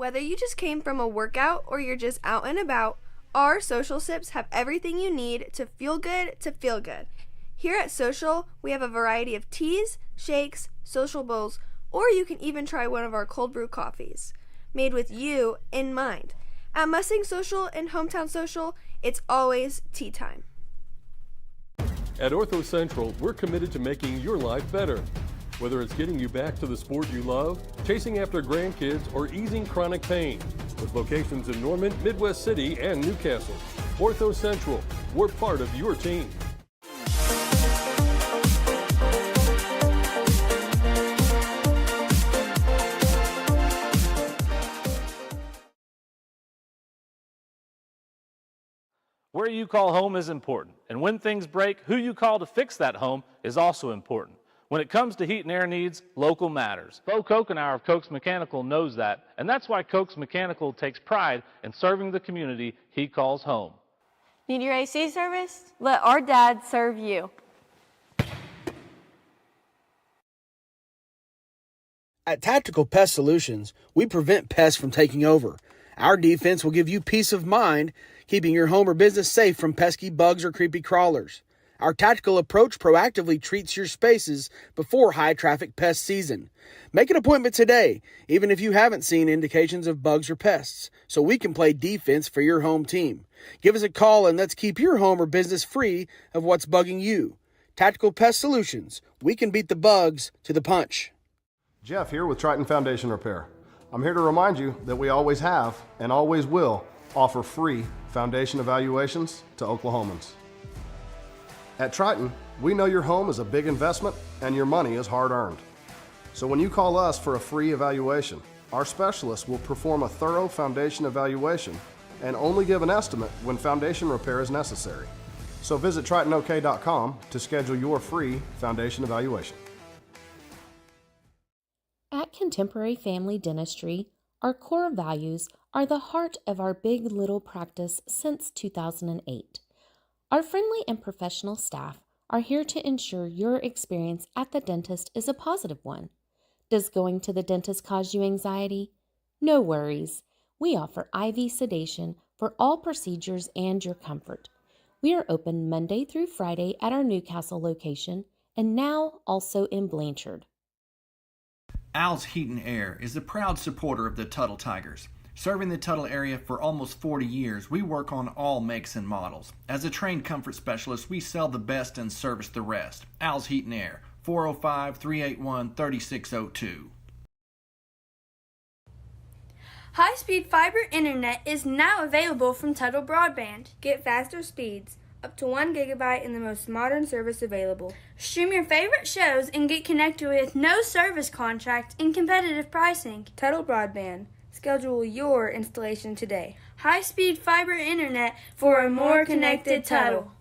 Whether you just came from a workout or you're just out and about, our Social Sips have everything you need to feel good to feel good. Here at Social, we have a variety of teas, shakes, social bowls, or you can even try one of our cold brew coffees, made with you in mind. At Mustang Social and Hometown Social, it's always tea time. At Ortho Central, we're committed to making your life better. Whether it's getting you back to the sport you love, chasing after grandkids, or easing chronic pain. With locations in Norman, Midwest City, and Newcastle. Ortho Central, we're part of your team. Where you call home is important, and when things break, who you call to fix that home is also important. When it comes to heat and air needs, local matters. Bo Kokenauer of Koch's Mechanical knows that, and that's why Koch's Mechanical takes pride in serving the community he calls home. Need your AC serviced? Let our dad serve you. At Tactical Pest Solutions, we prevent pests from taking over. Our defense will give you peace of mind, keeping your home or business safe from pesky bugs or creepy crawlers. Our tactical approach proactively treats your spaces before high-traffic pest season. Make an appointment today, even if you haven't seen indications of bugs or pests, so we can play defense for your home team. Give us a call and let's keep your home or business free of what's bugging you. Tactical Pest Solutions. We can beat the bugs to the punch. Jeff here with Triton Foundation Repair. I'm here to remind you that we always have and always will offer free foundation evaluations to Oklahomans. At Triton, we know your home is a big investment and your money is hard-earned. So when you call us for a free evaluation, our specialists will perform a thorough foundation evaluation and only give an estimate when foundation repair is necessary. So visit TritonOK.com to schedule your free foundation evaluation. At Contemporary Family Dentistry, our core values are the heart of our Big Little practice since 2008. Our friendly and professional staff are here to ensure your experience at the dentist is a positive one. Does going to the dentist cause you anxiety? No worries. We offer IV sedation for all procedures and your comfort. We are open Monday through Friday at our Newcastle location and now also in Blanchard. Al's Heat and Air is a proud supporter of the Tuttle Tigers. Serving the Tuttle area for almost 40 years, we work on all makes and models. As a trained comfort specialist, we sell the best and service the rest. Al's Heat and Air, 405-381-3602. High-speed fiber internet is now available from Tuttle Broadband. Get faster speeds, up to 1 gigabyte in the most modern service available. Stream your favorite shows and get connected with no service contract and competitive pricing. Tuttle Broadband. Schedule your installation today. High-speed fiber internet for a more connected Tuttle.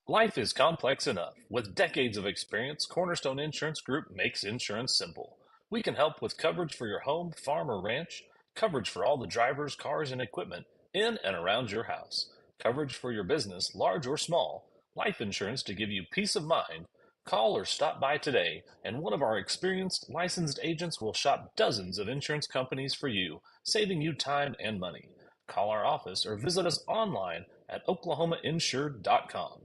Life is complex enough. With decades of experience, Cornerstone Insurance Group makes insurance simple. We can help with coverage for your home, farm, or ranch, coverage for all the drivers, cars, and equipment in and around your house, coverage for your business, large or small, life insurance to give you peace of mind. Call or stop by today, and one of our experienced, licensed agents will shop dozens of insurance companies for you, saving you time and money. Call our office or visit us online at oklahomainsured.com.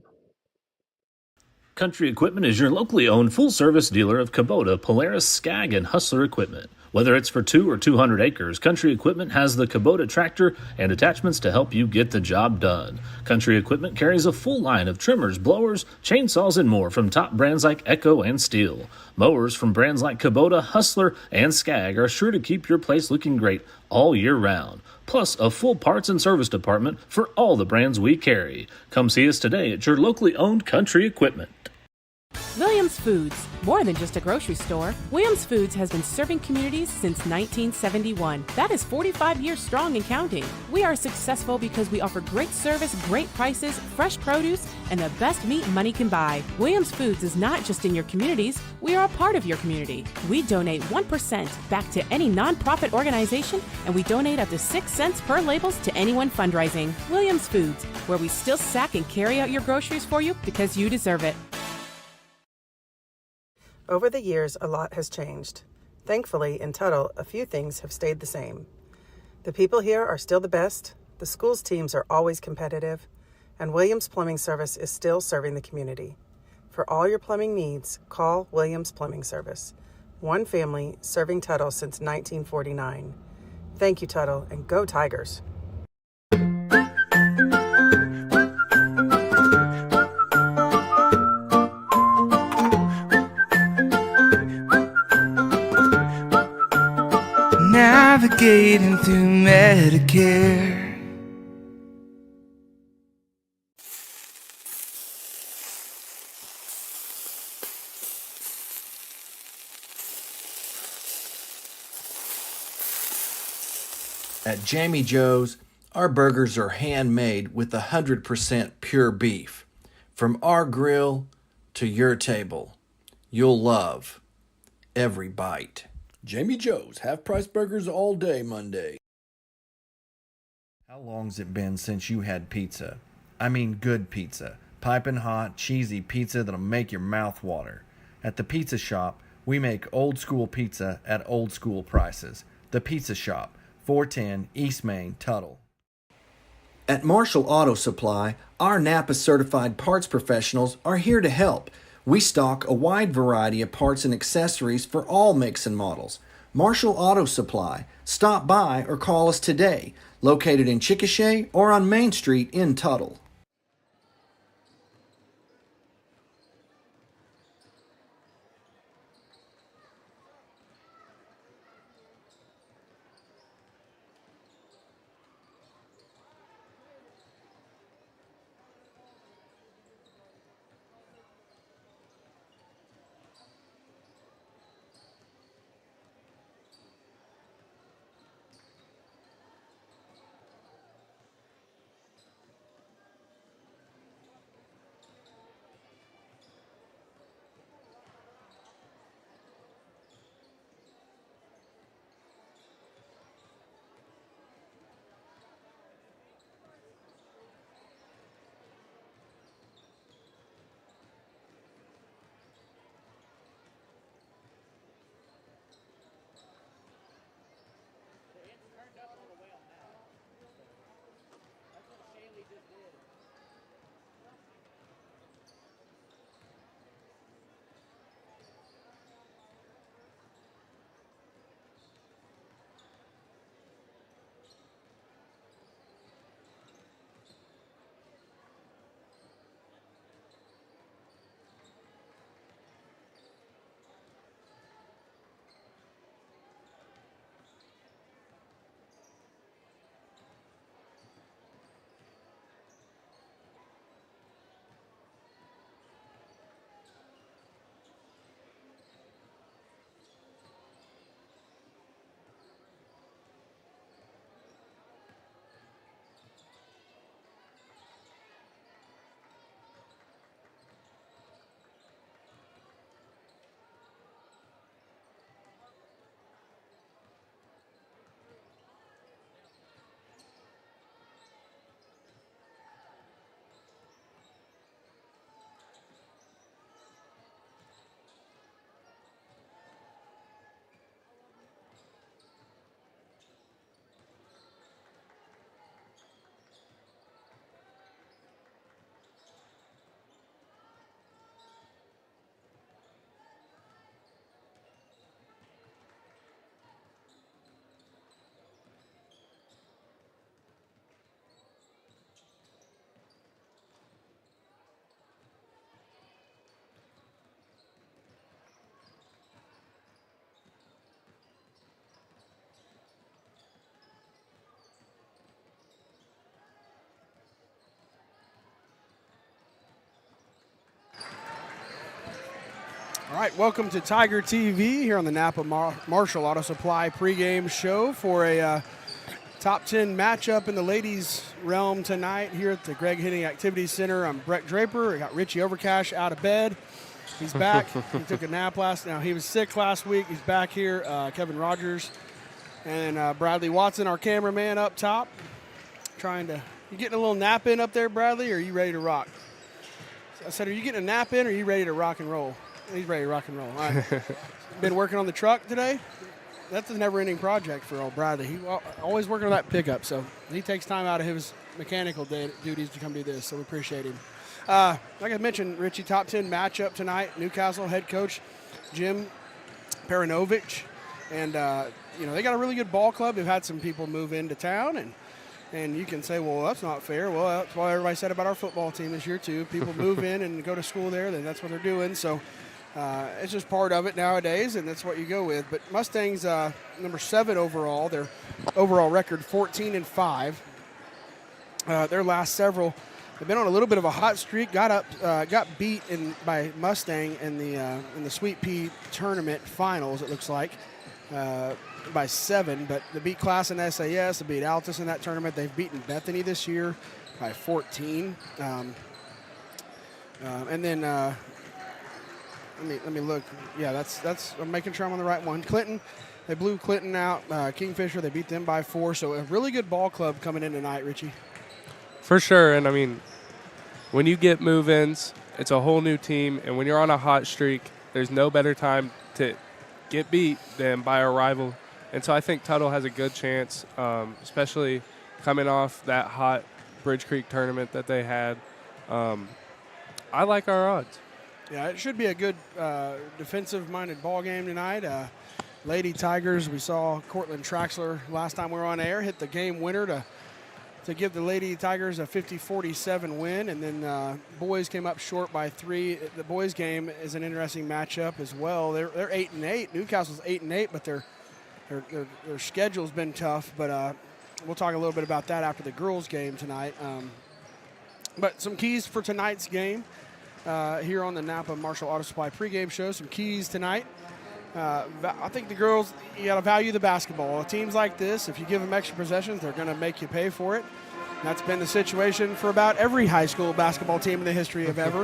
Country Equipment is your locally owned full-service dealer of Kubota, Polaris, Skag, and Hustler equipment. Whether it's for 2 or 200 acres, Country Equipment has the Kubota tractor and attachments to help you get the job done. Country Equipment carries a full line of trimmers, blowers, chainsaws, and more from top brands like Echo and Steel. Mowers from brands like Kubota, Hustler, and Skag are sure to keep your place looking great all year round. Plus a full parts and service department for all the brands we carry. Come see us today at your locally owned Country Equipment. Williams Foods, more than just a grocery store. Williams Foods has been serving communities since 1971. That is 45 years strong and counting. We are successful because we offer great service, great prices, fresh produce, and the best meat money can buy. Williams Foods is not just in your communities, we are a part of your community. We donate 1% back to any nonprofit organization, and we donate up to 6 cents per labels to anyone fundraising. Williams Foods, where we still sack and carry out your groceries for you because you deserve it. Over the years, a lot has changed. Thankfully, in Tuttle, a few things have stayed the same. The people here are still the best, the school's teams are always competitive, and Williams Plumbing Service is still serving the community. For all your plumbing needs, call Williams Plumbing Service. One family serving Tuttle since 1949. Thank you, Tuttle, and go Tigers! Navigating through Medicare. At Jamie Joe's, our burgers are handmade with 100% pure beef. From our grill to your table, you'll love every bite. Jamie Joe's, half-price burgers all day Monday. How long's it been since you had pizza? I mean good pizza. Piping hot, cheesy pizza that'll make your mouth water. At the Pizza Shop, we make old school pizza at old school prices. The Pizza Shop, 410 East Main, Tuttle. At Marshall Auto Supply, our Napa certified parts professionals are here to help. We stock a wide variety of parts and accessories for all makes and models. Marshall Auto Supply. Stop by or call us today. Located in Chickasha or on Main Street in Tuttle. All right, welcome to Tiger TV here on the Napa Marshall Auto Supply pregame show for a top 10 matchup in the ladies realm tonight here at the Greg Hitting Activities Center. I'm Brett Draper. I got Richie Overcash out of bed. He's back. He took a nap he was sick last week. He's back here. Kevin Rogers and Bradley Watson, our cameraman up top. You getting a little nap in up there, Bradley, or are you ready to rock? I said, are you getting a nap in, or are you ready to rock and roll? He's ready to rock and roll. All right. Been working on the truck today? That's a never-ending project for old Bradley. He always working on that pickup, so he takes time out of his mechanical duties to come do this, so we appreciate him. Like I mentioned, Richie, top 10 matchup tonight. Newcastle head coach Jim Paranovich, and they got a really good ball club. They've had some people move into town, and you can say, well, that's not fair. Well, that's what everybody said about our football team this year too. People move in and go to school there, then that's what they're doing. So it's just part of it nowadays, and that's what you go with. But Mustangs, number 7 overall, their overall record 14-5. Their last several, they've been on a little bit of a hot streak. Got beat by Mustang in the Sweet Pea tournament finals. It looks like by 7, but they beat Class and SAS. They beat Altus in that tournament. They've beaten Bethany this year by 14. And then let me look. Yeah, that's. I'm making sure I'm on the right one. Clinton, they blew Clinton out. Kingfisher, they beat them by 4. So a really good ball club coming in tonight, Richie. For sure, and I mean, when you get move-ins, it's a whole new team, and when you're on a hot streak, there's no better time to get beat than by a rival. And so I think Tuttle has a good chance, especially coming off that hot Bridge Creek tournament that they had. I like our odds. Yeah, it should be a good defensive-minded ball game tonight. Lady Tigers, we saw Cortland Traxler last time we were on air hit the game winner to give the Lady Tigers a 50-47 win, and then boys came up short by 3. The boys game is an interesting matchup as well. They're 8-8. Newcastle's 8-8, but their schedule's been tough. But we'll talk a little bit about that after the girls game tonight. But some keys for tonight's game here on the Napa Marshall Auto Supply pregame show. Some keys tonight. I think the girls, you got to value the basketball. Teams like this, if you give them extra possessions, they're going to make you pay for it. That's been the situation for about every high school basketball team in the history of ever.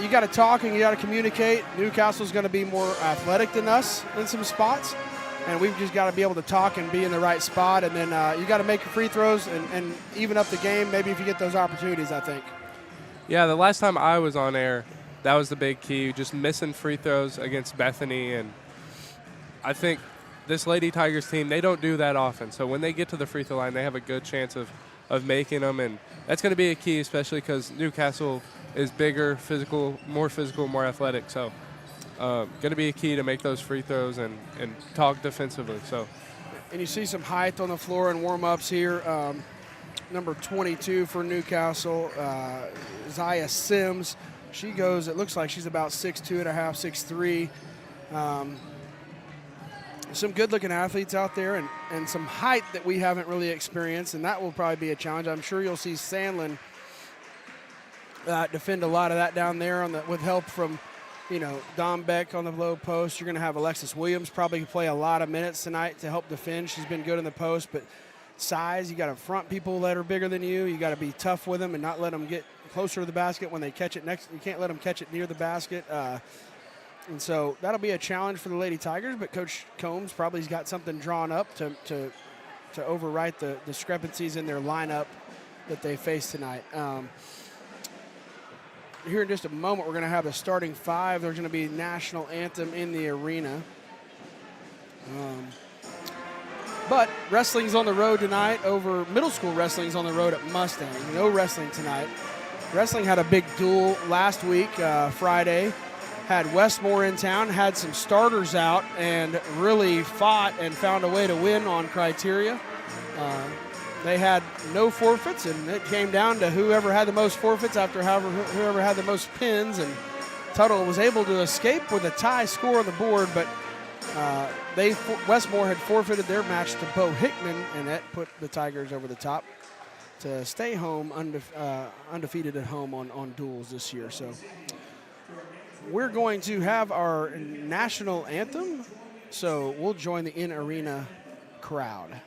You got to talk and you got to communicate. Newcastle's going to be more athletic than us in some spots, and we've just got to be able to talk and be in the right spot. And then you got to make your free throws and even up the game. Maybe if you get those opportunities, I think. Yeah, the last time I was on air, that was the big key, just missing free throws against Bethany. And I think this Lady Tigers team, they don't do that often. So when they get to the free throw line, they have a good chance of making them. And that's going to be a key, especially because Newcastle is bigger, more athletic. So going to be a key to make those free throws and talk defensively. So, and you see some height on the floor in warm-ups here. Number 22 for Newcastle, Zaya Sims. She goes, it looks like she's about 6'2 and a half, 6'3". Some good-looking athletes out there and some height that we haven't really experienced, and that will probably be a challenge. I'm sure you'll see Sandlin defend a lot of that down there with help from, Dom Beck on the low post. You're going to have Alexis Williams probably play a lot of minutes tonight to help defend. She's been good in the post, but size, you got to front people that are bigger than you. You got to be tough with them and not let them get closer to the basket when they catch it next. You can't let them catch it near the basket. And so that'll be a challenge for the Lady Tigers, but Coach Combs probably's got something drawn up to overwrite the discrepancies in their lineup that they face tonight. Here in just a moment, we're going to have the starting 5. There's going to be national anthem in the arena. But wrestling's on the road tonight middle school wrestling's on the road at Mustang. No wrestling tonight. Wrestling had a big duel last week, Friday. Had Westmore in town, had some starters out, and really fought and found a way to win on criteria. They had no forfeits, and it came down to whoever had the most forfeits after whoever had the most pins, and Tuttle was able to escape with a tie score on the board, but Westmore had forfeited their match to Bo Hickman, and that put the Tigers over the top to stay home undefeated at home on duels this year. So we're going to have our national anthem, so we'll join the in-arena crowd.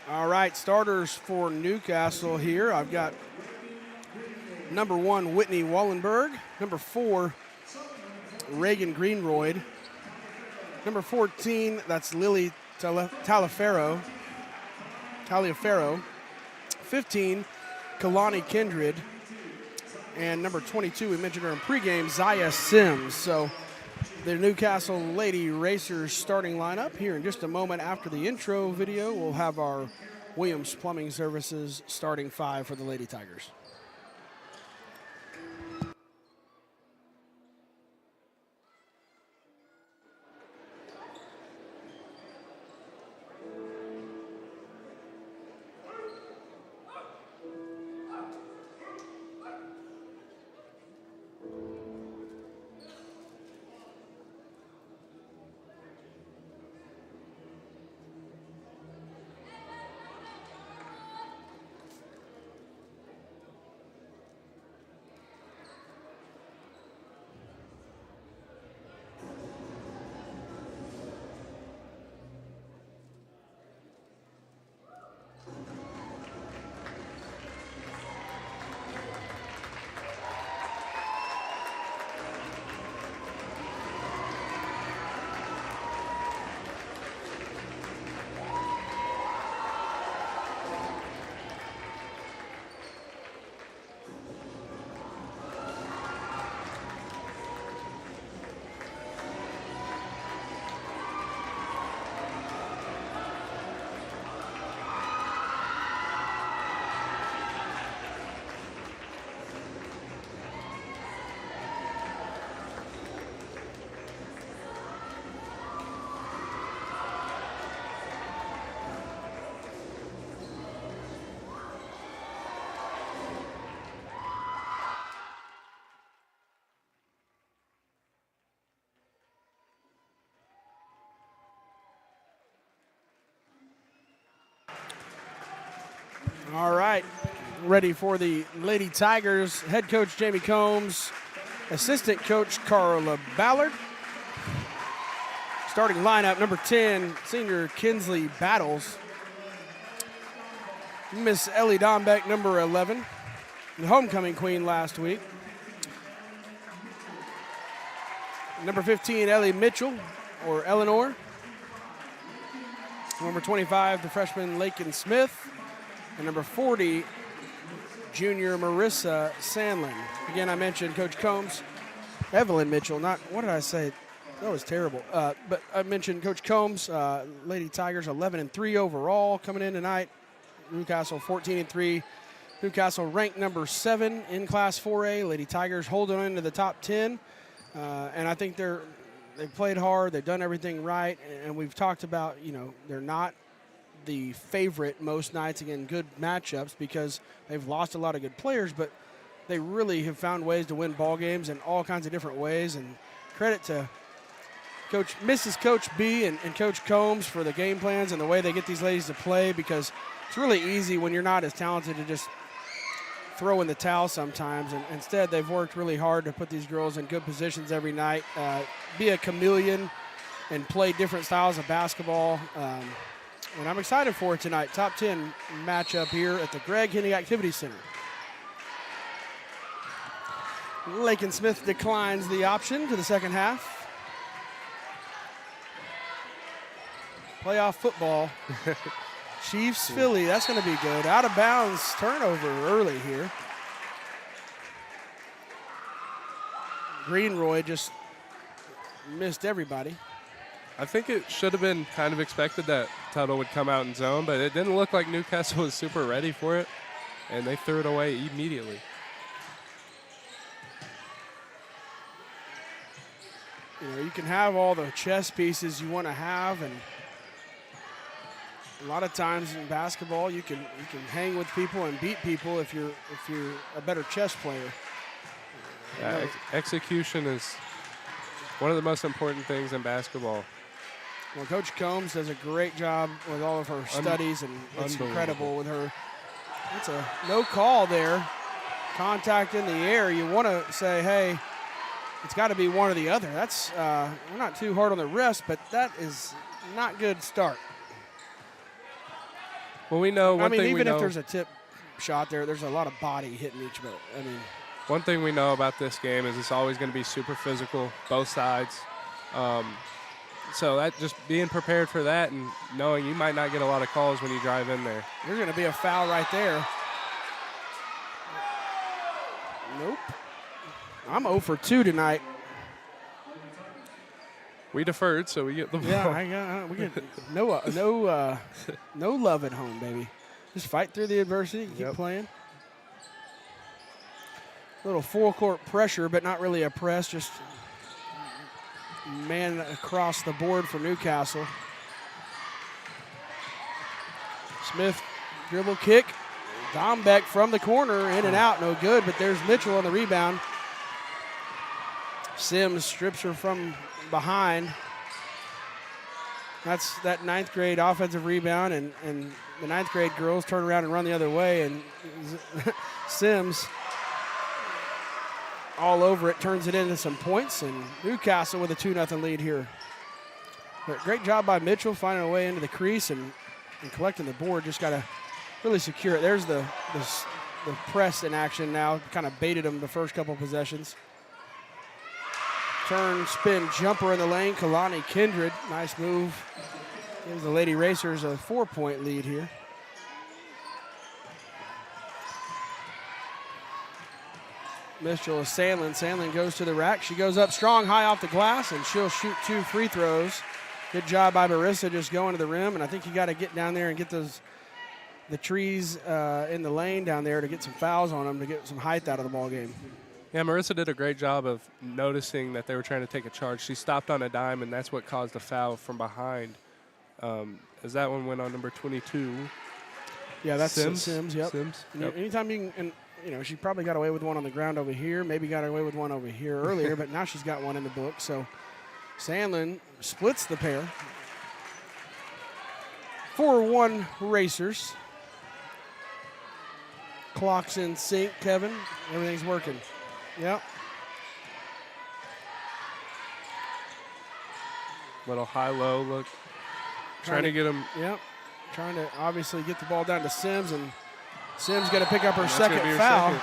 All right, starters for Newcastle here. I've got number 1, Whitney Wallenberg. Number 4, Reagan Greenroyd. Number 14, that's Lily Taliaferro. 15, Kalani Kindred. And number 22, we mentioned her in pregame, Zaya Sims. So the Newcastle Lady Racers starting lineup here in just a moment. After the intro video, we'll have our Williams Plumbing Services starting 5 for the Lady Tigers. All right, ready for the Lady Tigers. Head coach Jamie Combs, assistant coach Carla Ballard. Starting lineup, number 10, senior Kinsley Battles. Miss Ellie Dombeck, number 11, the homecoming queen last week. Number 15, Ellie Mitchell, or Eleanor. Number 25, the freshman Lakin Smith. And number 40, junior Marissa Sandlin. Again, I mentioned Coach Combs, Evelyn Mitchell, what did I say? That was terrible. But I mentioned Coach Combs, Lady Tigers 11-3 overall coming in tonight. Newcastle 14-3. Newcastle ranked number 7 in Class 4A. Lady Tigers holding into the top 10. And I think they're they've played hard. They've done everything right. And we've talked about, they're not the favorite most nights in good matchups because they've lost a lot of good players, but they really have found ways to win ball games in all kinds of different ways. And credit to Mrs. Coach B and Coach Combs for the game plans and the way they get these ladies to play, because it's really easy when you're not as talented to just throw in the towel sometimes. And instead, they've worked really hard to put these girls in good positions every night, be a chameleon and play different styles of basketball. And I'm excited for it tonight. Top 10 matchup here at the Greg Hennig Activity Center. Lakin Smith declines the option to the second half. Playoff football. Chiefs, Philly, that's going to be good. Out of bounds, turnover early here. Greenroy just missed everybody. I think it should have been kind of expected that Tuttle would come out in zone, but it didn't look like Newcastle was super ready for it, and they threw it away immediately. You can have all the chess pieces you want to have, and a lot of times in basketball you can hang with people and beat people if you're a better chess player. Yeah, execution is one of the most important things in basketball. Well, Coach Combs does a great job with all of her studies, and it's incredible with her. It's a no call there. Contact in the air. You want to say, hey, it's got to be one or the other. That's we're not too hard on the wrist, but that is not good start. Well, we know one thing even we know. if there's a tip shot there's a lot of body hitting each boat. One thing we know about this game is it's always going to be super physical, both sides. So that just being prepared for that and knowing you might not get a lot of calls when you drive in there. There's going to be a foul right there. Nope. I'm 0 for 2 tonight. We deferred, so we get the ball. Yeah, we get no love at home, baby. Just fight through the adversity, keep playing. A little full court pressure, but not really a press, just man across the board for Newcastle. Smith dribble kick. Dombeck from the corner, in and out, no good, but there's Mitchell on the rebound. Sims strips her from behind. That's that 9th grade offensive rebound, and the 9th grade girls turn around and run the other way, and Sims all over it, turns it into some points, and Newcastle with a 2-0 lead here. But great job by Mitchell finding a way into the crease and collecting the board. Just got to really secure it. There's the press in action now. Kind of baited them the first couple possessions. Turn, spin, jumper in the lane. Kalani Kindred, nice move. Gives the Lady Racers a 4-point lead here. Mitchell is Sandlin. Sandlin goes to the rack. She goes up strong, high off the glass, and she'll shoot 2 free throws. Good job by Marissa just going to the rim, and I think you got to get down there and get the trees in the lane down there to get some fouls on them to get some height out of the ball game. Yeah, Marissa did a great job of noticing that they were trying to take a charge. She stopped on a dime, and that's what caused the foul from behind. As that one went on number 22. Yeah, that's Sims. Yep. Sims. Yep. Anytime you can, and she probably got away with one on the ground over here. Maybe got away with one over here earlier, but now she's got one in the book. So Sandlin splits the pair. 4-1 Racers. Clock's in sync, Kevin. Everything's working. Yep. Little high-low look. Trying to get him. Yep. Trying to obviously get the ball down to Sims, and Sims going to pick up her second foul.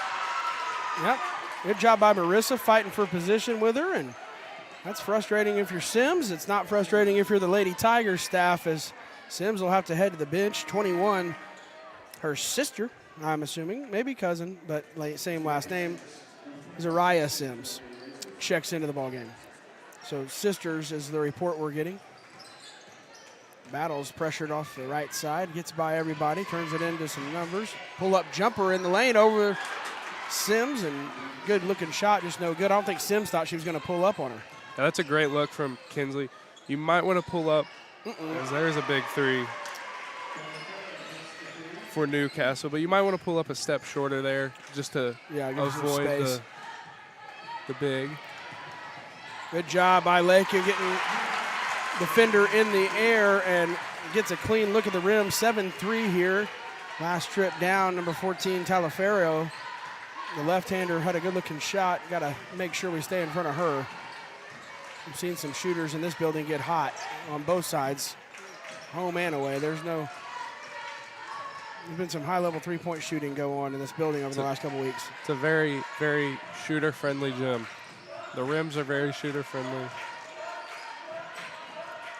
Yep. Good job by Marissa fighting for position with her, and that's frustrating if you're Sims. It's not frustrating if you're the Lady Tigers staff, as Sims will have to head to the bench. 21, her sister, I'm assuming, maybe cousin, but same last name, Zariah Sims, checks into the ball game. So sisters is the report we're getting. Battles pressured off the right side, gets by everybody, turns it into some numbers. Pull-up jumper in the lane over Sims, and good-looking shot, just no good. I don't think Sims thought she was going to pull up on her. Now, that's a great look from Kinsley. You might want to pull up, as there's a big three for Newcastle, but you might want to pull up a step shorter there just to avoid the big. Good job by Lakin getting defender in the air and gets a clean look at the rim. 7-3 here. Last trip down, number 14, Talaferro. The left-hander had a good-looking shot. Got to make sure we stay in front of her. We've seen some shooters in this building get hot on both sides, home and away. There's been some high-level three-point shooting go on in this building over the last couple weeks. It's a very, very shooter-friendly gym. The rims are very shooter-friendly.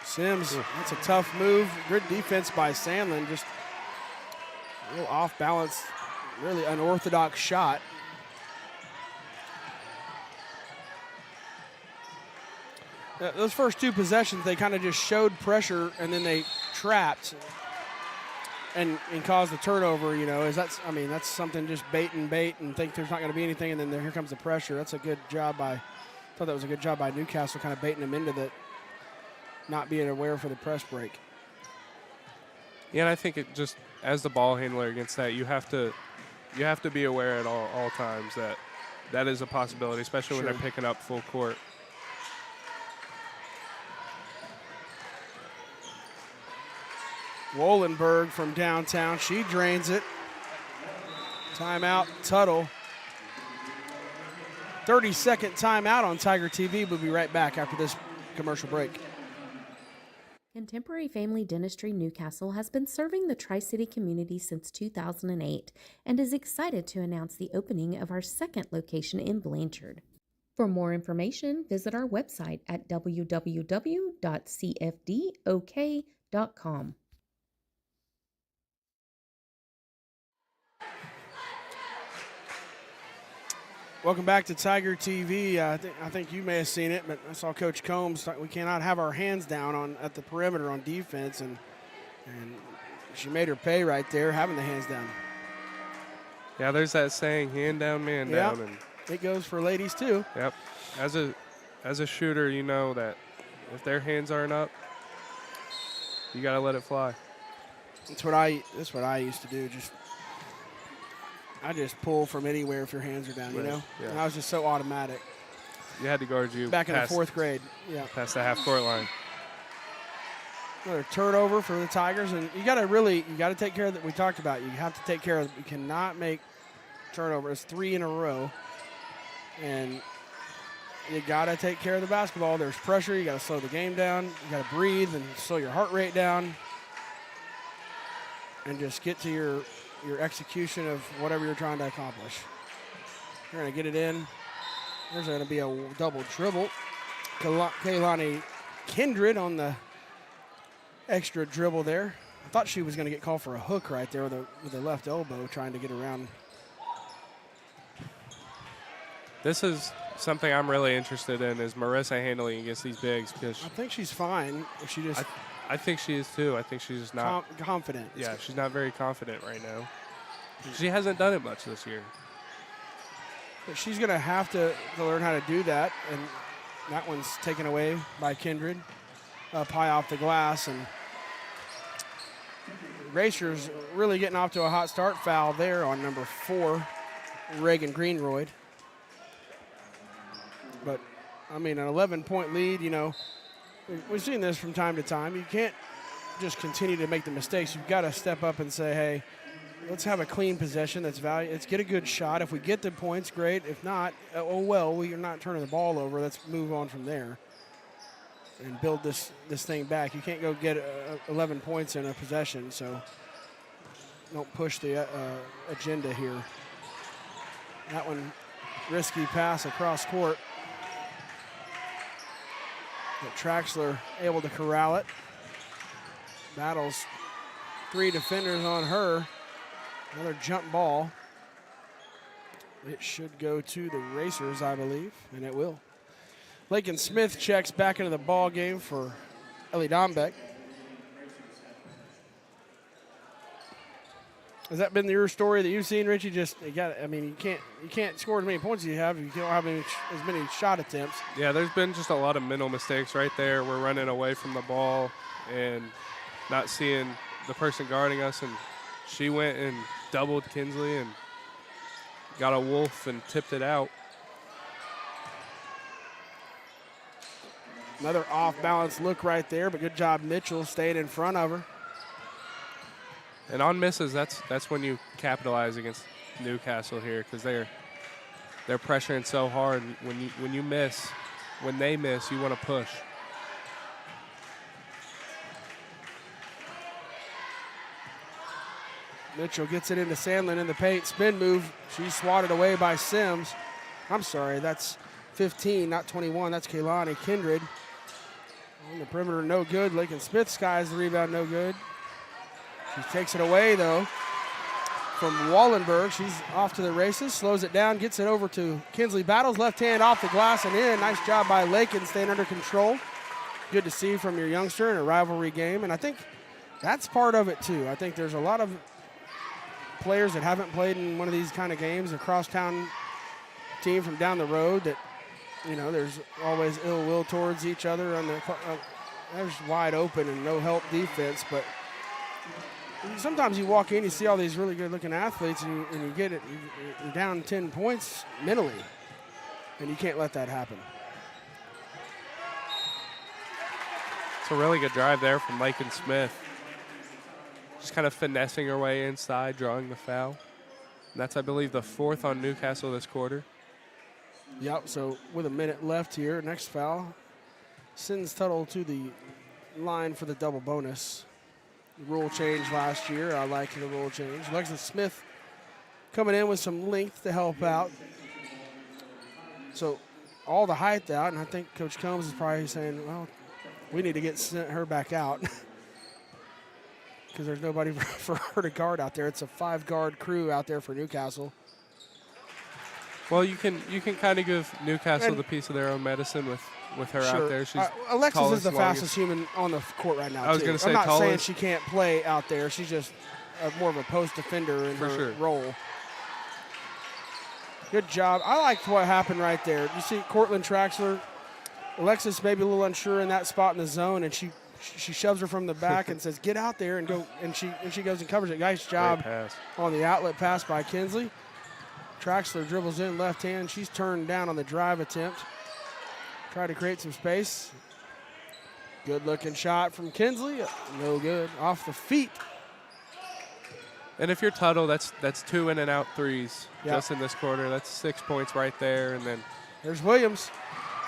Sims, that's a tough move. Good defense by Sandlin. Just a little off-balance, really unorthodox shot. Those first two possessions, they kind of just showed pressure, and then they trapped and caused the turnover. That's something, just bait and think there's not going to be anything, and then here comes the pressure. That's a good job by, I thought that was a good job by Newcastle, kind of baiting them into the not being aware for the press break. Yeah, and I think it just, as the ball handler against that, you have to be aware at all times that is a possibility, especially when they're picking up full court. Wollenberg from downtown. She drains it. Timeout, Tuttle. 30-second timeout on Tiger TV. We'll be right back after this commercial break. Contemporary Family Dentistry Newcastle has been serving the Tri-City community since 2008 and is excited to announce the opening of our second location in Blanchard. For more information, visit our website at www.cfdok.com. Welcome back to Tiger TV. I think you may have seen it, but I saw Coach Combs. We cannot have our hands down at the perimeter on defense, and she made her pay right there, having the hands down. Yeah, there's that saying, hand down, man down. And it goes for ladies too. Yep. As a shooter, you know that if their hands aren't up, you got to let it fly. That's what I used to do. I just pull from anywhere if your hands are down, you know? Yeah. And I was just so automatic. You had to guard you. Back in the fourth grade, Past the half-court line. Another turnover for the Tigers, and you got to take care of that. We talked about, you have to take care of, you cannot make turnovers 3 in a row, and you got to take care of the basketball. There's pressure. You got to slow the game down. You got to breathe and slow your heart rate down, and just get to your execution of whatever you're trying to accomplish. You're going to get it in. There's going to be a double dribble. Kaylani Kindred on the extra dribble there. I thought she was going to get called for a hook right there with the left elbow, trying to get around. This is something I'm really interested in, is Marissa handling against these bigs, because I think she's fine. If she just I think she is too. I think she's not confident. Yeah, she's not very confident right now. She hasn't done it much this year. But she's going to have to learn how to do that, and that one's taken away by Kindred. Up high off the glass, and Racers really getting off to a hot start. Foul there on number 4, Reagan Greenroyd. But, I mean, an 11-point lead, you know, we've seen this from time to time. You can't just continue to make the mistakes. You've got to step up and say, hey, let's have a clean possession that's value. Let's get a good shot. If we get the points, great. If not, oh well, we're not turning the ball over. Let's move on from there and build this thing back. You can't go get 11 points in a possession, so don't push the agenda here. That one, risky pass across court. But Traxler able to corral it. Battles 3 defenders on her. Another jump ball. It should go to the Racers, I believe, and it will. Lakin Smith checks back into the ball game for Ellie Dombeck. Has that been your story that you've seen, Richie? You can't score as many points as you have if you don't have as many shot attempts. Yeah, there's been just a lot of mental mistakes right there. We're running away from the ball and not seeing the person guarding us, and she went and doubled Kinsley and got a wolf and tipped it out. Another off-balance look right there, but good job Mitchell staying in front of her. And on misses, that's when you capitalize against Newcastle here, because they're pressuring so hard. When you miss, when they miss, you want to push. Mitchell gets it into Sandlin in the paint. Spin move. She's swatted away by Sims. I'm sorry, that's 15, not 21. That's Kaylani Kindred. On the perimeter, no good. Lakin Smith skies the rebound, no good. She takes it away, though, from Wallenberg. She's off to the races, slows it down, gets it over to Kinsley. Battles left hand off the glass and in. Nice job by Lakin, staying under control. Good to see from your youngster in a rivalry game, and I think that's part of it, too. I think there's a lot of players that haven't played in one of these kind of games, a crosstown team from down the road, that, there's always ill will towards each other. There's wide open and no help defense, but sometimes you walk in, you see all these really good-looking athletes, and you get it. You're down 10 points mentally, and you can't let that happen. It's a really good drive there from Lakin Smith. Just kind of finessing her way inside, drawing the foul. And that's, I believe, the 4th on Newcastle this quarter. Yep, so with a minute left here, next foul sends Tuttle to the line for the double bonus. Rule change last year. I like the rule change. Alexis Smith coming in with some length to help out. So all the height out, and I think Coach Combs is probably saying, well, we need to get her back out because there's nobody for her to guard out there. It's a 5-guard crew out there for Newcastle. Well, you can kind of give Newcastle the piece of their own medicine with her out there. She's Alexis tallest, is the longest. fastest human on the court right now. I was going to say I'm not saying tallest. she can't play out there. She's just more of a post defender in her role. Good job. I liked what happened right there. You see Cortland Traxler, Alexis maybe a little unsure in that spot in the zone, and she shoves her from the back and says, "Get out there and go." And she goes and covers it. Nice job on the outlet pass by Kinsley. Traxler dribbles in left hand. She's turned down on the drive attempt. Try to create some space. Good looking shot from Kinsley. No good. Off the feet. And if you're Tuttle, that's 2 in and out threes just in this quarter. That's 6 points right there. And then there's Williams.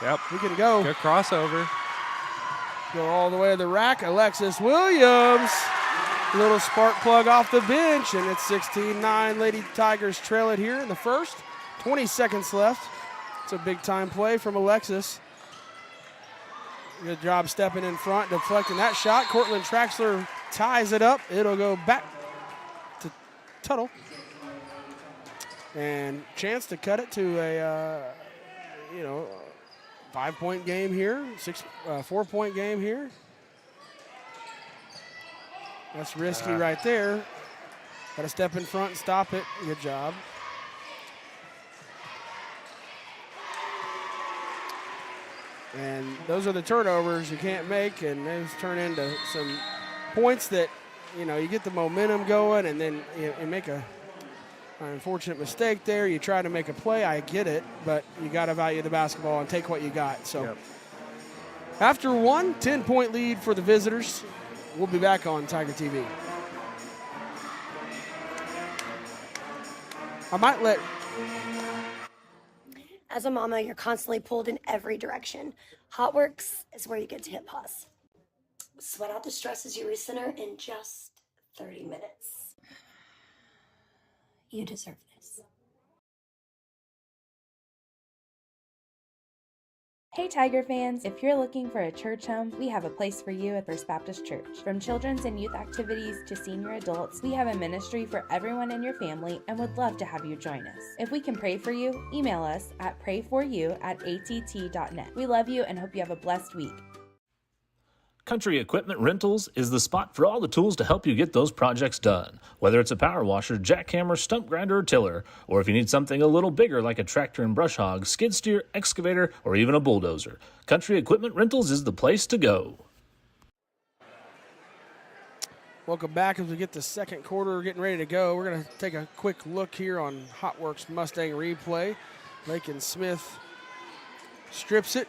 Yep. He can go. Good crossover. Go all the way to the rack. Alexis Williams. Little spark plug off the bench, and it's 16-9. Lady Tigers trail it here in the first. 20 seconds left. It's a big-time play from Alexis. Good job stepping in front, deflecting that shot. Cortland Traxler ties it up. It'll go back to Tuttle. And chance to cut it to a, 5-point game here, 4-point game here. That's risky right there. Got to step in front and stop it. Good job. And those are the turnovers you can't make, and those turn into some points that, you get the momentum going, and then you make an unfortunate mistake there. You try to make a play. I get it, but you got to value the basketball and take what you got. So after 10-point lead for the visitors. We'll be back on Tiger TV. I might let... As a mama, you're constantly pulled in every direction. HotWorks is where you get to hit pause. Sweat out the stress as you recenter in just 30 minutes. You deserve this. Hey Tiger fans, if you're looking for a church home, we have a place for you at First Baptist Church. From children's and youth activities to senior adults, we have a ministry for everyone in your family and would love to have you join us. If we can pray for you, email us at prayforyou@att.net. We love you and hope you have a blessed week. Country Equipment Rentals is the spot for all the tools to help you get those projects done. Whether it's a power washer, jackhammer, stump grinder, or tiller, or if you need something a little bigger like a tractor and brush hog, skid steer, excavator, or even a bulldozer, Country Equipment Rentals is the place to go. Welcome back as we get the second quarter getting ready to go. We're going to take a quick look here on Hotworks Mustang replay. Lakin Smith strips it.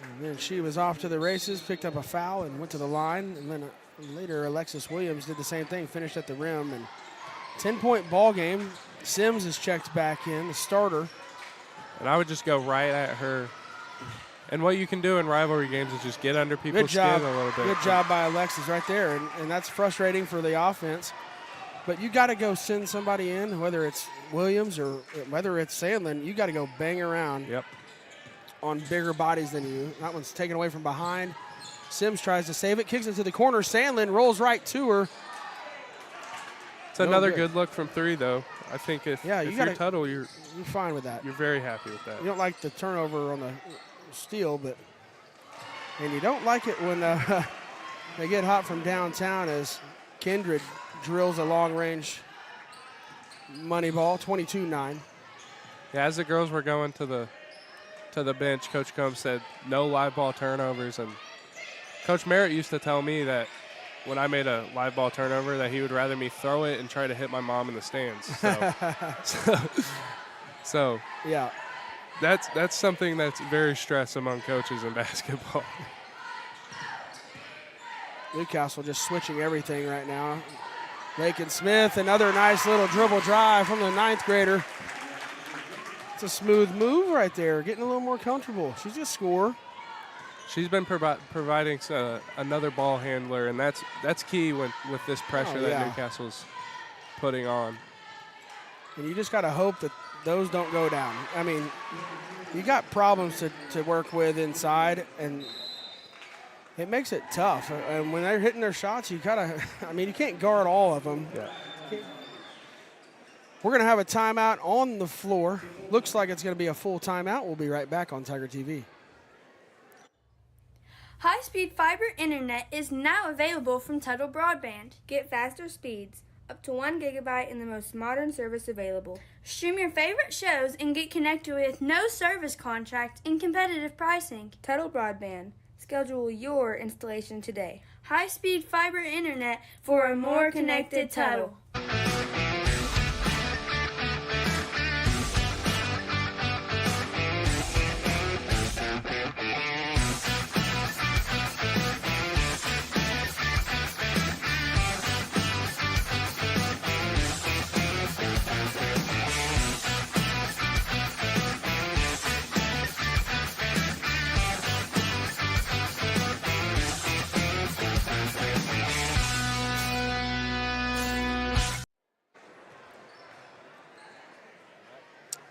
And then she was off to the races, picked up a foul, and went to the line. And then later, Alexis Williams did the same thing, finished at the rim. And 10-point ball game. Sims is checked back in, the starter. And I would just go right at her. And what you can do in rivalry games is just get under people's skin a little bit. Good job by Alexis right there. And that's frustrating for the offense. But you got to go send somebody in, whether it's Williams or whether it's Sandlin. You got to go bang around. Yep. On bigger bodies than you. That one's taken away from behind. Sims tries to save it, kicks it to the corner. Sandlin rolls right to her. It's another good look from three, though. I think if you're Tuttle, you're fine with that. You're very happy with that. You don't like the turnover on the steal, and you don't like it when they get hot from downtown as Kindred drills a long-range money ball, 22-9. Yeah, as the girls were going to the bench, Coach Combs said no live ball turnovers, and Coach Merritt used to tell me that when I made a live ball turnover that he would rather me throw it and try to hit my mom in the stands. So yeah, that's something that's very stressed among coaches in basketball. Newcastle just switching everything right now. Lakin Smith, another nice little dribble drive from the ninth grader. It's a smooth move right there, getting a little more comfortable. She's a scorer. She's been providing another ball handler, and that's key with this pressure that Newcastle's putting on. And you just got to hope that those don't go down. I mean, you got problems to work with inside, and it makes it tough. And when they're hitting their shots, you got to – I mean, you can't guard all of them. Yeah. We're going to have a timeout on the floor. Looks like it's going to be a full timeout. We'll be right back on Tiger TV. High-speed fiber internet is now available from Tuttle Broadband. Get faster speeds, up to 1 gigabyte in the most modern service available. Stream your favorite shows and get connected with no service contract and competitive pricing. Tuttle Broadband. Schedule your installation today. High-speed fiber internet for a more connected Tuttle.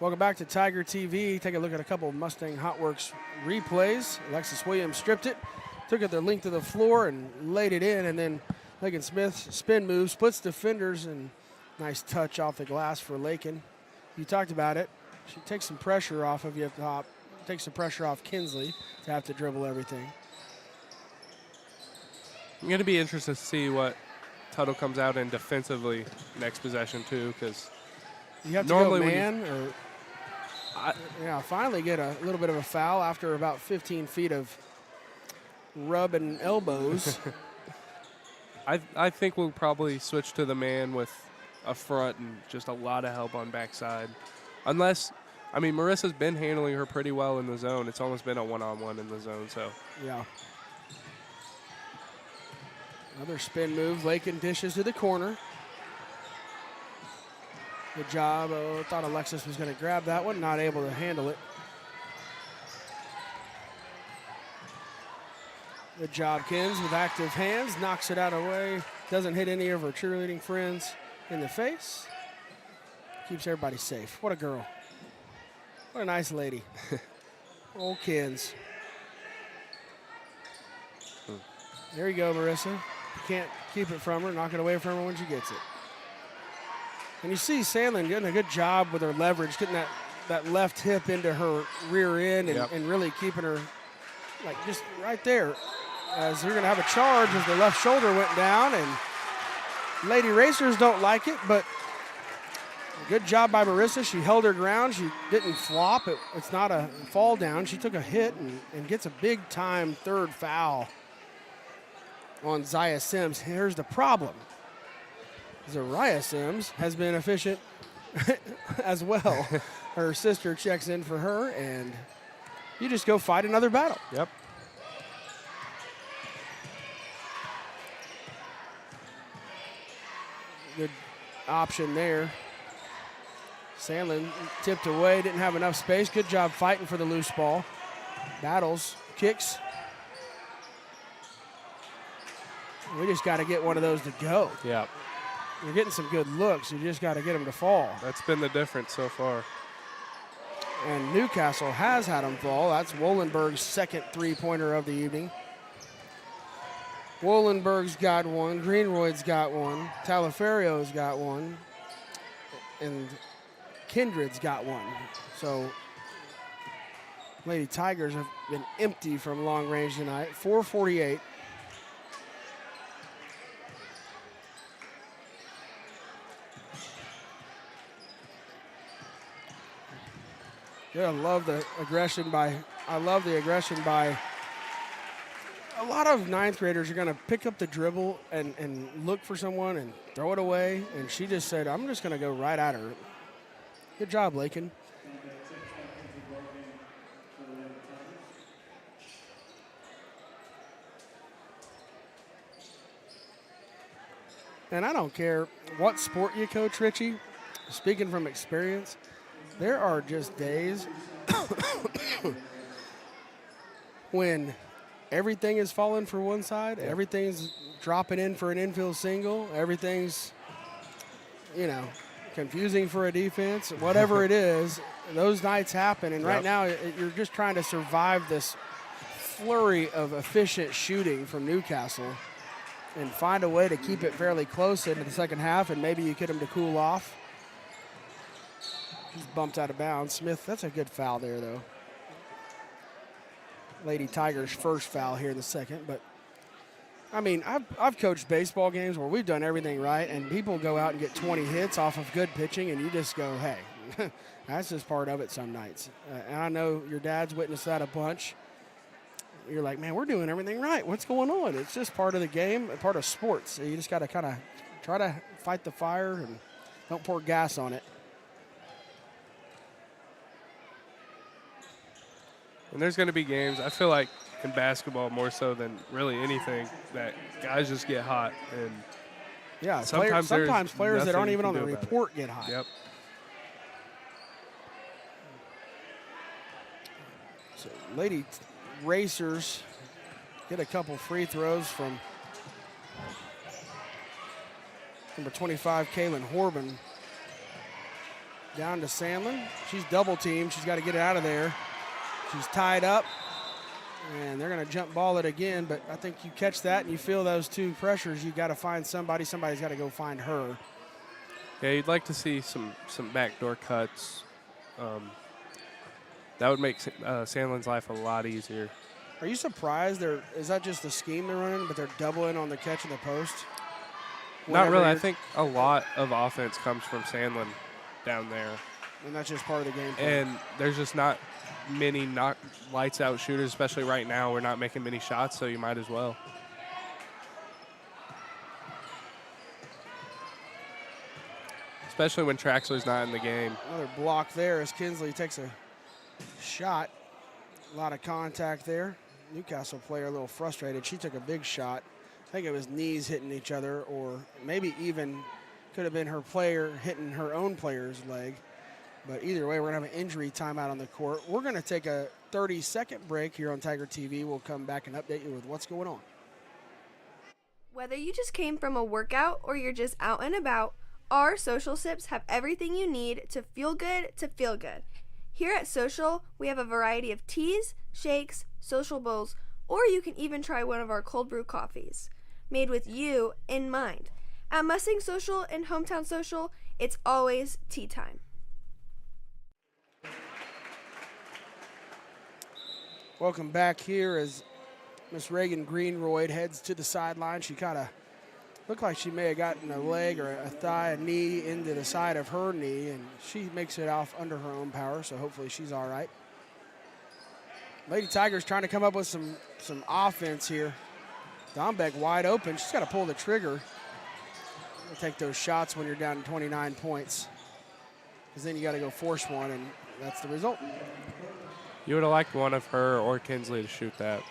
Welcome back to Tiger TV. Take a look at a couple of Mustang Hotworks replays. Alexis Williams stripped it, took it the length of the floor and laid it in, and then Lakin Smith spin move, splits defenders, and nice touch off the glass for Lakin. You talked about it. She takes some pressure off of you at the top, takes some pressure off Kinsley to have to dribble everything. I'm going to be interested to see what Tuttle comes out in defensively next possession too, because you have to normally go man or finally get a little bit of a foul after about 15 feet of rubbing elbows. I think we'll probably switch to the man with a front and just a lot of help on backside. Unless, I mean, Marissa's been handling her pretty well in the zone. It's almost been a one-on-one in the zone, so. Yeah. Another spin move. Lakin dishes to the corner. Good job. I thought Alexis was going to grab that one. Not able to handle it. Good job, Kins, with active hands. Knocks it out of the way. Doesn't hit any of her cheerleading friends in the face. Keeps everybody safe. What a girl. What a nice lady. Old Kins. There you go, Marissa. You can't keep it from her. Knock it away from her when she gets it. And you see Sandlin doing a good job with her leverage, getting that left hip into her rear end and really keeping her like just right there, as you're going to have a charge as the left shoulder went down, and Lady Racers don't like it, but good job by Marissa. She held her ground. She didn't flop. It's not a fall down. She took a hit and gets a big-time third foul on Zaya Sims. Here's the problem. Zariah Sims has been efficient as well. Her sister checks in for her, and you just go fight another battle. Yep. Good option there. Sandlin tipped away, didn't have enough space. Good job fighting for the loose ball. Battles, kicks. We just got to get one of those to go. Yeah. You're getting some good looks. You just got to get them to fall. That's been the difference so far. And Newcastle has had them fall. That's Wollenberg's second three-pointer of the evening. Wollenberg's got one. Greenroyd's got one. Talaferio's got one. And Kindred's got one. So Lady Tigers have been empty from long range tonight. 4:48. Yeah, I love the aggression by a lot of ninth graders are going to pick up the dribble and look for someone and throw it away. And she just said, I'm just going to go right at her. Good job, Lakin. And I don't care what sport you coach, Richie. Speaking from experience, there are just days when everything is falling for one side, everything's dropping in for an infield single, everything's, confusing for a defense, whatever it is, those nights happen. And right now you're just trying to survive this flurry of efficient shooting from Newcastle and find a way to keep it fairly close into the second half, and maybe you get them to cool off. He's bumped out of bounds. Smith, that's a good foul there, though. Lady Tigers' first foul here in the second. But, I mean, I've coached baseball games where we've done everything right, and people go out and get 20 hits off of good pitching, and you just go, hey, that's just part of it some nights. And I know your dad's witnessed that a bunch. You're like, man, we're doing everything right. What's going on? It's just part of the game, part of sports. So you just got to kind of try to fight the fire and don't pour gas on it. And there's going to be games, I feel like in basketball more so than really anything, that guys just get hot. And yeah, sometimes players that aren't even on the report get hot. Yep. So Lady Racers get a couple free throws from number 25, Kaylin Horban. Down to Sandlin. She's double teamed. She's got to get it out of there. She's tied up, and they're going to jump ball it again, but I think you catch that and you feel those two pressures, you got to find somebody. Somebody's got to go find her. Yeah, you'd like to see some backdoor cuts. That would make Sandlin's life a lot easier. Are you surprised? Is that just the scheme they're running, but they're doubling on the catch in the post? Not really. I think a lot of offense comes from Sandlin down there. And that's just part of the game plan. And there's just not many lights-out shooters, especially right now. We're not making many shots, so you might as well. Especially when Traxler's not in the game. Another block there as Kinsley takes a shot. A lot of contact there. Newcastle player a little frustrated. She took a big shot. I think it was knees hitting each other, or maybe even could have been her player hitting her own player's leg. But either way, we're going to have an injury timeout on the court. We're going to take a 30-second break here on Tiger TV. We'll come back and update you with what's going on. Whether you just came from a workout or you're just out and about, our Social Sips have everything you need to feel good to feel good. Here at Social, we have a variety of teas, shakes, social bowls, or you can even try one of our cold brew coffees, made with you in mind. At Mustang Social and Hometown Social, it's always tea time. Welcome back here as Miss Reagan Greenroyd heads to the sideline. She kind of looked like she may have gotten a leg or a thigh, a knee into the side of her knee, and she makes it off under her own power, so hopefully she's all right. Lady Tigers trying to come up with some offense here. Dombeck wide open. She's got to pull the trigger. You'll take those shots when you're down to 29 points, because then you got to go force one, and that's the result. You would have liked one of her or Kinsley to shoot that.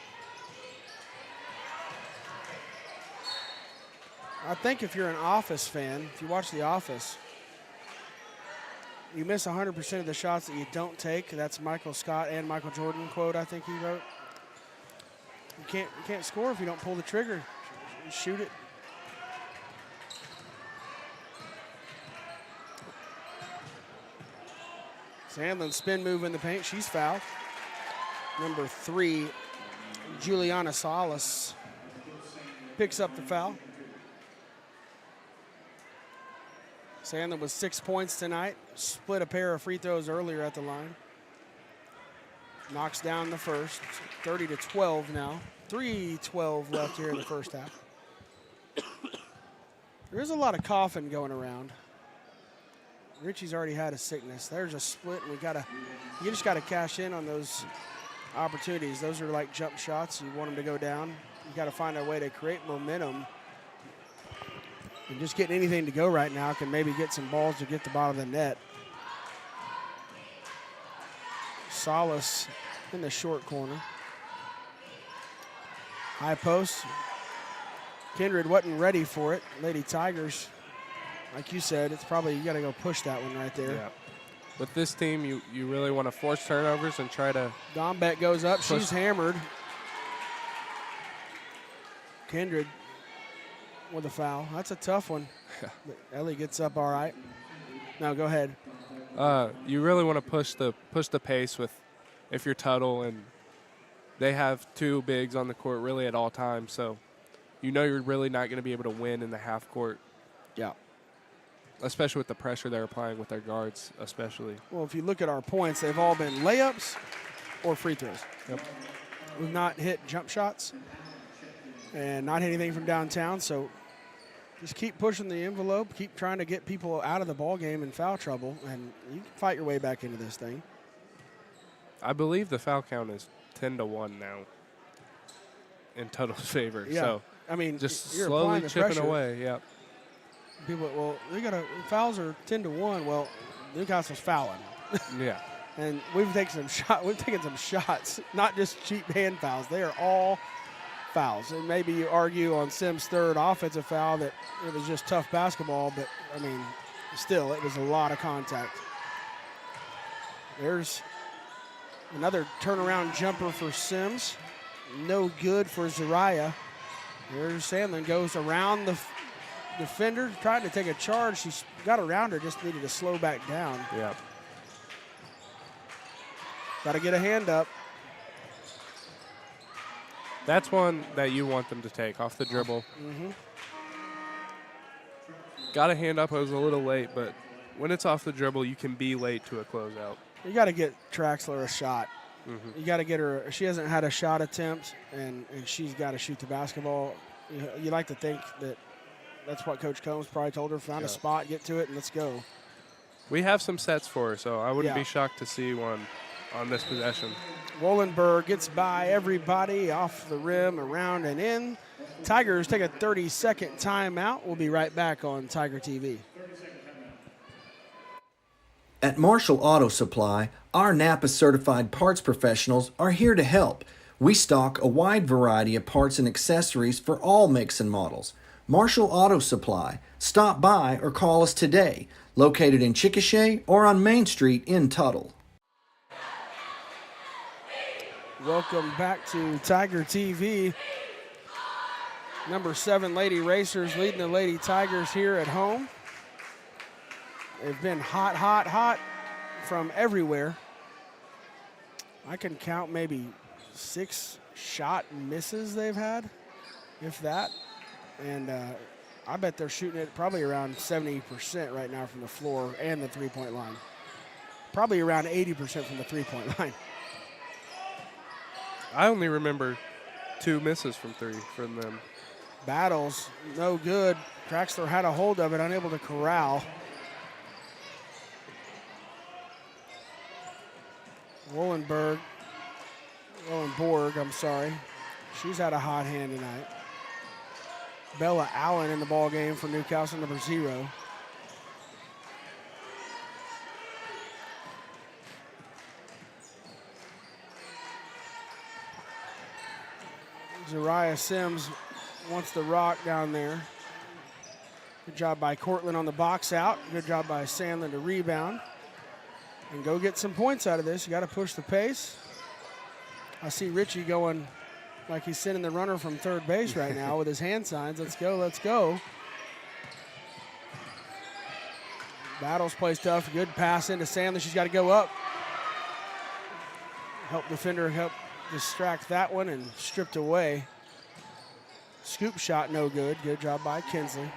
I think if you're an Office fan, if you watch The Office, you miss 100% of the shots that you don't take. That's Michael Scott and Michael Jordan quote I think he wrote. You can't score if you don't pull the trigger. Shoot it. Sandlin spin move in the paint. She's fouled. Number 3, Juliana Salas picks up the foul. Sandlin with 6 points tonight. Split a pair of free throws earlier at the line. Knocks down the first. 30-12 now. 3:12 left here in the first half. There is a lot of coughing going around. Richie's already had a sickness. There's a split, and you just gotta cash in on those opportunities. Those are like jump shots. You want them to go down. You gotta find a way to create momentum. And just getting anything to go right now can maybe get some balls to get the bottom of the net. Salas in the short corner. High post. Kindred wasn't ready for it. Lady Tigers, like you said, it's probably, you got to go push that one right there. Yeah. With this team, you really want to force turnovers and try to. Dombeck goes up. She's hammered. Kindred with a foul. That's a tough one. But Ellie gets up all right. No, go ahead. You really want to push the pace with, if you're Tuttle, and they have 2 bigs on the court really at all times, so you know you're really not going to be able to win in the half court. Yeah. Especially with the pressure they're applying with their guards, especially. Well, if you look at our points, they've all been layups or free throws. Yep. We've not hit jump shots and not hit anything from downtown, so just keep pushing the envelope, keep trying to get people out of the ball game in foul trouble, and you can fight your way back into this thing. I believe the foul count is 10-1 now in Tuttle's favor. Yeah. So I mean, just you're slowly chipping pressure. away. Yep. People, well, fouls are 10-1. Well, Newcastle's fouling. Yeah. And we've taken some shots, not just cheap hand fouls. They are all fouls. And maybe you argue on Sim's third offensive foul that it was just tough basketball, but I mean, still, it was a lot of contact. There's another turnaround jumper for Sims. No good for Zariah. There's Sandlin, goes around the defender, trying to take a charge. She's got around her, just needed to slow back down. Yeah. Got to get a hand up. That's one that you want them to take off the dribble. Mm-hmm. Got a hand up. I was a little late, but when it's off the dribble, you can be late to a closeout. You got to get Traxler a shot. Mm-hmm. You got to get her. She hasn't had a shot attempt, and she's got to shoot the basketball. You like to think that that's what Coach Combs probably told her. Found a spot, get to it, and let's go. We have some sets for her, so I wouldn't Yeah. be shocked to see one on this possession. Wollenberg gets by everybody, off the rim, around and in. Tigers take a 30-second timeout. We'll be right back on Tiger TV. At Marshall Auto Supply, our Napa-certified parts professionals are here to help. We stock a wide variety of parts and accessories for all makes and models. Marshall Auto Supply. Stop by or call us today. Located in Chickasha or on Main Street in Tuttle. Welcome back to Tiger TV. Number 7 Lady Racers leading the Lady Tigers here at home. They've been hot, hot, hot from everywhere. I can count maybe 6 shot misses they've had, if that. And I bet they're shooting it probably around 70% right now from the floor and the three-point line. Probably around 80% from the three-point line. I only remember 2 misses from 3 from them. Battles, no good. Traxler had a hold of it, unable to corral. Wollenborg, I'm sorry. She's had a hot hand tonight. Bella Allen in the ball game for Newcastle, number 0. Zariah Sims wants the rock down there. Good job by Cortland on the box out. Good job by Sandlin to rebound. And go get some points out of this. You got to push the pace. I see Richie going like he's sending the runner from third base right now with his hand signs. Let's go, let's go. Battles plays tough. Good pass into Sandlin. She's got to go up. Help defender help distract that one and stripped away. Scoop shot no good. Good job by Kinsley.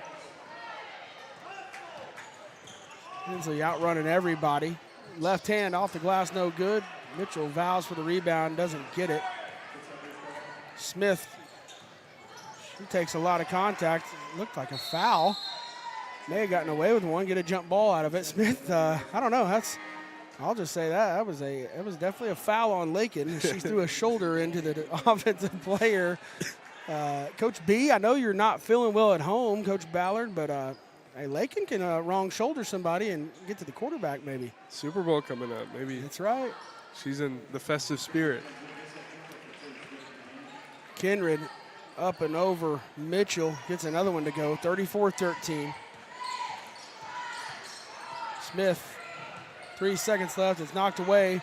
Kinsley outrunning everybody. Left hand off the glass, no good. Mitchell vows for the rebound, doesn't get it. Smith, she takes a lot of contact. Looked like a foul. May have gotten away with one, get a jump ball out of it. Smith, I don't know. I'll just say that was definitely a foul on Lakin. She threw a shoulder into the offensive player. Coach B, I know you're not feeling well at home, Coach Ballard, but hey, Lakin can wrong shoulder somebody and get to the quarterback maybe. Super Bowl coming up, maybe. That's right. She's in the festive spirit. Kenred up and over Mitchell, gets another one to go, 34-13. Smith, 3 seconds left, it's knocked away,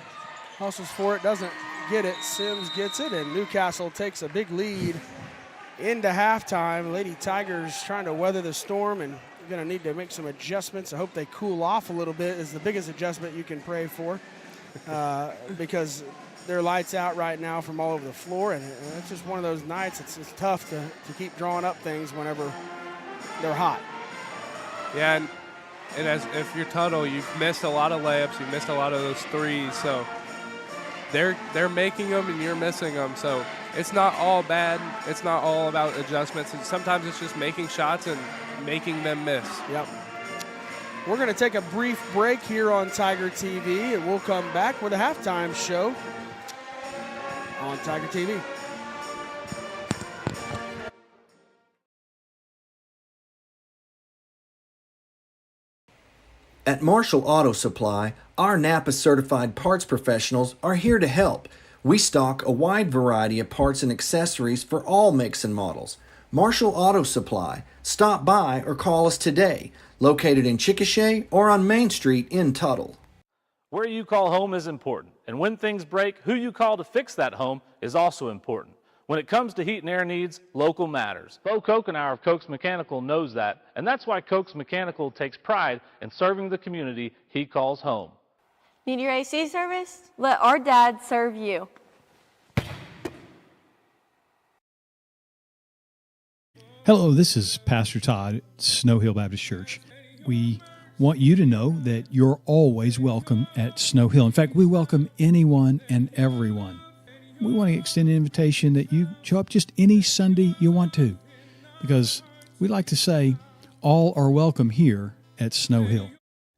hustles for it, doesn't get it, Sims gets it, and Newcastle takes a big lead into halftime. Lady Tigers trying to weather the storm and going to need to make some adjustments. I hope they cool off a little bit is the biggest adjustment you can pray for because they're lights out right now from all over the floor, and it's just one of those nights. It's tough to keep drawing up things whenever they're hot. Yeah, and as if you're Tuttle, you've missed a lot of layups, you've missed a lot of those threes, so they're making them and you're missing them. So it's not all bad. It's not all about adjustments. And sometimes it's just making shots and making them miss. Yep. We're going to take a brief break here on Tiger TV, and we'll come back with a halftime show on Tiger TV. At Marshall Auto Supply, our Napa certified parts professionals are here to help. We stock a wide variety of parts and accessories for all makes and models. Marshall Auto Supply. Stop by or call us today. Located in Chickasha or on Main Street in Tuttle. Where you call home is important, and when things break, who you call to fix that home is also important. When it comes to heat and air needs, local matters. Bo Kokenauer of Koch's Mechanical knows that, and that's why Koch's Mechanical takes pride in serving the community he calls home. Need your AC serviced? Let our dad serve you. Hello, this is Pastor Todd at Snow Hill Baptist Church. We want you to know that you're always welcome at Snow Hill. In fact, we welcome anyone and everyone. We want to extend an invitation that you show up just any Sunday you want to, because we like to say all are welcome here at Snow Hill.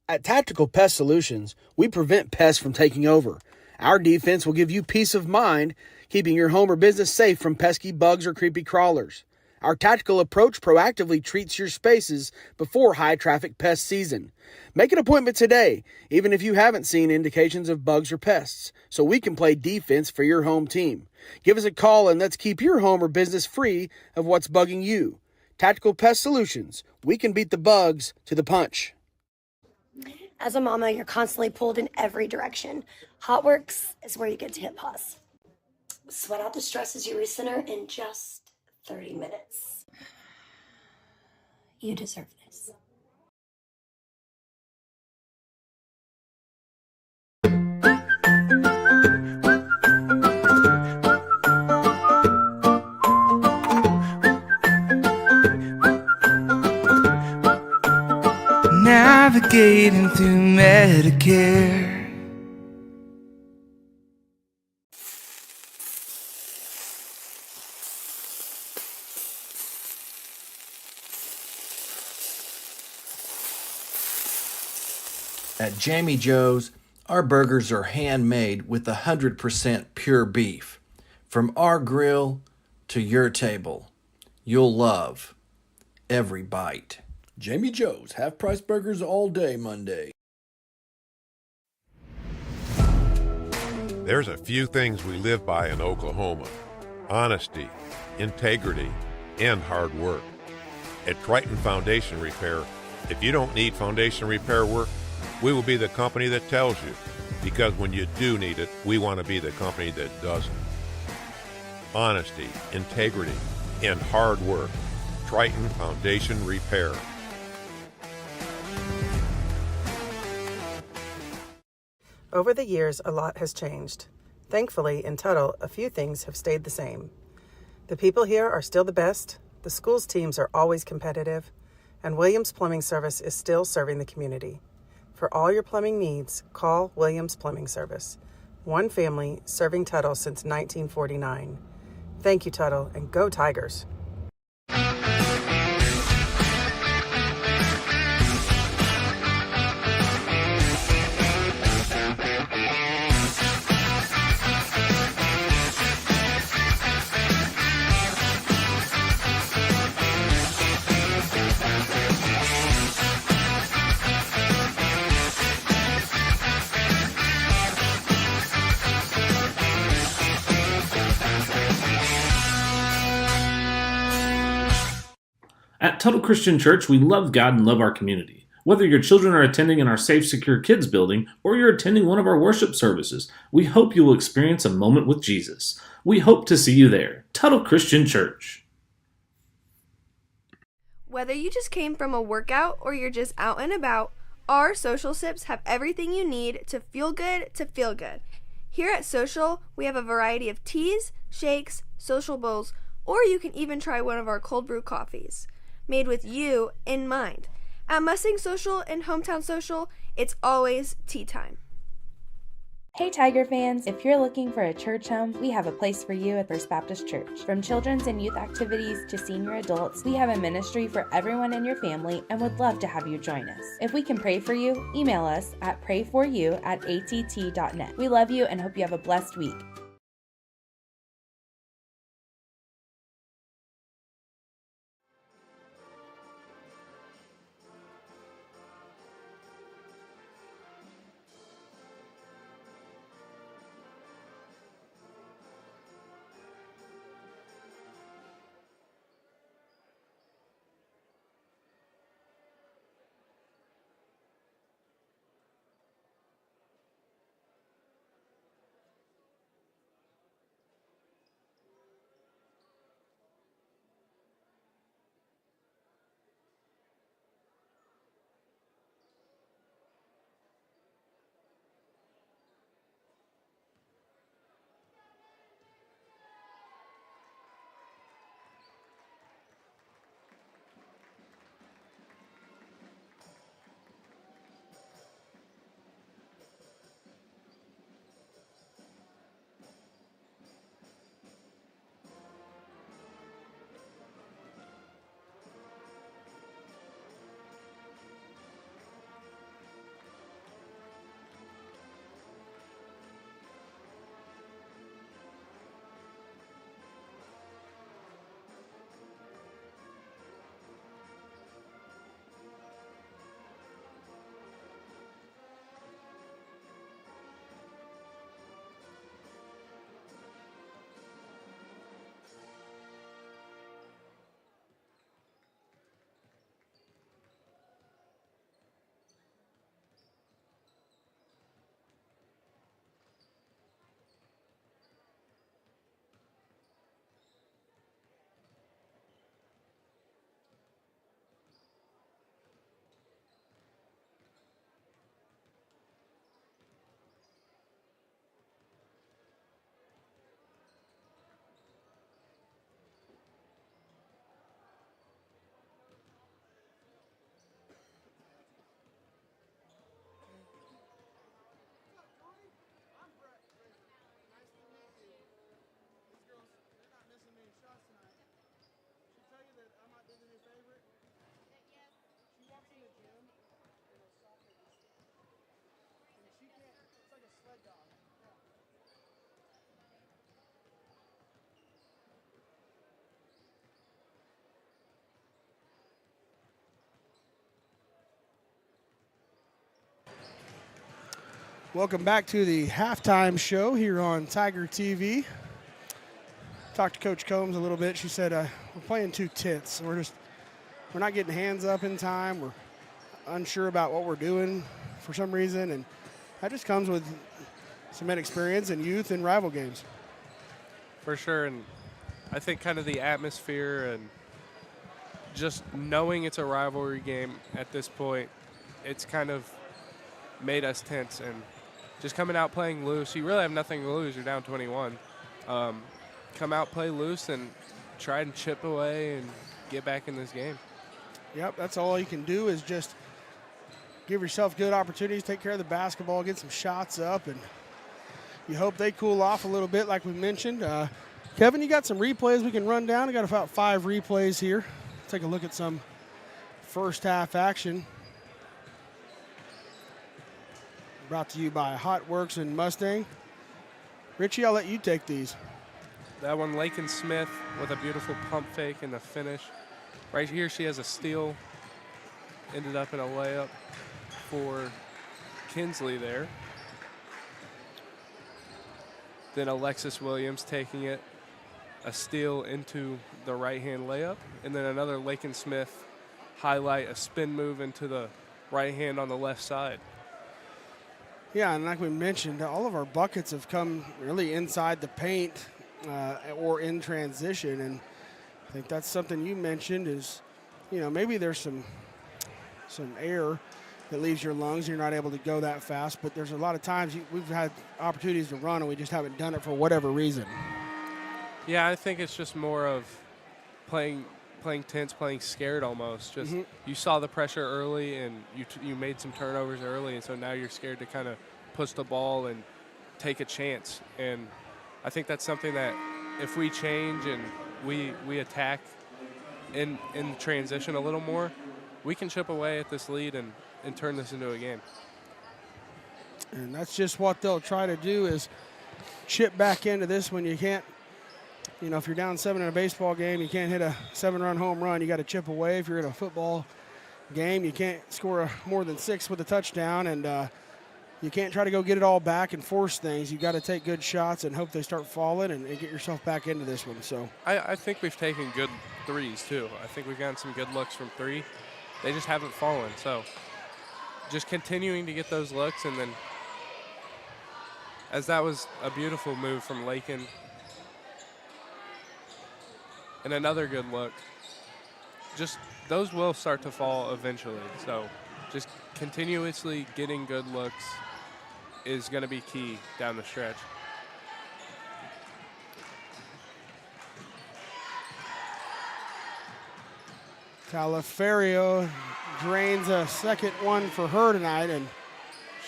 At Tactical Pest Solutions, we prevent pests from taking over. Our defense will give you peace of mind, keeping your home or business safe from pesky bugs or creepy crawlers. Our tactical approach proactively treats your spaces before high-traffic pest season. Make an appointment today, even if you haven't seen indications of bugs or pests, so we can play defense for your home team. Give us a call and let's keep your home or business free of what's bugging you. Tactical Pest Solutions. We can beat the bugs to the punch. As a mama, you're constantly pulled in every direction. HotWorks is where you get to hit pause. Sweat out the stresses you recenter in just 30 minutes. You deserve this. Navigating through Medicare. At Jamie Joe's, our burgers are handmade with 100% pure beef. From our grill to your table, you'll love every bite. Jamie Joe's, half-price burgers all day Monday. There's a few things we live by in Oklahoma: honesty, integrity, and hard work. At Triton Foundation Repair, if you don't need foundation repair work, we will be the company that tells you, because when you do need it, we want to be the company that doesn't. Honesty, integrity, and hard work. Triton Foundation Repair. Over the years, a lot has changed. Thankfully, in Tuttle, a few things have stayed the same. The people here are still the best, the school's teams are always competitive, and Williams Plumbing Service is still serving the community. For all your plumbing needs, call Williams Plumbing Service. One family serving Tuttle since 1949. Thank you, Tuttle, and go Tigers! At Tuttle Christian Church, we love God and love our community. Whether your children are attending in our Safe, Secure Kids building or you're attending one of our worship services, we hope you will experience a moment with Jesus. We hope to see you there. Tuttle Christian Church. Whether you just came from a workout or you're just out and about, our Social Sips have everything you need to feel good to feel good. Here at Social, we have a variety of teas, shakes, social bowls, or you can even try one of our cold brew coffees, made with you in mind. At Mustang Social and Hometown Social, it's always tea time. Hey Tiger fans, if you're looking for a church home, we have a place for you at First Baptist Church. From children's and youth activities to senior adults, we have a ministry for everyone in your family and would love to have you join us. If we can pray for you, email us at prayforyou@att.net. We love you and hope you have a blessed week. Welcome back to the halftime show here on Tiger TV. Talked to Coach Combs a little bit. She said we're playing too tense. We're not getting hands up in time. We're unsure about what we're doing for some reason, and that just comes with some inexperience and youth in rival games. For sure, and I think kind of the atmosphere and just knowing it's a rivalry game at this point, it's kind of made us tense, and just coming out playing loose. You really have nothing to lose. You're down 21. Come out, play loose, and try and chip away and get back in this game. Yep, that's all you can do is just give yourself good opportunities, take care of the basketball, get some shots up, and you hope they cool off a little bit like we mentioned. Kevin, you got some replays we can run down. We got about 5 replays here. Take a look at some first half action. Brought to you by Hot Works and Mustang. Richie, I'll let you take these. That one, Lakin Smith with a beautiful pump fake in the finish. Right here, she has a steal. Ended up in a layup for Kinsley there. Then Alexis Williams taking it, a steal into the right-hand layup. And then another Lakin Smith highlight, a spin move into the right hand on the left side. Yeah, and like we mentioned, all of our buckets have come really inside the paint or in transition, and I think that's something you mentioned is, maybe there's some air that leaves your lungs. You're not able to go that fast, but there's a lot of times we've had opportunities to run and we just haven't done it for whatever reason. Yeah, I think it's just more of playing tense, playing scared almost. Just you saw the pressure early, and you made some turnovers early, and so now you're scared to kind of push the ball and take a chance. And I think that's something that if we change and we attack in transition a little more, we can chip away at this lead and turn this into a game. And that's just what they'll try to do is chip back into this when you can't. If you're down 7 in a baseball game, you can't hit a 7-run home run. You got to chip away. If you're in a football game, you can't score more than 6 with a touchdown, and you can't try to go get it all back and force things. You got to take good shots and hope they start falling and get yourself back into this one. So I think we've taken good threes too. I think we've gotten some good looks from 3. They just haven't fallen. So just continuing to get those looks, and then as that was a beautiful move from Lakin. And another good look. Just those will start to fall eventually. So just continuously getting good looks is going to be key down the stretch. Talaferio drains a second one for her tonight, and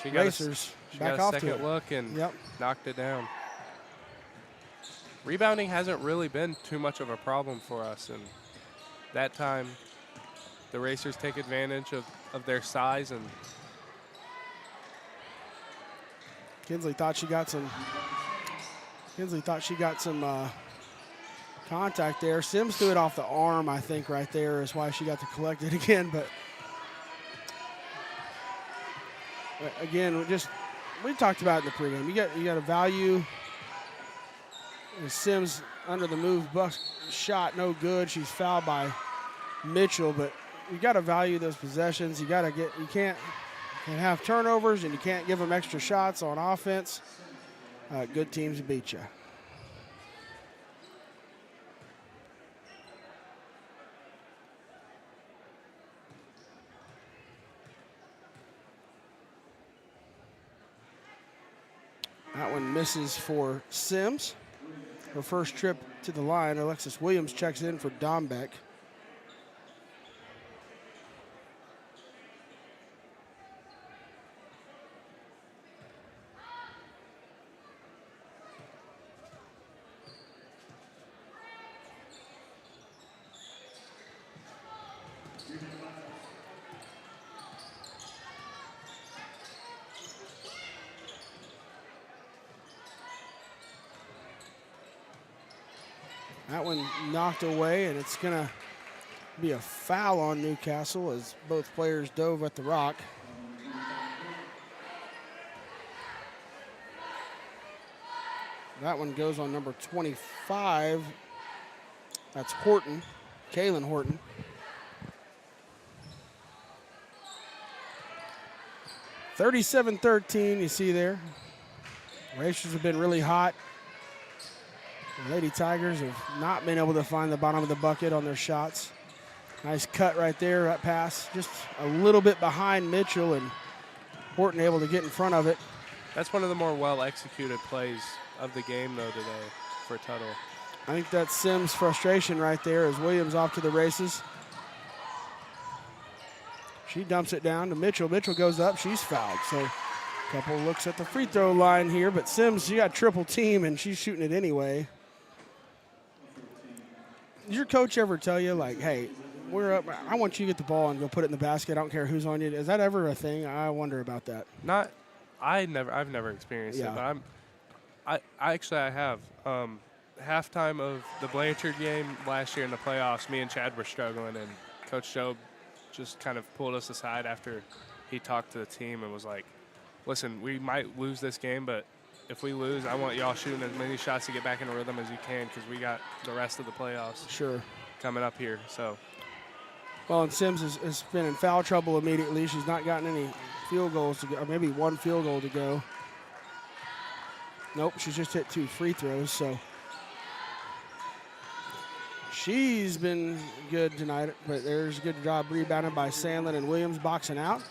she got Racers back off a to second it. look and knocked it down. Rebounding hasn't really been too much of a problem for us, and that time the Racers take advantage of their size, and Kinsley thought she got some contact there. Sims threw it off the arm, I think, right there is why she got to collect it again. But again, we talked about it in the pregame. You got to value. Sims under the move, shot no good. She's fouled by Mitchell, but you got to value those possessions. You can't have turnovers, and you can't give them extra shots on offense. Good teams beat you. That one misses for Sims. Her first trip to the line. Alexis Williams checks in for Dombeck. That one knocked away, and it's going to be a foul on Newcastle as both players dove at the rock. That one goes on number 25. That's Horton, Kaylin Horton. (37-13), you see there. Racers have been really hot. The Lady Tigers have not been able to find the bottom of the bucket on their shots. Nice cut right there, that pass. Just a little bit behind Mitchell, and Horton able to get in front of it. That's one of the more well-executed plays of the game, though, today for Tuttle. I think that's Sims' frustration right there as Williams off to the races. She dumps it down to Mitchell. Mitchell goes up. She's fouled. So a couple looks at the free throw line here, but Sims, she got triple team, and she's shooting it anyway. Did your coach ever tell you, like, hey, we're up, I want you to get the ball and go put it in the basket. I don't care who's on you. Is that ever a thing? I wonder about that. I've never experienced it, but I have. Halftime of the Blanchard game last year in the playoffs, me and Chad were struggling, and Coach Joe just kind of pulled us aside after he talked to the team and was like, listen, we might lose this game, but if we lose, I want y'all shooting as many shots to get back in a rhythm as you can because we got the rest of the playoffs coming up here. So, well, and Sims has been in foul trouble immediately. She's not gotten any field goals to go, or maybe one field goal to go. Nope, she's just hit 2 free throws, so she's been good tonight, but there's a good job rebounded by Sandlin, and Williams boxing out.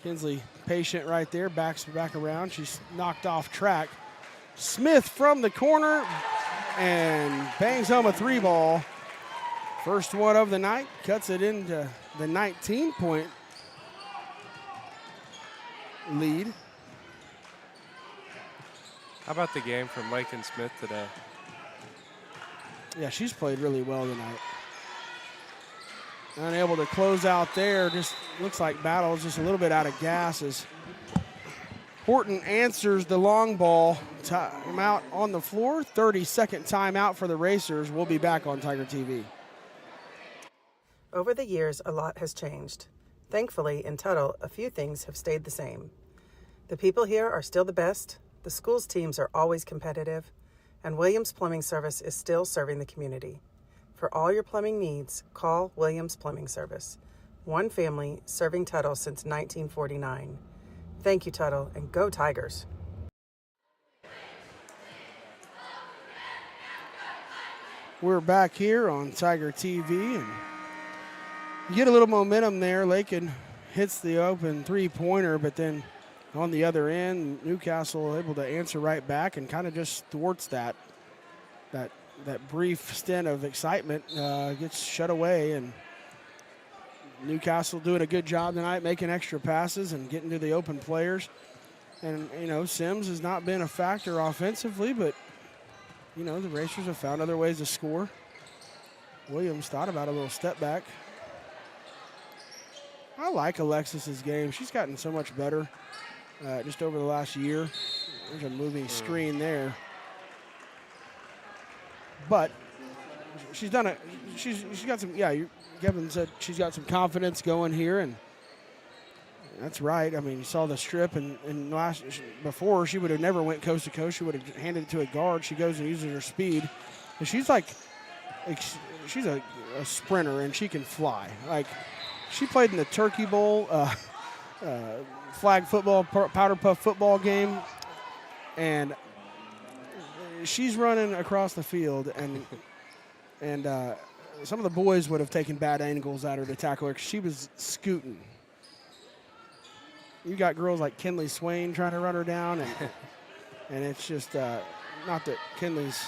Kinsley patient right there, backs back around. She's knocked off track. Smith from the corner and bangs home a 3-ball. First one of the night, cuts it into the 19-point lead. How about the game from Lakin Smith today? Yeah, she's played really well tonight. Unable to close out there. Just looks like Battle's just a little bit out of gas as Horton answers the long ball. Timeout on the floor. 30-second timeout for the Racers. We'll be back on Tiger TV. Over the years, a lot has changed. Thankfully, in Tuttle, a few things have stayed the same. The people here are still the best, the school's teams are always competitive, and Williams Plumbing Service is still serving the community. For all your plumbing needs, call Williams Plumbing Service. One family serving Tuttle since 1949. Thank you, Tuttle, and go Tigers. We're back here on Tiger TV, and you get a little momentum there. Lakin hits the open three-pointer, but then on the other end, Newcastle able to answer right back and kind of just thwarts that brief stint of excitement, gets shut away, and Newcastle doing a good job tonight, making extra passes and getting to the open players. And, you know, Sims has not been a factor offensively, but, you know, the Racers have found other ways to score. Williams thought about a little step back. I like Alexis's game. She's gotten so much better just over the last year. There's a moving screen there. But she's done it. She's got some, Kevin said she's got some confidence going here, and that's right. I mean, you saw the strip, and before she would have never went coast to coast. She would have handed it to a guard. She goes and uses her speed. And she's like, she's a sprinter, and she can fly. Like, she played in the Turkey Bowl, flag football, powder puff football game, and she's running across the field, and some of the boys would have taken bad angles at her to tackle her because she was scooting. You got girls like Kinley Swain trying to run her down, and it's just not that Kinley's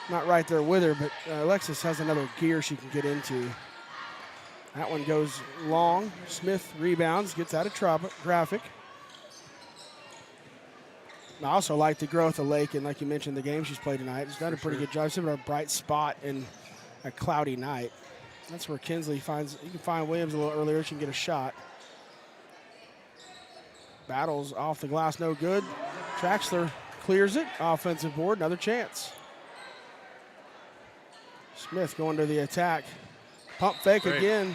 not right there with her, but Alexis has another gear she can get into. That one goes long. Smith rebounds, gets out of traffic. I also like the growth of Lakin, like you mentioned, the game she's played tonight. She's done a pretty good job. She's been a bright spot in a cloudy night. That's where Kinsley finds, you can find Williams a little earlier. She can get a shot. Battles off the glass, no good. Traxler clears it. Offensive board, another chance. Smith going to the attack. Pump fake again.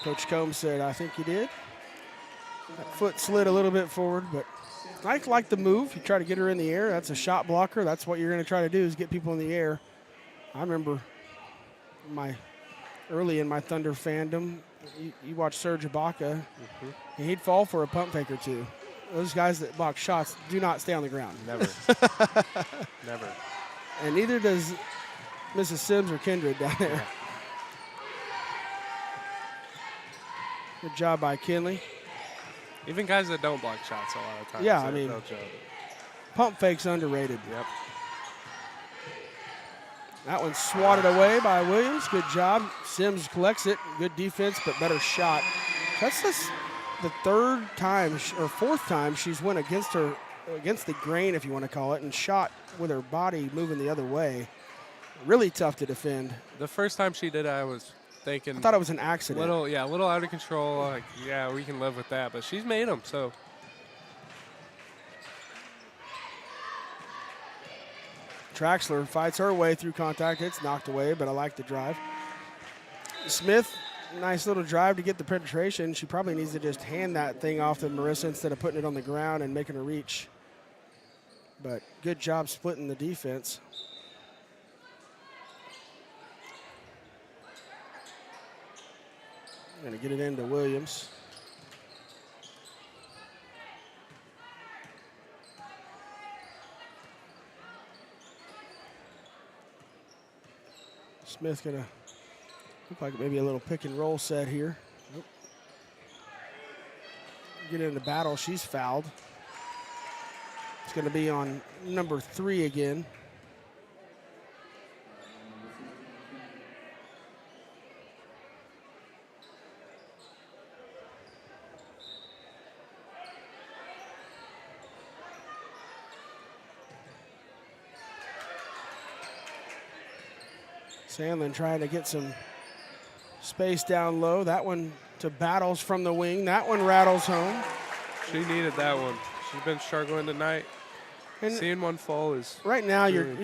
Coach Combs said, I think you did. That foot slid a little bit forward, but I like the move. You try to get her in the air. That's a shot blocker. That's what you're going to try to do is get people in the air. I remember early in my Thunder fandom, you watch Serge Ibaka, and he'd fall for a pump fake or two. Those guys that block shots do not stay on the ground. Never. Never. And neither does Mrs. Sims or Kindred down there. Yeah. Good job by Kinley. Even guys that don't block shots a lot of times. Yeah, I mean, they'll jump. Pump fake's underrated. Yep. That one's swatted away by Williams. Good job. Sims collects it. Good defense, but better shot. That's the third time or fourth time she's went against the grain, if you want to call it, and shot with her body moving the other way. Really tough to defend. The first time she did it, I was thinking. I thought it was an accident. A little out of control. Like, yeah, we can live with that. But she's made them, so. Traxler fights her way through contact. It's knocked away, but I like the drive. Smith, nice little drive to get the penetration. She probably needs to just hand that thing off to Marissa instead of putting it on the ground and making her reach. But good job splitting the defense. Going to get it into Williams. Smith going to look like maybe a little pick and roll set here. Nope. Get into battle. She's fouled. It's going to be on number 3 again. Sandlin trying to get some space down low. That one to Battles from the wing. That one rattles home. She needed that one. She's been struggling tonight. And seeing one fall is right now. You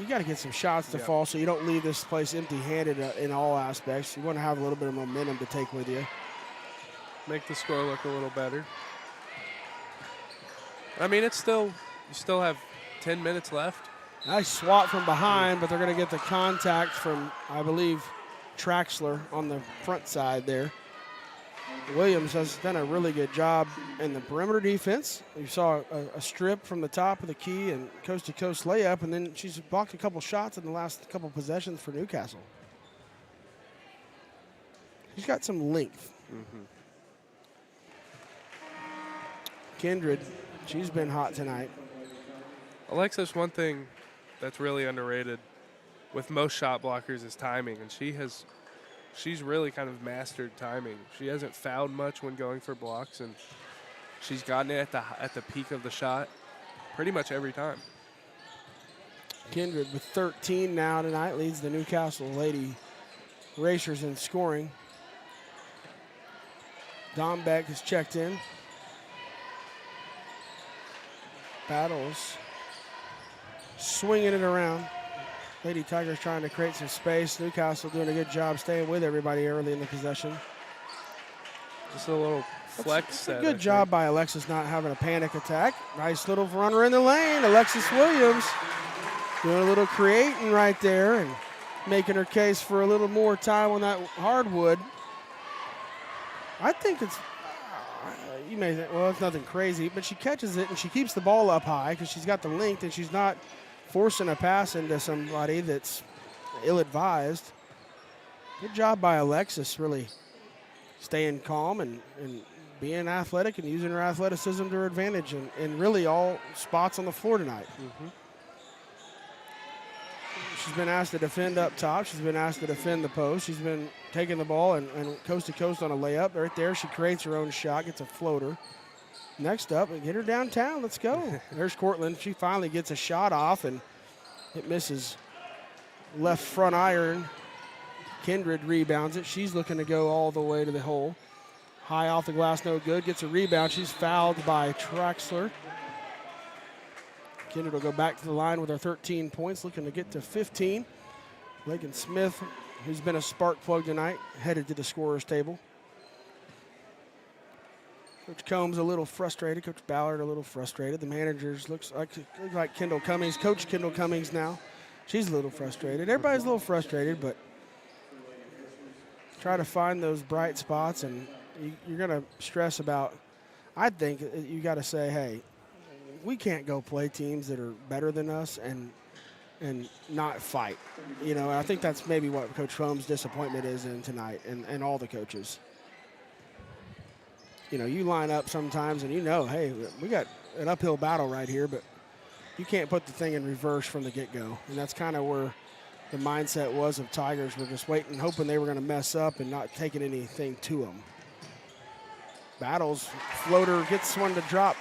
got to get some shots to fall so you don't leave this place empty-handed in all aspects. You want to have a little bit of momentum to take with you. Make the score look a little better. I mean, you still have 10 minutes left. Nice swat from behind, but they're going to get the contact from, I believe, Traxler on the front side there. Williams has done a really good job in the perimeter defense. You saw a strip from the top of the key and coast-to-coast layup, and then she's blocked a couple shots in the last couple possessions for Newcastle. She's got some length. Kindred, she's been hot tonight. Alexis, one thing that's really underrated with most shot blockers is timing, and she's really kind of mastered timing. She hasn't fouled much when going for blocks, and she's gotten it at the peak of the shot pretty much every time. Kindred with 13 now tonight leads the Newcastle Lady Racers in scoring. Dombeck has checked in. Battles swinging it around. Lady Tigers trying to create some space. Newcastle doing a good job staying with everybody early in the possession. Just a little flex. That's a good job by Alexis not having a panic attack. Nice little runner in the lane. Alexis Williams doing a little creating right there and making her case for a little more time on that hardwood. I think it's, you may think, well, it's nothing crazy, but she catches it and she keeps the ball up high because she's got the length and she's not forcing a pass into somebody that's ill-advised. Good job by Alexis, really staying calm and being athletic and using her athleticism to her advantage in really all spots on the floor tonight. She's been asked to defend up top. She's been asked to defend the post. She's been taking the ball and coast to coast on a layup. Right there, she creates her own shot, gets a floater. Next up, get her downtown. Let's go. There's Cortland. She finally gets a shot off, and it misses left front iron. Kindred rebounds it. She's looking to go all the way to the hole. High off the glass, no good. Gets a rebound. She's fouled by Traxler. Kindred will go back to the line with her 13 points, looking to get to 15. Lakin Smith, who's been a spark plug tonight, headed to the scorer's table. Coach Combs a little frustrated. Coach Ballard a little frustrated. The managers looks like Kendall Cummings. Coach Kendall Cummings now. She's a little frustrated. Everybody's a little frustrated, but try to find those bright spots, and you're going to stress about, I think you got to say, hey, we can't go play teams that are better than us and not fight. You know, I think that's maybe what Coach Combs' disappointment is in tonight, and all the coaches. You know, you line up sometimes and hey, we got an uphill battle right here, but you can't put the thing in reverse from the get-go. And that's kind of where the mindset was of Tigers. We're just waiting, hoping they were going to mess up and not taking anything to them. Battles, floater gets one to drop.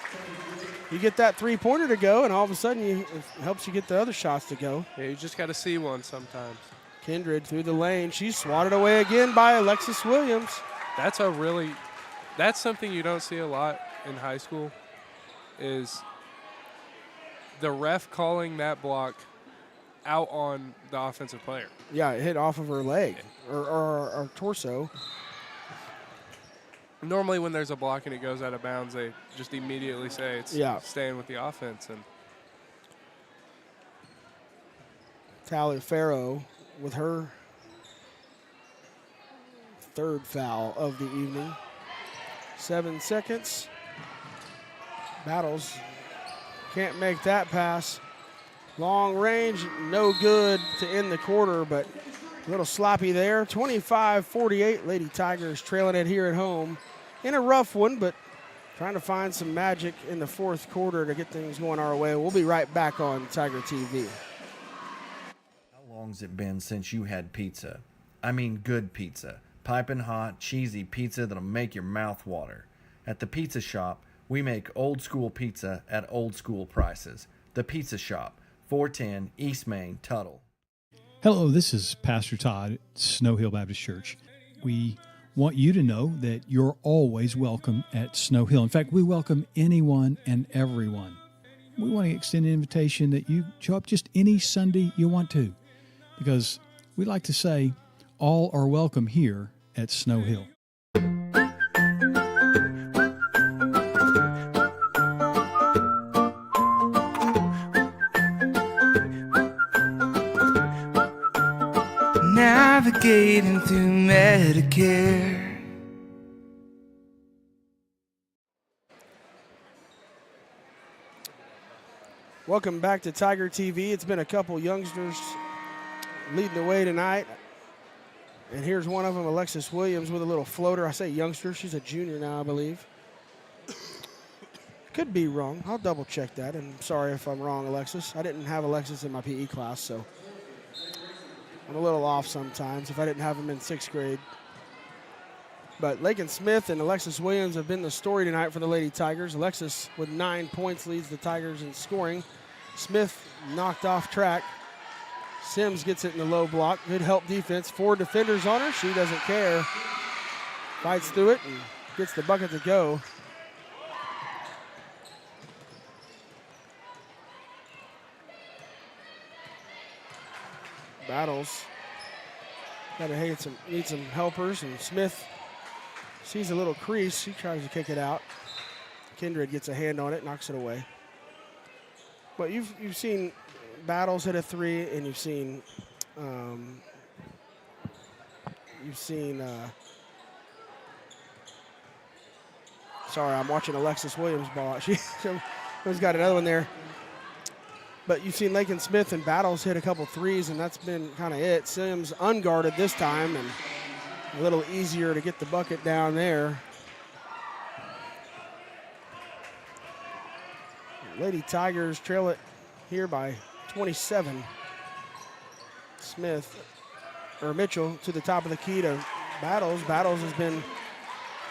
You get that three-pointer to go, and all of a sudden it helps you get the other shots to go. Yeah, you just got to see one sometimes. Kindred through the lane. She's swatted away again by Alexis Williams. That's something you don't see a lot in high school, is the ref calling that block out on the offensive player. Yeah, it hit off of her leg or torso. Normally when there's a block and it goes out of bounds, they just immediately say it's staying with the offense. And Taliaferro with her third foul of the evening. 7 seconds. Battles can't make that pass. Long range, no good to end the quarter, but a little sloppy there. 25-48, Lady Tigers trailing it here at home in a rough one, but trying to find some magic in the fourth quarter to get things going our way. We'll be right back on Tiger TV. How long's it been since you had pizza? I mean good pizza. Piping hot, cheesy pizza that'll make your mouth water. At the Pizza Shop, we make old school pizza at old school prices. The Pizza Shop, 410 East Main, Tuttle. Hello, this is Pastor Todd at Snow Hill Baptist Church. We want you to know that you're always welcome at Snow Hill. In fact, we welcome anyone and everyone. We want to extend an invitation that you show up just any Sunday you want to, because we like to say all are welcome here at Snow Hill. Navigating through Medicare. Welcome back to Tiger TV. It's been a couple youngsters leading the way tonight. And here's one of them, Alexis Williams, with a little floater. I say youngster. She's a junior now, I believe. Could be wrong. I'll double check that. And sorry if I'm wrong, Alexis. I didn't have Alexis in my PE class, so I'm a little off sometimes if I didn't have him in 6th grade. But Lakin Smith and Alexis Williams have been the story tonight for the Lady Tigers. Alexis with 9 points leads the Tigers in scoring. Smith knocked off track. Sims gets it in the low block. Good help defense. 4 defenders on her. She doesn't care. Fights through it and gets the bucket to go. Battles. Need some helpers, and Smith sees a little crease. She tries to kick it out. Kindred gets a hand on it, knocks it away. But you've seen Battles hit a 3, and you've seen sorry, I'm watching Alexis Williams ball. She's got another one there. But you've seen Lakin Smith and Battles hit a couple threes, and that's been kind of it. Sims unguarded this time, and a little easier to get the bucket down there. Lady Tigers trail it here by 27. Mitchell to the top of the key to Battles. Battles has been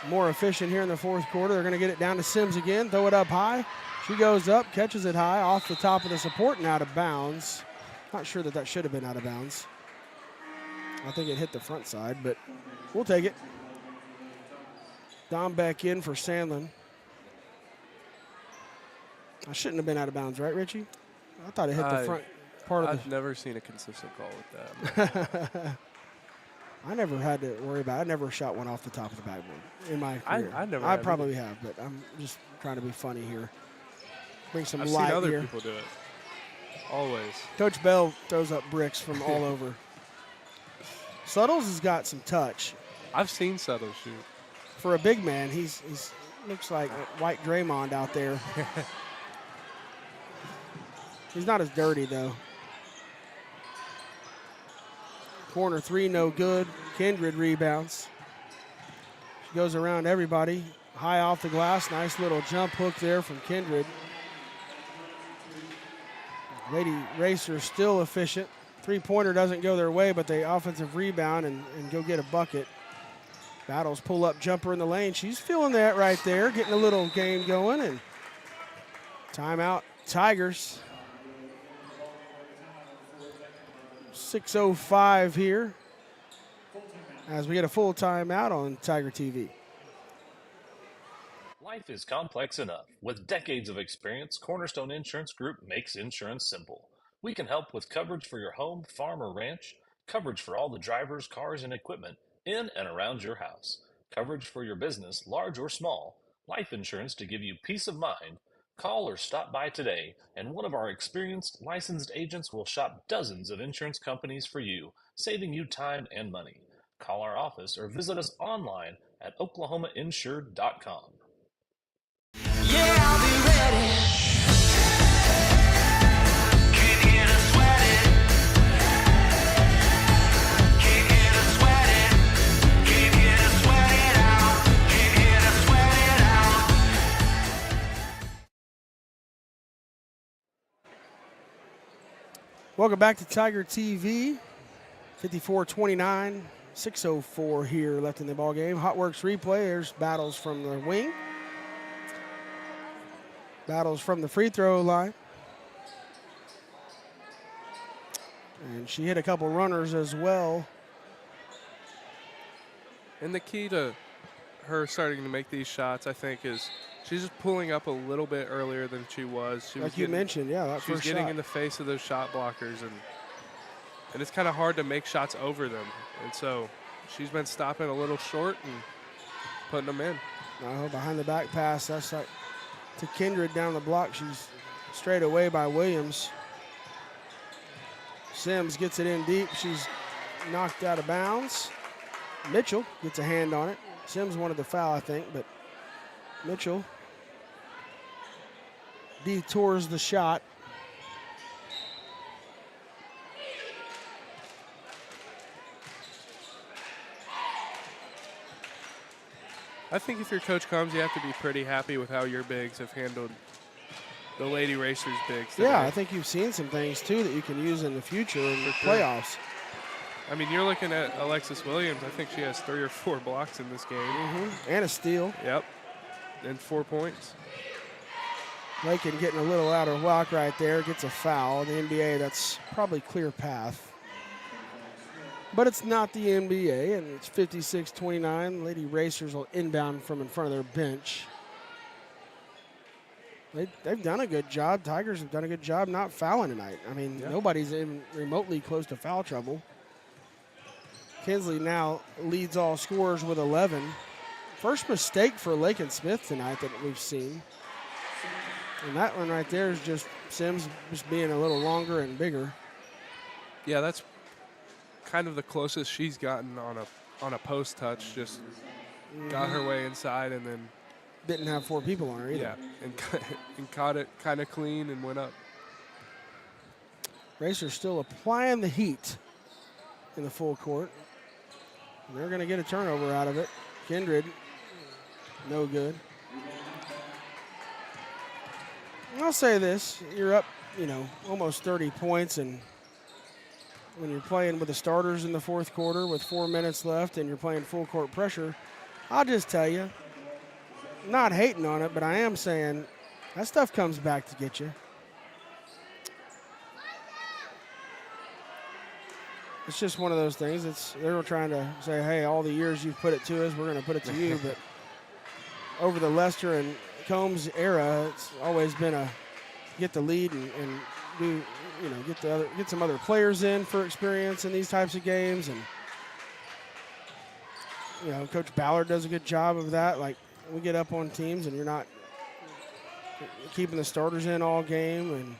more efficient here in the fourth quarter. They're going to get it down to Sims again, throw it up high. She goes up, catches it high, off the top of the support and out of bounds. Not sure that should have been out of bounds. I think it hit the front side, but we'll take it. Dom back in for Sandlin. I shouldn't have been out of bounds, right, Richie? I thought it hit the front part of I've never seen a consistent call with that. I never had to worry about it. I never shot one off the top of the backboard in my career. I probably have, but I'm just trying to be funny here. Bring some I've light seen other here. people do it. Always. Coach Bell throws up bricks from all over. Suttles has got some touch. I've seen Suttles shoot. For a big man, he's looks like white Draymond out there. He's not as dirty, though. Corner three, no good. Kindred rebounds. She goes around everybody. High off the glass. Nice little jump hook there from Kindred. Lady Racer still efficient. Three-pointer doesn't go their way, but they offensive rebound and go get a bucket. Battles pull-up jumper in the lane. She's feeling that right there, getting a little game going. And timeout, Tigers. 6:05 here as we get a full timeout on Tiger TV. Life is complex enough. With decades of experience, Cornerstone Insurance Group makes insurance simple. We can help with coverage for your home, farm, or ranch, coverage for all the drivers, cars, and equipment in and around your house, coverage for your business, large or small, life insurance to give you peace of mind. Call or stop by today, and one of our experienced, licensed agents will shop dozens of insurance companies for you, saving you time and money. Call our office or visit us online at oklahomainsured.com. Yeah, I'll be ready. Welcome back to Tiger TV. 54-29, 6:04 here left in the ball game. Hotworks replay. There's battles from the wing. Battles from the free throw line. And she hit a couple runners as well. And the key to her starting to make these shots, I think, is she's just pulling up a little bit earlier than she was. Like you mentioned, yeah, that she was first getting shot. in the face of those shot blockers, and it's kind of hard to make shots over them. And so she's been stopping a little short and putting them in. Now behind the back pass, that's like to Kindred down the block. She's straight away by Williams. Sims gets it in deep. She's knocked out of bounds. Mitchell gets a hand on it. Sims wanted the foul, I think, but Mitchell detours the shot. I think if you're Coach Combs, you have to be pretty happy with how your bigs have handled the Lady Racers bigs today. Yeah, I think you've seen some things, too, that you can use in the future in the playoffs. I mean, you're looking at Alexis Williams. I think she has 3 or 4 blocks in this game. And a steal. Yep. And 4 points. Lakin getting a little out of whack right there. Gets a foul. In the NBA, that's probably clear path. But it's not the NBA, and it's 56-29. Lady Racers will inbound from in front of their bench. They've done a good job. Tigers have done a good job not fouling tonight. I mean, nobody's even remotely close to foul trouble. Kinsley now leads all scorers with 11. First mistake for Lakin Smith tonight that we've seen. And that one right there is just Sims just being a little longer and bigger. Yeah, that's kind of the closest she's gotten on a post touch. Just got her way inside and then didn't have 4 people on her either. Yeah, and caught it kind of clean and went up. Racers still applying the heat in the full court. And they're going to get a turnover out of it. Kindred, no good. And I'll say this, you're up, almost 30 points, and when you're playing with the starters in the fourth quarter with 4 minutes left and you're playing full court pressure, I'll just tell you, not hating on it, but I am saying that stuff comes back to get you. It's just one of those things. They're trying to say, hey, all the years you've put it to us, we're going to put it to you. But over the Lester and Combs era, it's always been a get the lead and do, get some other players in for experience in these types of games. And Coach Ballard does a good job of that. Like, we get up on teams and you're not keeping the starters in all game and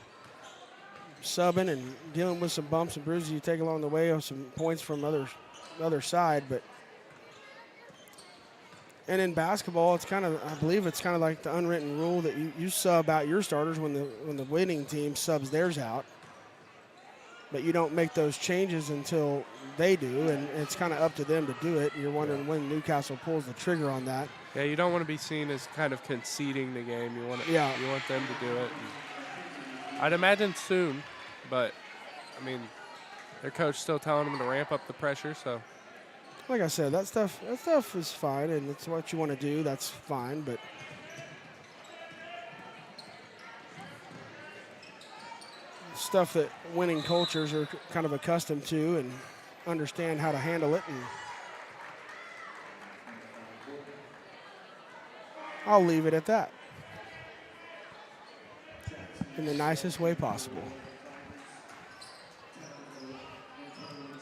subbing and dealing with some bumps and bruises you take along the way of some points from other side. And in basketball, it's I believe it's kind of like the unwritten rule that you sub out your starters when the winning team subs theirs out. But you don't make those changes until they do, and it's kind of up to them to do it. You're wondering when Newcastle pulls the trigger on that. Yeah, you don't want to be seen as kind of conceding the game. You want them to do it. And I'd imagine soon, but I mean, their coach still telling them to ramp up the pressure. So, like I said, that stuff is fine, and it's what you want to do. That's fine, but stuff that winning cultures are kind of accustomed to and understand how to handle it. And I'll leave it at that in the nicest way possible.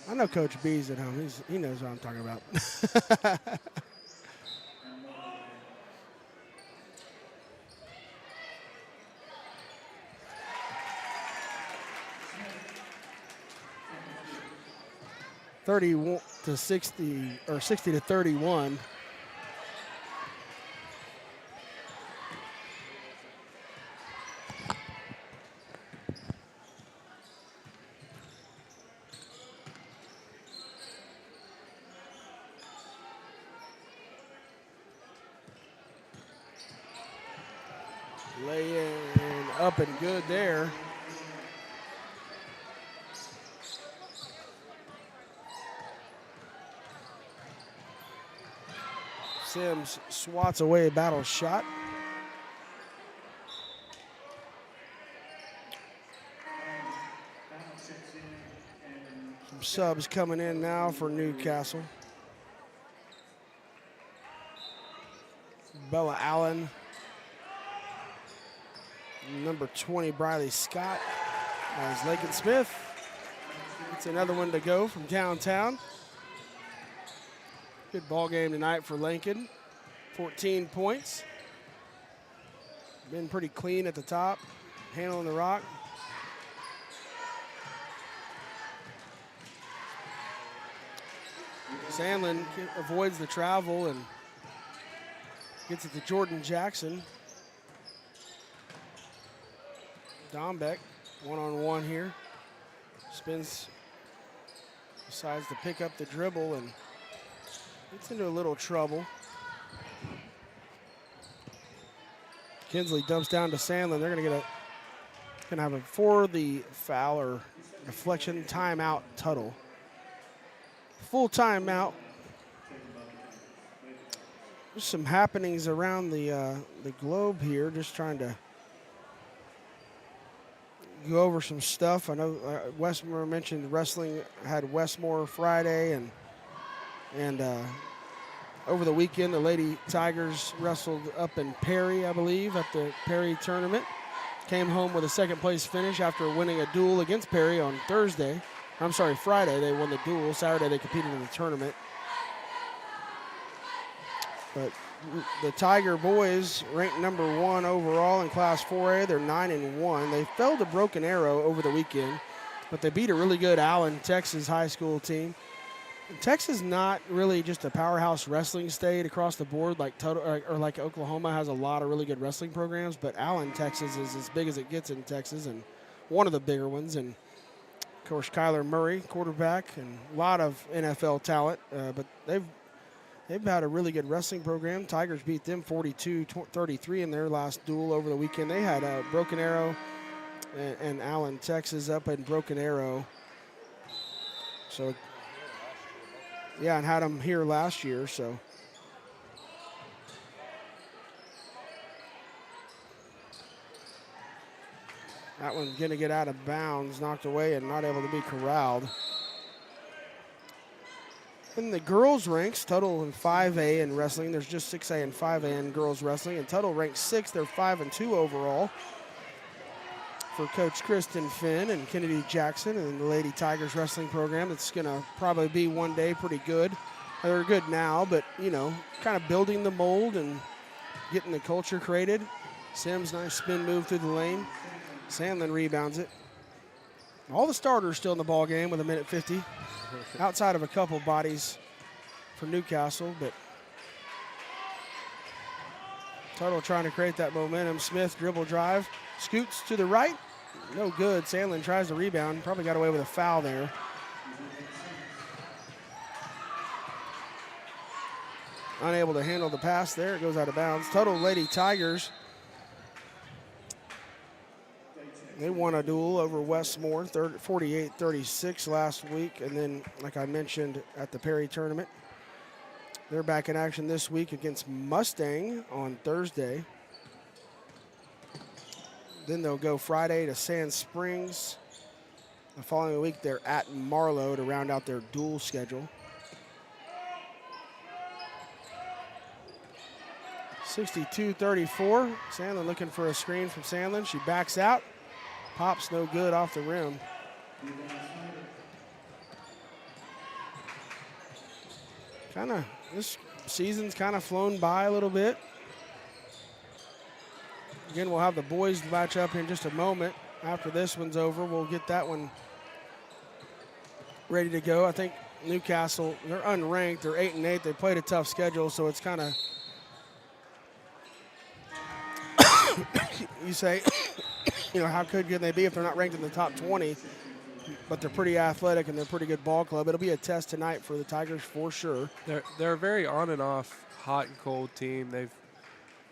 I know Coach B's at home. He knows what I'm talking about. 30 to 60 or 60 to 31. Laying up and good there. Sims swats away a battle shot. Some subs coming in now for Newcastle. Bella Allen. Number 20, Briley Scott. As Lakin Smith. It's another one to go from downtown. Good ball game tonight for Lincoln. 14 points. Been pretty clean at the top, handling the rock. Sandlin avoids the travel and gets it to Jordan Jackson. Dombeck, one-on-one here. Spins, decides to pick up the dribble and gets into a little trouble. Kinsley dumps down to Sandlin. They're gonna have a for the foul or deflection timeout. Tuttle. Full timeout. There's some happenings around the globe here. Just trying to go over some stuff. I know Westmore mentioned wrestling had Westmore Friday and over the weekend, the Lady Tigers wrestled up in Perry, I believe, at the Perry tournament. Came home with a second-place finish after winning a duel against Perry on Friday. They won the duel. Saturday, they competed in the tournament. But the Tiger boys ranked number 1 overall in Class 4A. They're 9-1. They fell to Broken Arrow over the weekend, but they beat a really good Allen, Texas high school team. Texas is not really just a powerhouse wrestling state across the board like like Oklahoma has a lot of really good wrestling programs, but Allen, Texas is as big as it gets in Texas and one of the bigger ones. And, of course, Kyler Murray, quarterback, and a lot of NFL talent. But they've had a really good wrestling program. Tigers beat them 42-33 in their last duel over the weekend. They had Broken Arrow and Allen, Texas up in Broken Arrow. So, yeah, and had them here last year, so. That one's going to get out of bounds, knocked away, and not able to be corralled. In the girls' ranks, Tuttle in 5A in wrestling. There's just 6A and 5A in girls' wrestling. And Tuttle ranks 6th. They're 5-2 overall for Coach Kristen Finn and Kennedy Jackson and the Lady Tigers wrestling program. It's going to probably be one day pretty good They're good now, but, kind of building the mold and getting the culture created. Sims, nice spin move through the lane. Sandlin rebounds it. All the starters still in the ball game with 1:50, outside of a couple bodies for Newcastle, but Tuttle trying to create that momentum. Smith dribble drive, scoots to the right, no good. Sandlin tries to rebound, probably got away with a foul there. Unable to handle the pass there, it goes out of bounds. Tuttle Lady Tigers, they won a duel over Westmore, 48-36 last week, and then, like I mentioned, at the Perry tournament. They're back in action this week against Mustang on Thursday. Then they'll go Friday to Sand Springs. The following week, they're at Marlow to round out their dual schedule. 62-34. Sandlin looking for a screen from Sandlin. She backs out. Pops no good off the rim. This season's kind of flown by a little bit. Again, we'll have the boys match up in just a moment. After this one's over, we'll get that one ready to go. I think Newcastle, they're unranked. They're 8-8. They played a tough schedule, so it's kind of, you say, how good can they be if they're not ranked in the top 20? But they're pretty athletic and they're a pretty good ball club. It'll be a test tonight for the Tigers for sure. They're a very on and off, hot and cold team.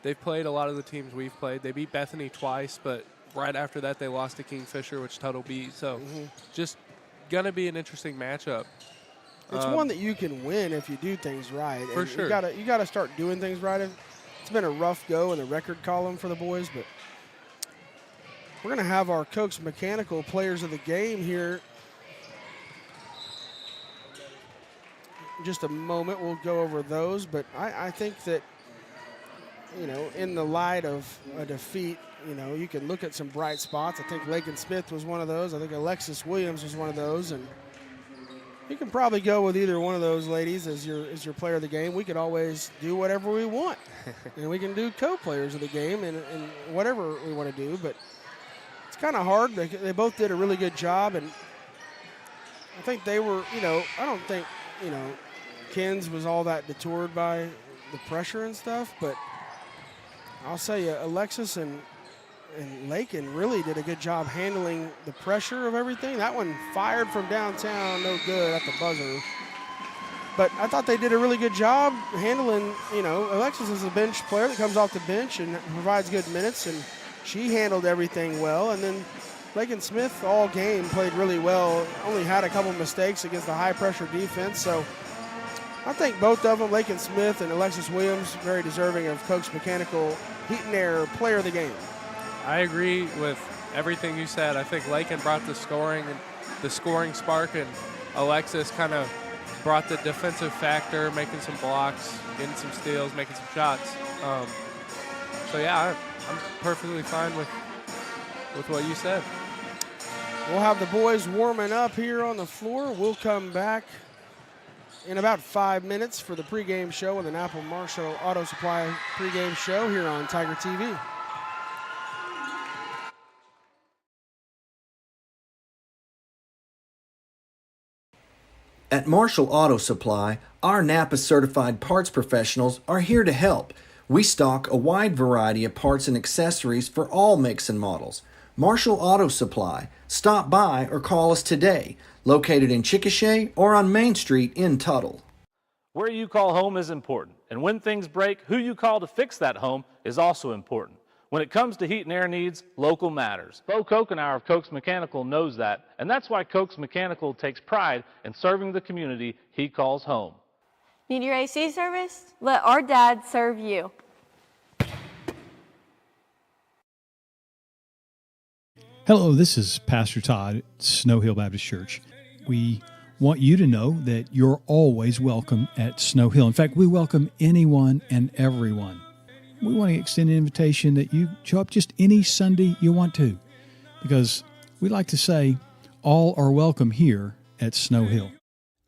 They've played a lot of the teams we've played. They beat Bethany twice, but right after that they lost to Kingfisher, which Tuttle beat. So just gonna be an interesting matchup. It's one that you can win if you do things right. For sure. You gotta start doing things right. It's been a rough go in the record column for the boys, but we're going to have our Koch's Mechanical Players of the Game here in just a moment. We'll go over those, but I think that, in the light of a defeat, you can look at some bright spots. I think Lakin Smith was one of those. I think Alexis Williams was one of those, and you can probably go with either one of those ladies as your player of the game. We could always do whatever we want, and we can do co-players of the game and whatever we want to do, but it's kind of hard. They both did a really good job, and I think they were, I don't think, Kins was all that detoured by the pressure and stuff, but I'll say Alexis and Lakin really did a good job handling the pressure of everything. That one fired from downtown, no good at the buzzer. But I thought they did a really good job handling, Alexis is a bench player that comes off the bench and provides good minutes, and she handled everything well. And then Lakin Smith all game played really well, only had a couple mistakes against the high-pressure defense. So I think both of them, Lakin Smith and Alexis Williams, very deserving of Koch's Mechanical Heat and Air Player of the Game. I agree with everything you said. I think Lakin brought the scoring spark, and Alexis kind of brought the defensive factor, making some blocks, getting some steals, making some shots. I'm perfectly fine with what you said. We'll have the boys warming up here on the floor. We'll come back in about 5 minutes for the pregame show on the Napa Marshall Auto Supply pregame show here on Tiger TV. At Marshall Auto Supply, our Napa certified parts professionals are here to help. We stock a wide variety of parts and accessories for all makes and models. Marshall Auto Supply. Stop by or call us today. Located in Chickasha or on Main Street in Tuttle. Where you call home is important, and when things break, who you call to fix that home is also important. When it comes to heat and air needs, local matters. Bo Kokenauer of Koch's Mechanical knows that, and that's why Koch's Mechanical takes pride in serving the community he calls home. Need your AC serviced? Let our dad serve you. Hello, this is Pastor Todd at Snow Hill Baptist Church. We want you to know that you're always welcome at Snow Hill. In fact, we welcome anyone and everyone. We want to extend an invitation that you show up just any Sunday you want to, because we like to say all are welcome here at Snow Hill.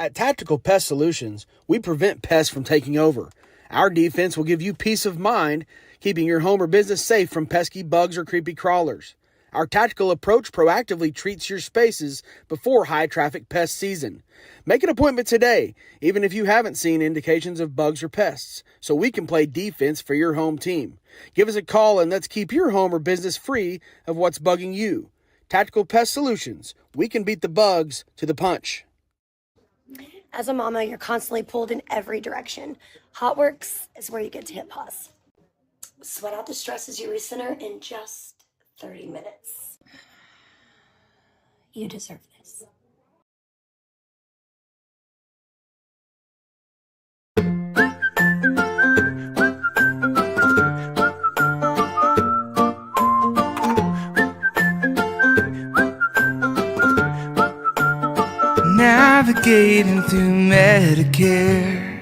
At Tactical Pest Solutions, we prevent pests from taking over. Our defense will give you peace of mind, keeping your home or business safe from pesky bugs or creepy crawlers. Our tactical approach proactively treats your spaces before high-traffic pest season. Make an appointment today, even if you haven't seen indications of bugs or pests, so we can play defense for your home team. Give us a call and let's keep your home or business free of what's bugging you. Tactical Pest Solutions. We can beat the bugs to the punch. As a mama, you're constantly pulled in every direction. HotWorks is where you get to hit pause. Sweat out the stresses you recenter in just 30 minutes. You deserve this. Navigating through Medicare.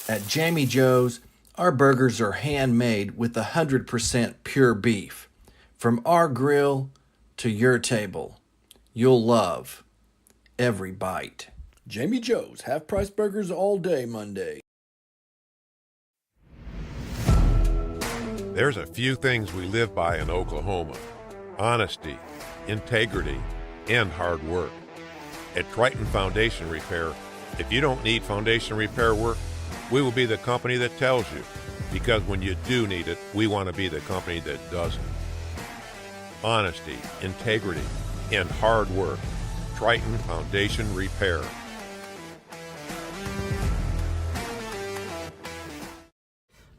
At Jamie Joe's, our burgers are handmade with 100% pure beef. From our grill to your table, you'll love every bite. Jamie Joe's, half-price burgers all day Monday. There's a few things we live by in Oklahoma: honesty, integrity, and hard work. At Triton Foundation Repair, if you don't need foundation repair work, we will be the company that tells you, because when you do need it, we want to be the company that doesn't. Honesty, integrity, and hard work. Triton Foundation Repair.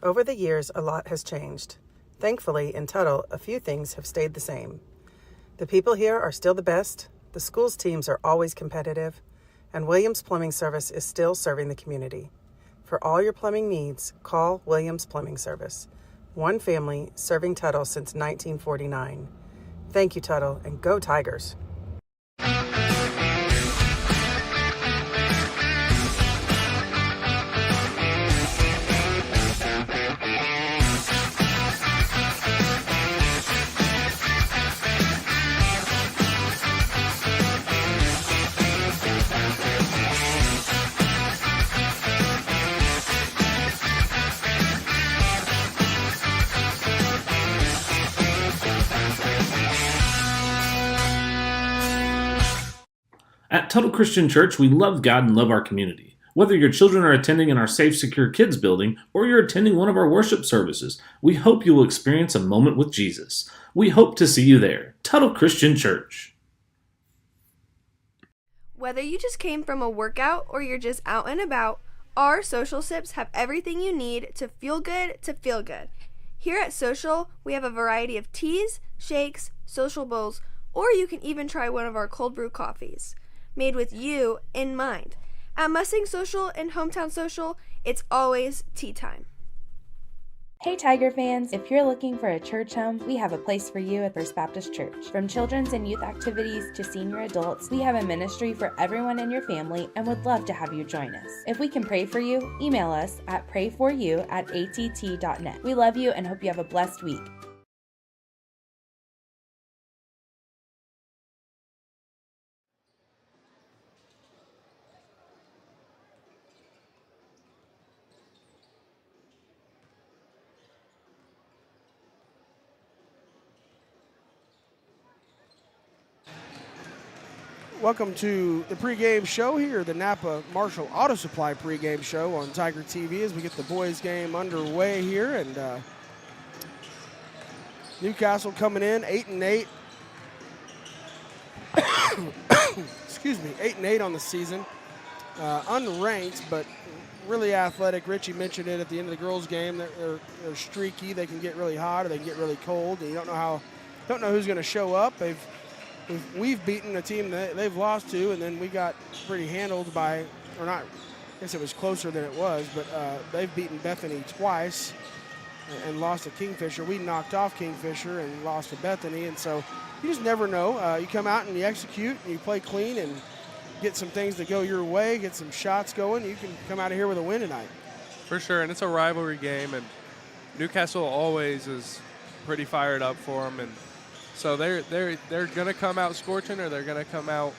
Over the years, a lot has changed. Thankfully, in Tuttle, a few things have stayed the same. The people here are still the best, the school's teams are always competitive, and Williams Plumbing Service is still serving the community. For all your plumbing needs, call Williams Plumbing Service. One family serving Tuttle since 1949. Thank you, Tuttle, and go Tigers! At Tuttle Christian Church, we love God and love our community. Whether your children are attending in our Safe, Secure Kids building or you're attending one of our worship services, we hope you will experience a moment with Jesus. We hope to see you there. Tuttle Christian Church. Whether you just came from a workout or you're just out and about, our Social Sips have everything you need to feel good to feel good. Here at Social, we have a variety of teas, shakes, social bowls, or you can even try one of our cold brew coffees, made with you in mind. At Mustang Social and Hometown Social, it's always tea time. Hey Tiger fans, if you're looking for a church home, we have a place for you at First Baptist Church. From children's and youth activities to senior adults, we have a ministry for everyone in your family and would love to have you join us. If we can pray for you, email us at prayforyou@att.net. We love you and hope you have a blessed week. Welcome to the pregame show here, the Napa Marshall Auto Supply pregame show on Tiger TV as we get the boys game underway here. And Newcastle coming in 8-8. Excuse me, 8-8 on the season. Unranked, but really athletic. Richie mentioned it at the end of the girls' game. They're streaky. They can get really hot or they can get really cold. And you don't know who's going to show up. We've beaten a team that they've lost to, and then we got pretty handled by, or not, I guess it was closer than it was, but they've beaten Bethany twice and lost to Kingfisher. We knocked off Kingfisher and lost to Bethany, and so you just never know. You come out and you execute and you play clean, and get some things to go your way, get some shots going, you can come out of here with a win tonight. For sure, and it's a rivalry game, and Newcastle always is pretty fired up for them, and so they're going to come out scorching or they're going to come out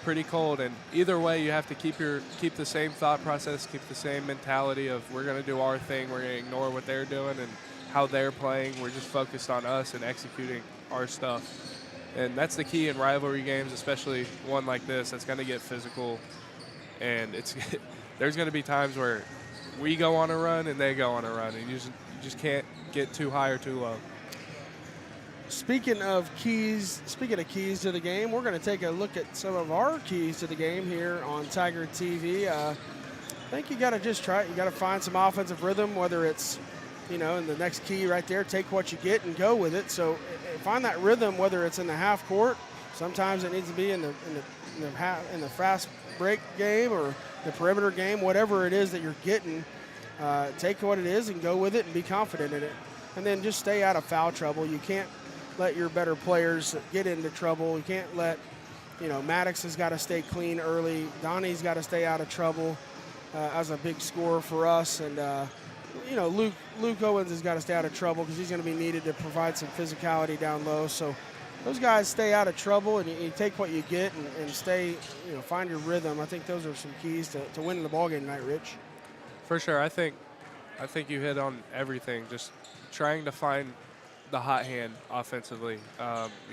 pretty cold, and either way you have to keep the same thought process, keep the same mentality of we're going to do our thing, we're going to ignore what they're doing and how they're playing, we're just focused on us and executing our stuff. And that's the key in rivalry games, especially one like this that's going to get physical, and there's going to be times where we go on a run and they go on a run, and you just can't get too high or too low. Speaking of keys to the game, we're going to take a look at some of our keys to the game here on Tiger TV. I think you got to just try it. You got to find some offensive rhythm, whether it's, in the next key right there, take what you get and go with it. So find that rhythm, whether it's in the half court. Sometimes it needs to be in the fast break game or the perimeter game, whatever it is that you're getting. Take what it is and go with it and be confident in it. And then just stay out of foul trouble. You can't let your better players get into trouble. You can't let, Maddox has got to stay clean early. Donnie's got to stay out of trouble as a big scorer for us. And, Luke Owens has got to stay out of trouble because he's going to be needed to provide some physicality down low. So those guys stay out of trouble, and you take what you get and stay, find your rhythm. I think those are some keys to winning the ballgame tonight, Rich. For sure. I think you hit on everything. Just trying to find the hot hand offensively.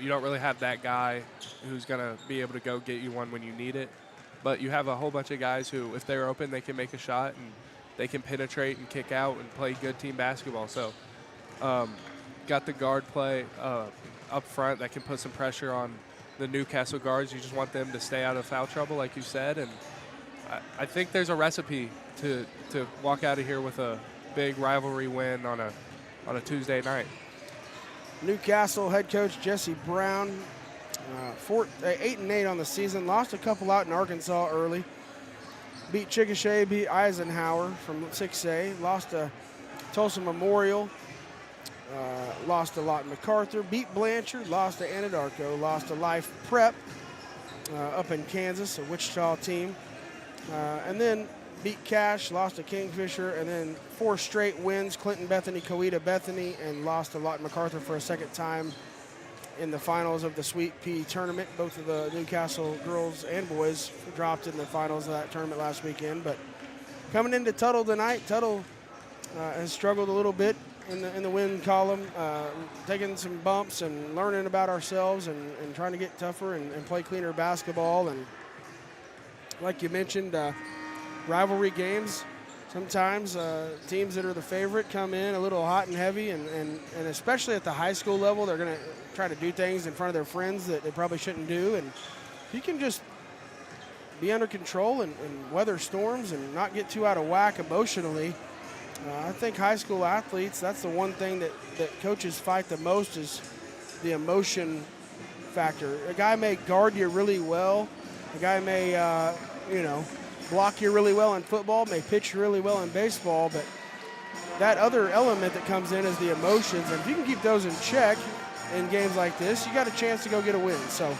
You don't really have that guy who's going to be able to go get you one when you need it. But you have a whole bunch of guys who, if they're open, they can make a shot, and they can penetrate and kick out and play good team basketball. So got the guard play up front that can put some pressure on the Newcastle guards. You just want them to stay out of foul trouble, like you said. And I think there's a recipe to walk out of here with a big rivalry win on a Tuesday night. Newcastle head coach Jesse Brown, 8-8 on the season. Lost a couple out in Arkansas early. Beat Chickasha, beat Eisenhower from 6A. Lost to Tulsa Memorial. Lost to Lawton MacArthur. Beat Blanchard. Lost to Anadarko. Lost to Life Prep up in Kansas, a Wichita team. And then beat Cash, lost to Kingfisher, and then 4 straight wins, Clinton Bethany, Coweta Bethany, and lost to Lawton MacArthur for a second time in the finals of the Sweet Pea tournament. Both of the Newcastle girls and boys dropped in the finals of that tournament last weekend. But coming into Tuttle tonight, Tuttle has struggled a little bit in the win column, taking some bumps and learning about ourselves and trying to get tougher and play cleaner basketball. And like you mentioned, rivalry games, sometimes teams that are the favorite come in a little hot and heavy, and especially at the high school level, they're going to try to do things in front of their friends that they probably shouldn't do. And if you can just be under control and weather storms and not get too out of whack emotionally, I think high school athletes, that's the one thing that coaches fight the most, is the emotion factor. A guy may guard you really well. A guy may, block you really well in football, may pitch you really well in baseball, but that other element that comes in is the emotions. And if you can keep those in check in games like this, you got a chance to go get a win. So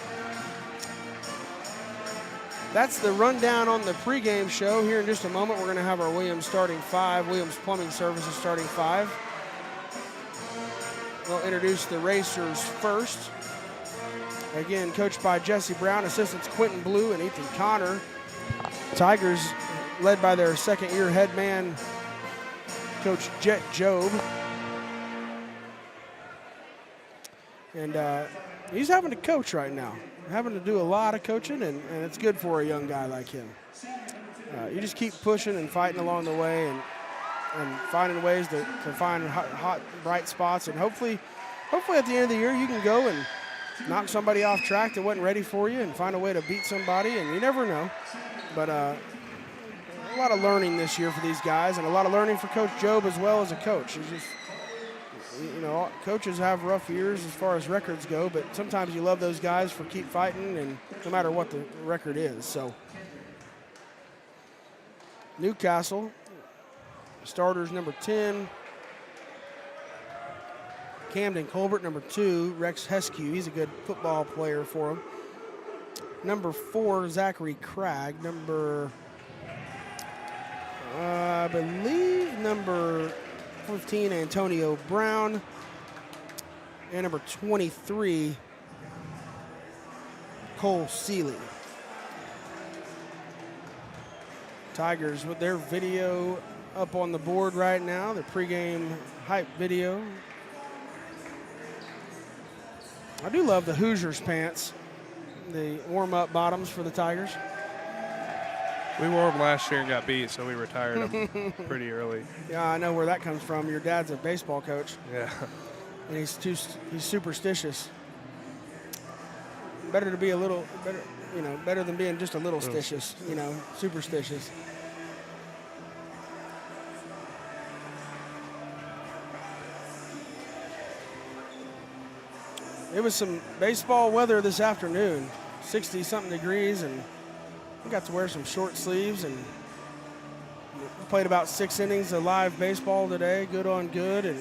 that's the rundown on the pregame show. Here in just a moment, we're going to have our Williams starting 5, Williams Plumbing Services starting 5. We'll introduce the Racers first. Again, coached by Jesse Brown, assistants Quentin Blue and Ethan Connor. Tigers led by their second-year head man, Coach Jet Job. And he's having to coach right now, having to do a lot of coaching, and it's good for a young guy like him. You just keep pushing and fighting along the way and finding ways to find hot, bright spots. And hopefully at the end of the year you can go and knock somebody off track that wasn't ready for you and find a way to beat somebody, and you never know. But a lot of learning this year for these guys, and a lot of learning for Coach Job as well as a coach. He's just, coaches have rough years as far as records go, but sometimes you love those guys for keep fighting, and no matter what the record is. So Newcastle, starters number 10, Camden Colbert, number 2, Rex Heskew. He's a good football player for him. number 4, Zachary Craig, I believe number 15, Antonio Brown, and number 23, Cole Seeley. Tigers with their video up on the board right now, the pregame hype video. I do love the Hoosiers pants, the warm-up bottoms for the Tigers. We wore them last year and got beat, so we retired them pretty early. Yeah, I know where that comes from. Your dad's a baseball coach. Yeah. And he's superstitious. Better to be a little better, better than being just a little stitious, superstitious. It was some baseball weather this afternoon, 60-something degrees, and I got to wear some short sleeves and played about 6 innings of live baseball today, good on good, and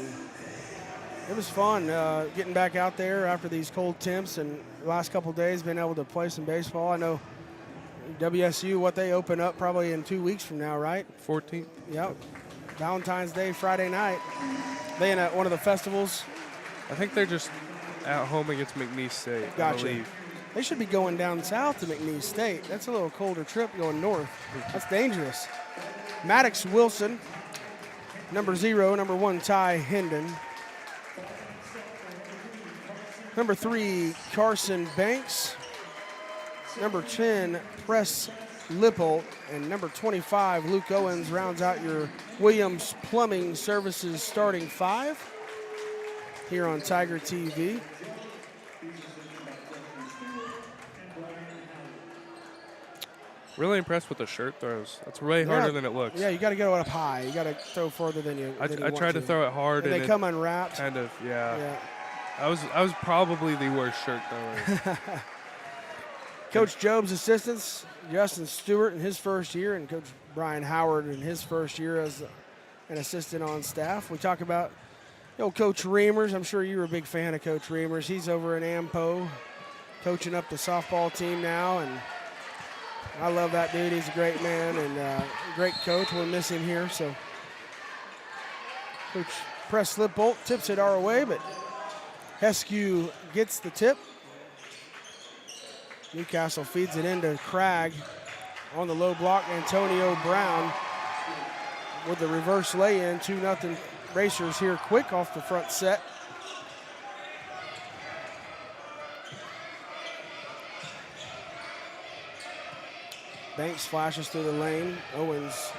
it was fun getting back out there after these cold temps and the last couple of days being able to play some baseball. I know WSU, what they open up probably in 2 weeks from now, right? 14th. Yep. Valentine's Day, Friday night. They in one of the festivals? I think they're just at home against McNeese State, Gotcha. I believe. They should be going down south to McNeese State. That's a little colder trip going north. That's dangerous. Maddox Wilson, number 0, number 1, Ty Hendon. Number 3, Carson Banks. Number 10, Press Lipple. And number 25, Luke Owens, rounds out your Williams Plumbing Services starting 5 here on Tiger TV. Really impressed with the shirt throws. That's way harder than it looks. Yeah, you got to go up high. You got to throw farther than you. I tried to throw it hard, and they come unwrapped. Kind of, yeah. I was probably the worst shirt thrower. Coach Job's assistants, Justin Stewart in his first year, and Coach Brian Howard in his first year as an assistant on staff. We talk about Coach Reamers. I'm sure you were a big fan of Coach Reamers. He's over in Ampo, coaching up the softball team now, and I love that dude. He's a great man and great coach. We'll miss him here. So Coach Press Lipbolt tips it our way, but Heskew gets the tip. Newcastle feeds it into Craig on the low block. Antonio Brown with the reverse lay-in. 2-0 Racers here quick off the front set. Banks flashes through the lane. Owens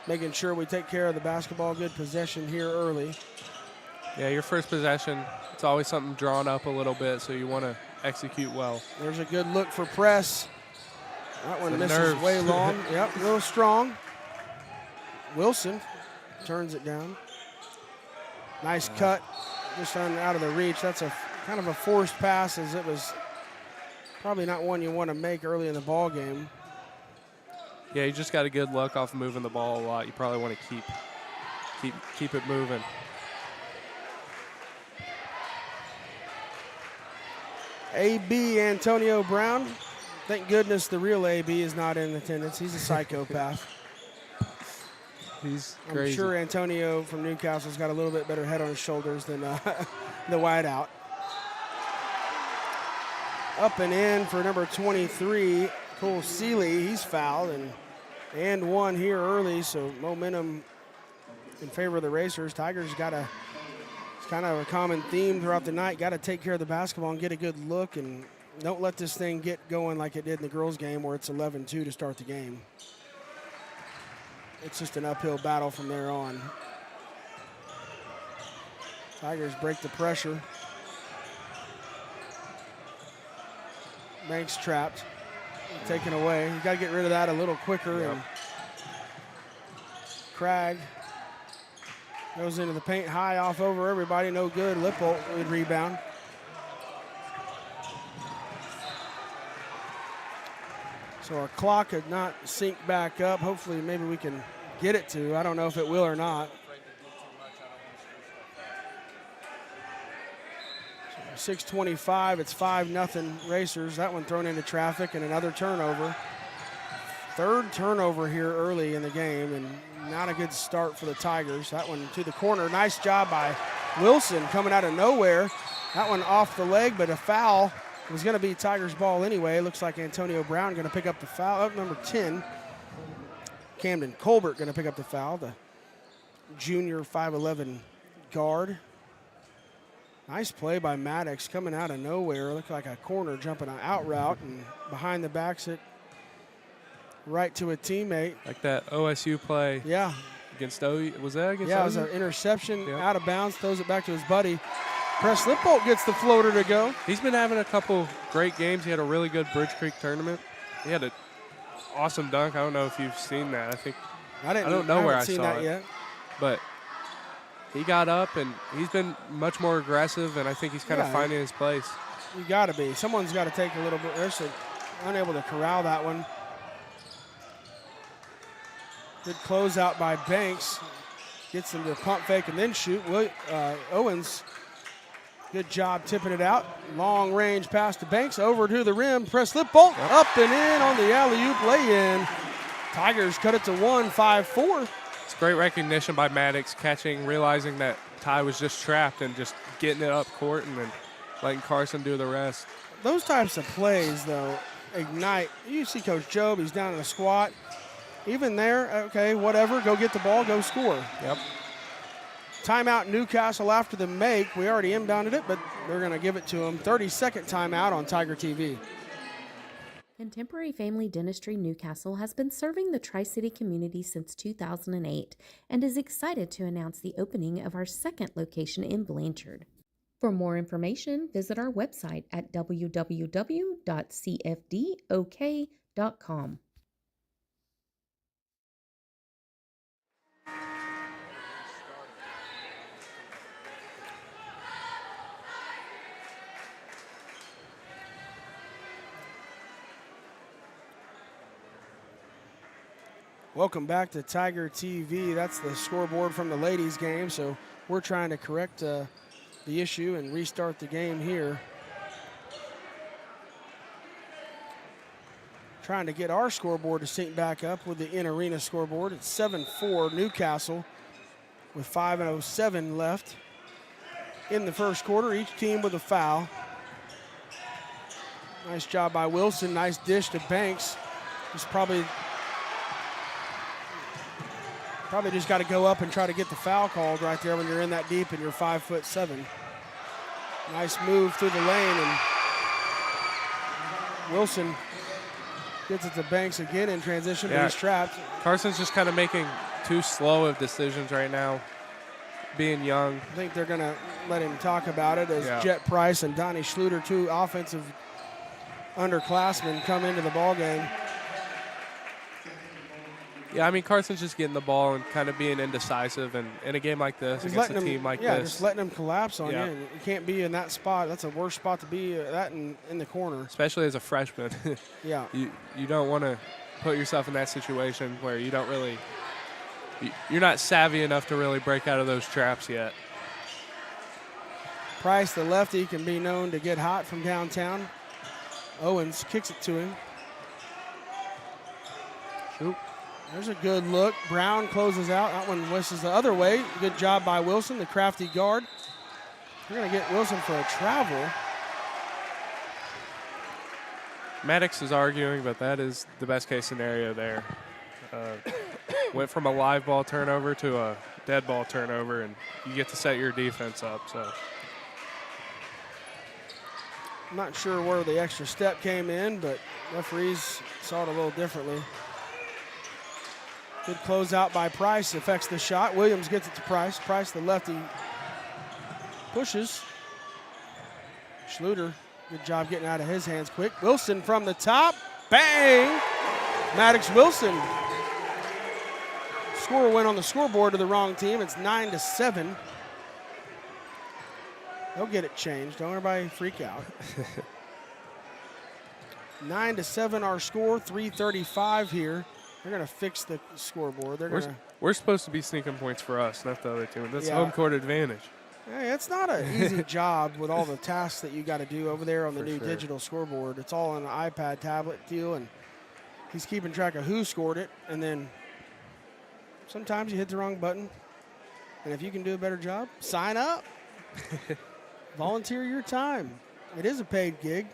making sure we take care of the basketball. Good possession here early. Yeah, your first possession, it's always something drawn up a little bit, so you want to execute well. There's a good look for Press. That one misses nerves. way long. Yep, a little strong. Wilson turns it down. Nice cut, just out of the reach. That's a kind of a forced pass, as it was probably not one you want to make early in the ball game. Yeah, you just got a good look off moving the ball a lot. You probably want to keep it moving. AB Antonio Brown. Thank goodness the real AB is not in attendance. He's a psychopath. He's crazy. I'm sure Antonio from Newcastle's got a little bit better head on his shoulders than the wideout. Up and in for number 23, Cole Seeley. He's fouled and one here early, so momentum in favor of the Racers. Tigers got it's kind of a common theme throughout the night. Got to take care of the basketball and get a good look, and don't let this thing get going like it did in the girls' game where it's 11-2 to start the game. It's just an uphill battle from there on. Tigers break the pressure. Banks trapped, taken away. You got to get rid of that a little quicker. Yep. And Craig goes into the paint high off over everybody. No good. Lippold would rebound. So our clock had not synced back up. Hopefully maybe we can get it to. I don't know if it will or not. So we're 6:25. It's 5-0 Racers. That one thrown into traffic and another turnover. Third turnover here early in the game, and not a good start for the Tigers. That one to the corner. Nice job by Wilson coming out of nowhere. That one off the leg, but a foul. It was going to be Tigers' ball anyway. Looks like Antonio Brown going to pick up the foul. Up number 10, Camden Colbert going to pick up the foul, the junior 5'11" guard. Nice play by Maddox coming out of nowhere. Looked like a corner jumping an out route, and behind the backs it right to a teammate. Like that OSU play. Yeah. Against OU. Was that against OU? Yeah, it was an interception out of bounds, throws it back to his buddy. Press Lippold gets the floater to go. He's been having a couple great games. He had a really good Bridge Creek tournament. He had an awesome dunk. I don't know if you've seen that. I don't know where I saw that it yet. But he got up, and he's been much more aggressive, and I think he's kind of finding his place. You got to be. Someone's got to take a little bit. They're unable to corral that one. Good closeout by Banks. Gets him to pump fake and then shoot. Owens, good job tipping it out. Long range pass to Banks, over to the rim. Press slip bolt, up and in on the alley-oop lay-in. Tigers cut it to 1-5-4. It's great recognition by Maddox, catching, realizing that Ty was just trapped and just getting it up court and then letting Carson do the rest. Those types of plays, though, ignite. You see Coach Jobe, he's down in a squat. Even there, okay, whatever, go get the ball, go score. Yep. Timeout Newcastle after the make. We already inbounded it, but they're going to give it to them. 30-second timeout on Tiger TV. Contemporary Family Dentistry Newcastle has been serving the Tri-City community since 2008 and is excited to announce the opening of our second location in Blanchard. For more information, visit our website at www.cfdok.com. Welcome back to Tiger TV. That's the scoreboard from the ladies' game, so we're trying to correct the issue and restart the game here. Trying to get our scoreboard to sync back up with the in-arena scoreboard. It's 7-4 Newcastle with 5:07 left in the first quarter. Each team with a foul. Nice job by Wilson. Nice dish to Banks. He's probably just got to go up and try to get the foul called right there when you're in that deep and you're 5'7". Nice move through the lane, and Wilson gets it to Banks again in transition, but he's trapped. Carson's just kind of making too slow of decisions right now, being young. I think they're going to let him talk about it as Jet Price and Donnie Schluter, two offensive underclassmen, come into the ballgame. Yeah, I mean, Carson's just getting the ball and kind of being indecisive, and in a game like this, against a team like this. Yeah, just letting them collapse on you. You can't be in that spot. That's a worse spot to be, that in the corner. Especially as a freshman. Yeah. You don't want to put yourself in that situation where you don't really, you're not savvy enough to really break out of those traps yet. Price, the lefty, can be known to get hot from downtown. Owens kicks it to him. Shoot. There's a good look. Brown closes out. That one wishes the other way. Good job by Wilson, the crafty guard. We're going to get Wilson for a travel. Maddox is arguing, but that is the best case scenario there. Went from a live ball turnover to a dead ball turnover, and you get to set your defense up. So I'm not sure where the extra step came in, but referees saw it a little differently. Good closeout by Price, affects the shot. Williams gets it to Price. Price, the lefty, pushes. Schluter, good job getting out of his hands quick. Wilson from the top, bang! Maddox Wilson. Score went on the scoreboard to the wrong team. It's 9-7. They'll get it changed. Don't everybody freak out. 9-7 our score, 3:35 here. They're going to fix the scoreboard. We're supposed to be sneaking points for us, not the other team. That's home court advantage. Hey, it's not an easy job with all the tasks that you got to do over there on the For new sure. digital scoreboard. It's all on an iPad tablet deal, and he's keeping track of who scored it. And then sometimes you hit the wrong button. And if you can do a better job, sign up. Volunteer your time. It is a paid gig.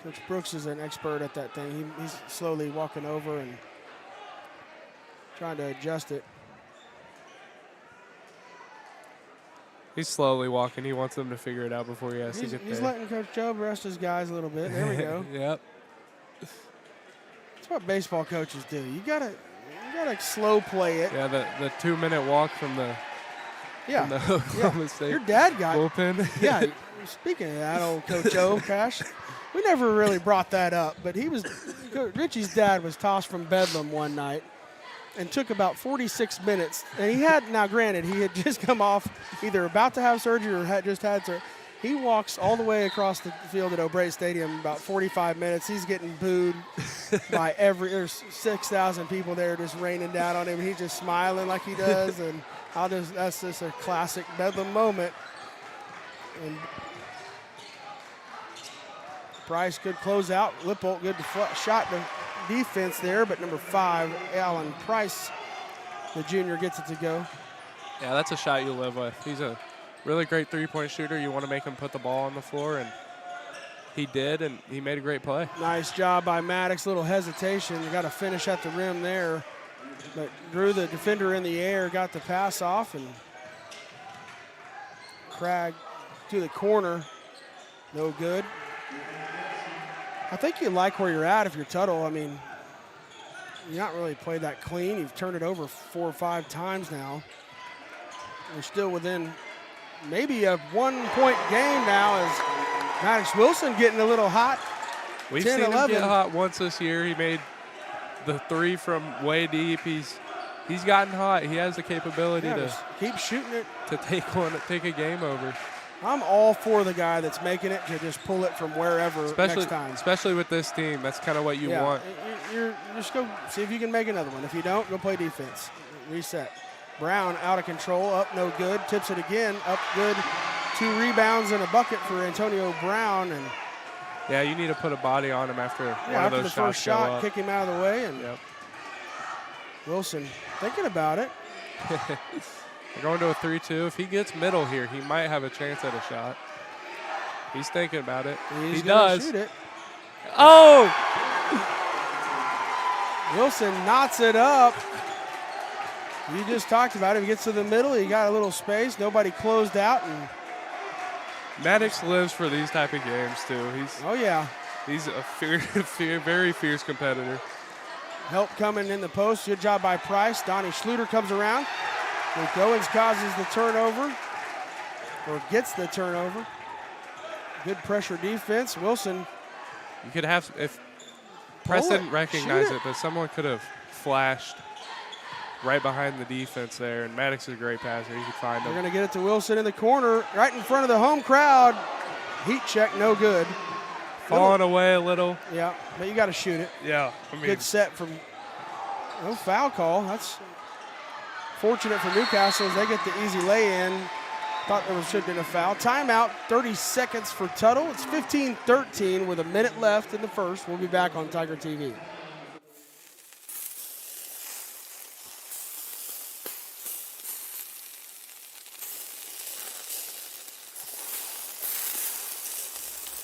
Coach Brooks is an expert at that thing. He's slowly walking over and trying to adjust it. He's slowly walking. He wants them to figure it out before he has to get there. He's letting Coach Job rest his guys a little bit. There we go. Yep. That's what baseball coaches do. You gotta slow play it. Yeah, the 2-minute walk from the Oklahoma State Your dad got bullpen. Yeah. Speaking of that, old Coach O, Cash, we never really brought that up, but Richie's dad was tossed from Bedlam one night and took about 46 minutes. And he had, now granted, he had just come off either about to have surgery or had just had surgery. He walks all the way across the field at O'Brien Stadium about 45 minutes. He's getting booed by there's 6,000 people there just raining down on him. He's just smiling like he does. And that's just a classic Bedlam moment. And Price, good closeout. Lippold, good shot to defense there, but number 5, Alan Price, the junior, gets it to go. Yeah, that's a shot you live with. He's a really great three-point shooter. You want to make him put the ball on the floor, and he did, and he made a great play. Nice job by Maddox. Little hesitation. You got to finish at the rim there, but drew the defender in the air, got the pass off, and Cragg to the corner. No good. I think you like where you're at if you're Tuttle. I mean, you're not really played that clean. You've turned it over 4 or 5 times now. We're still within maybe a 1-point game now as Maddox Wilson getting a little hot. We've 10, seen 11. him get hot once this year. He made the 3 from way deep. He's gotten hot. He has the capability to keep shooting it, to take a game over. I'm all for the guy that's making it to just pull it from wherever next time. Especially with this team, that's kind of what you want. You're just go see if you can make another one. If you don't, go play defense. Reset. Brown out of control, up no good. Tips it again, up good. 2 rebounds and a bucket for Antonio Brown. And yeah, you need to put a body on him after one of those the shots first shot, go up. kick him out of the way. And Wilson thinking about it. We're going to a 3-2. If he gets middle here, he might have a chance at a shot. He's thinking about it. He does. Shoot it. Oh! Wilson knots it up. You just talked about it. He gets to the middle. He got a little space. Nobody closed out. And Maddox lives for these type of games, too. He's a very fierce competitor. Help coming in the post. Good job by Price. Donnie Schluter comes around. Luke Owens causes the turnover, or gets the turnover. Good pressure defense. Wilson. You could have, if Press didn't recognize it, but someone could have flashed right behind the defense there, and Maddox is a great passer. He could find him. They're going to get it to Wilson in the corner, right in front of the home crowd. Heat check, no good. Falling away a little. Yeah, but you got to shoot it. Yeah. Good set from, no foul call. That's fortunate for Newcastle as they get the easy lay-in. Thought there should have been a foul. Timeout, 30 seconds for Tuttle. It's 15-13 with a minute left in the first. We'll be back on Tiger TV.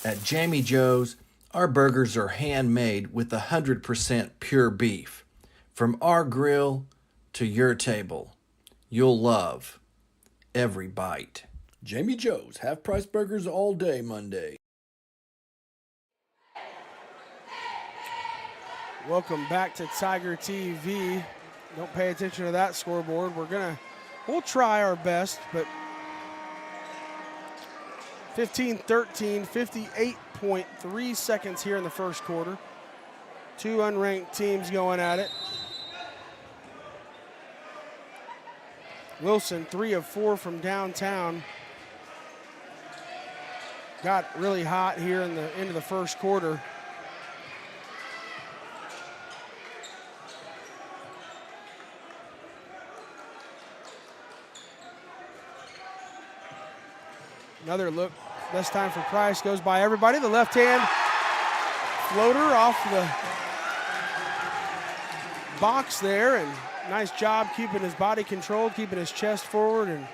At Jamie Joe's, our burgers are handmade with 100% pure beef. From our grill to your table, you'll love every bite. Jamie Joe's, half-price burgers all day Monday. Welcome back to Tiger TV. Don't pay attention to that scoreboard. We'll try our best, but 15-13, 58.3 seconds here in the first quarter. 2 unranked teams going at it. Wilson, 3 of 4 from downtown. Got really hot here in the end of the first quarter. Another look, this time for Price, goes by everybody. The left hand floater off the box there, and nice job keeping his body controlled, keeping his chest forward, and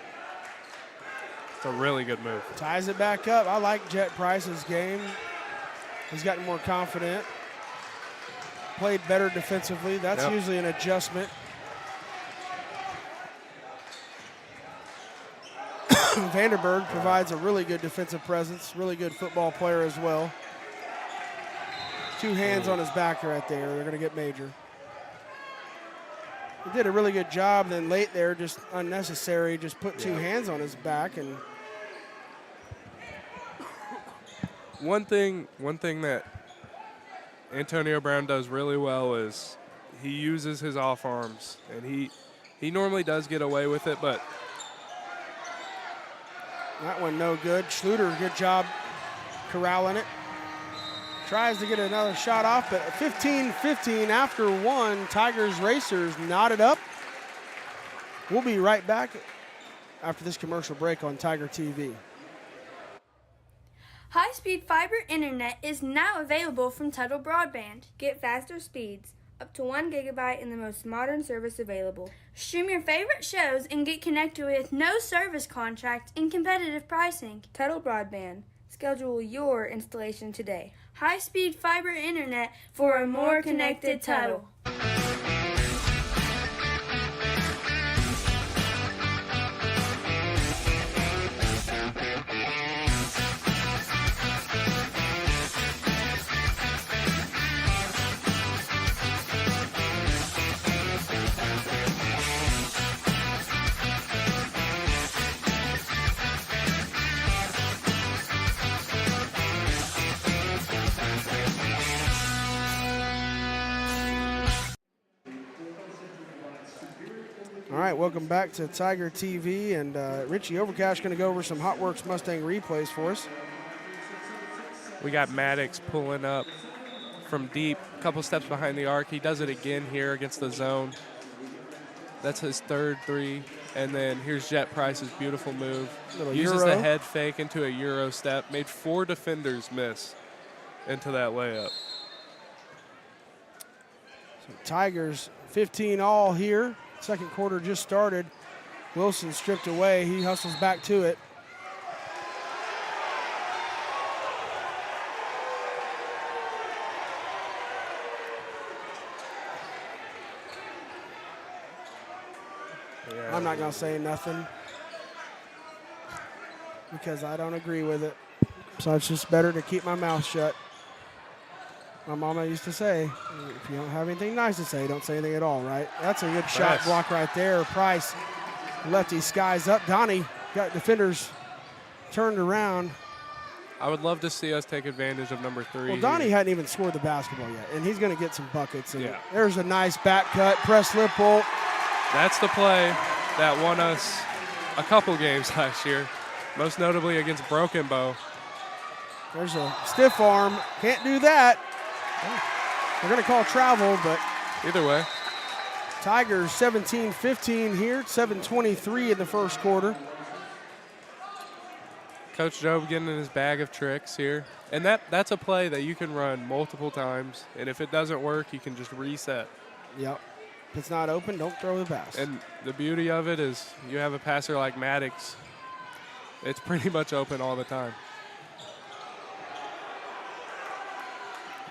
it's a really good move. Ties it back up. I like Jet Price's game. He's gotten more confident, played better defensively. That's usually an adjustment. Vanderberg provides a really good defensive presence, really good football player as well. 2 hands on his back right there. They're going to get major. He did a really good job. Then late there, just unnecessary, just put 2 hands on his back. And one thing that Antonio Brown does really well is he uses his off arms, and he normally does get away with it, but that one no good. Schluter, good job corralling it. Tries to get another shot off, but 15-15 after 1. Tigers Racers knotted up. We'll be right back after this commercial break on Tiger TV. High-speed fiber internet is now available from Tuttle Broadband. Get faster speeds, up to 1 gigabyte in the most modern service available. Stream your favorite shows and get connected with no service contract and competitive pricing. Tuttle Broadband. Schedule your installation today. High-speed fiber internet for a more connected Tuttle. All right, welcome back to Tiger TV, and Richie Overcash going to go over some Hot Works Mustang replays for us. we got Maddox pulling up from deep, a couple steps behind the arc. He does it again here against the zone. That's his third 3. And then here's Jet Price's beautiful move. Uses the head fake into a Euro step. Made 4 defenders miss into that layup. So Tigers 15 all here. Second quarter just started. Wilson stripped away. He hustles back to it. I'm not going to say nothing because I don't agree with it. So it's just better to keep my mouth shut. My mama used to say, if you don't have anything nice to say, don't say anything at all, right? That's a good shot block right there. Price, lefty skies up. Donnie got defenders turned around. I would love to see us take advantage of number 3. Well, Donnie hadn't even scored the basketball yet, and he's going to get some buckets. And there's a nice back cut, press slip bolt. That's the play that won us a couple games last year, most notably against Broken Bow. There's a stiff arm. Can't do that. We're going to call travel, but either way. Tigers 17-15 here, 7:23 in the first quarter. Coach Job getting in his bag of tricks here. And that's a play that you can run multiple times, and if it doesn't work, you can just reset. Yep. If it's not open, don't throw the pass. And the beauty of it is you have a passer like Maddox. It's pretty much open all the time.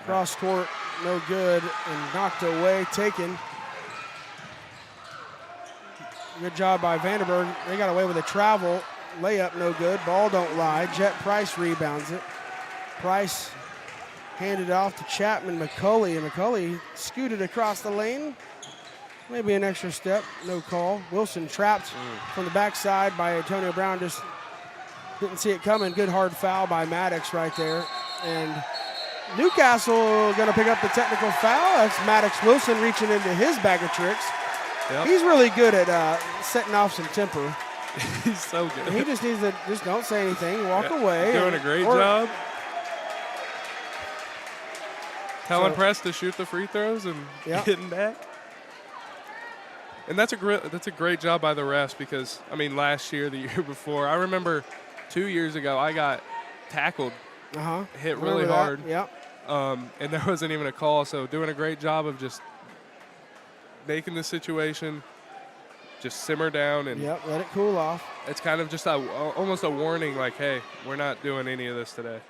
Cross court, no good, and knocked away, taken. Good job by Vanderberg. They got away with a travel. Layup, no good. Ball don't lie. Jet Price rebounds it. Price handed it off to Chapman McCulley, and McCulley scooted across the lane. Maybe an extra step, no call. Wilson trapped from the backside by Antonio Brown, just didn't see it coming. Good hard foul by Maddox right there. And Newcastle going to pick up the technical foul. That's Maddox Wilson reaching into his bag of tricks. Yep. He's really good at setting off some temper. He's so good. He just needs to just don't say anything, walk away. Doing a great job. Telling Press to shoot the free throws and getting back. And that's a great job by the refs because, I mean, last year, the year before, I remember 2 years ago, I got tackled, hit really Remember hard. that? Yep. And there wasn't even a call. So doing a great job of just making the situation just simmer down and let it cool off. It's kind of just almost a warning, like, hey, we're not doing any of this today.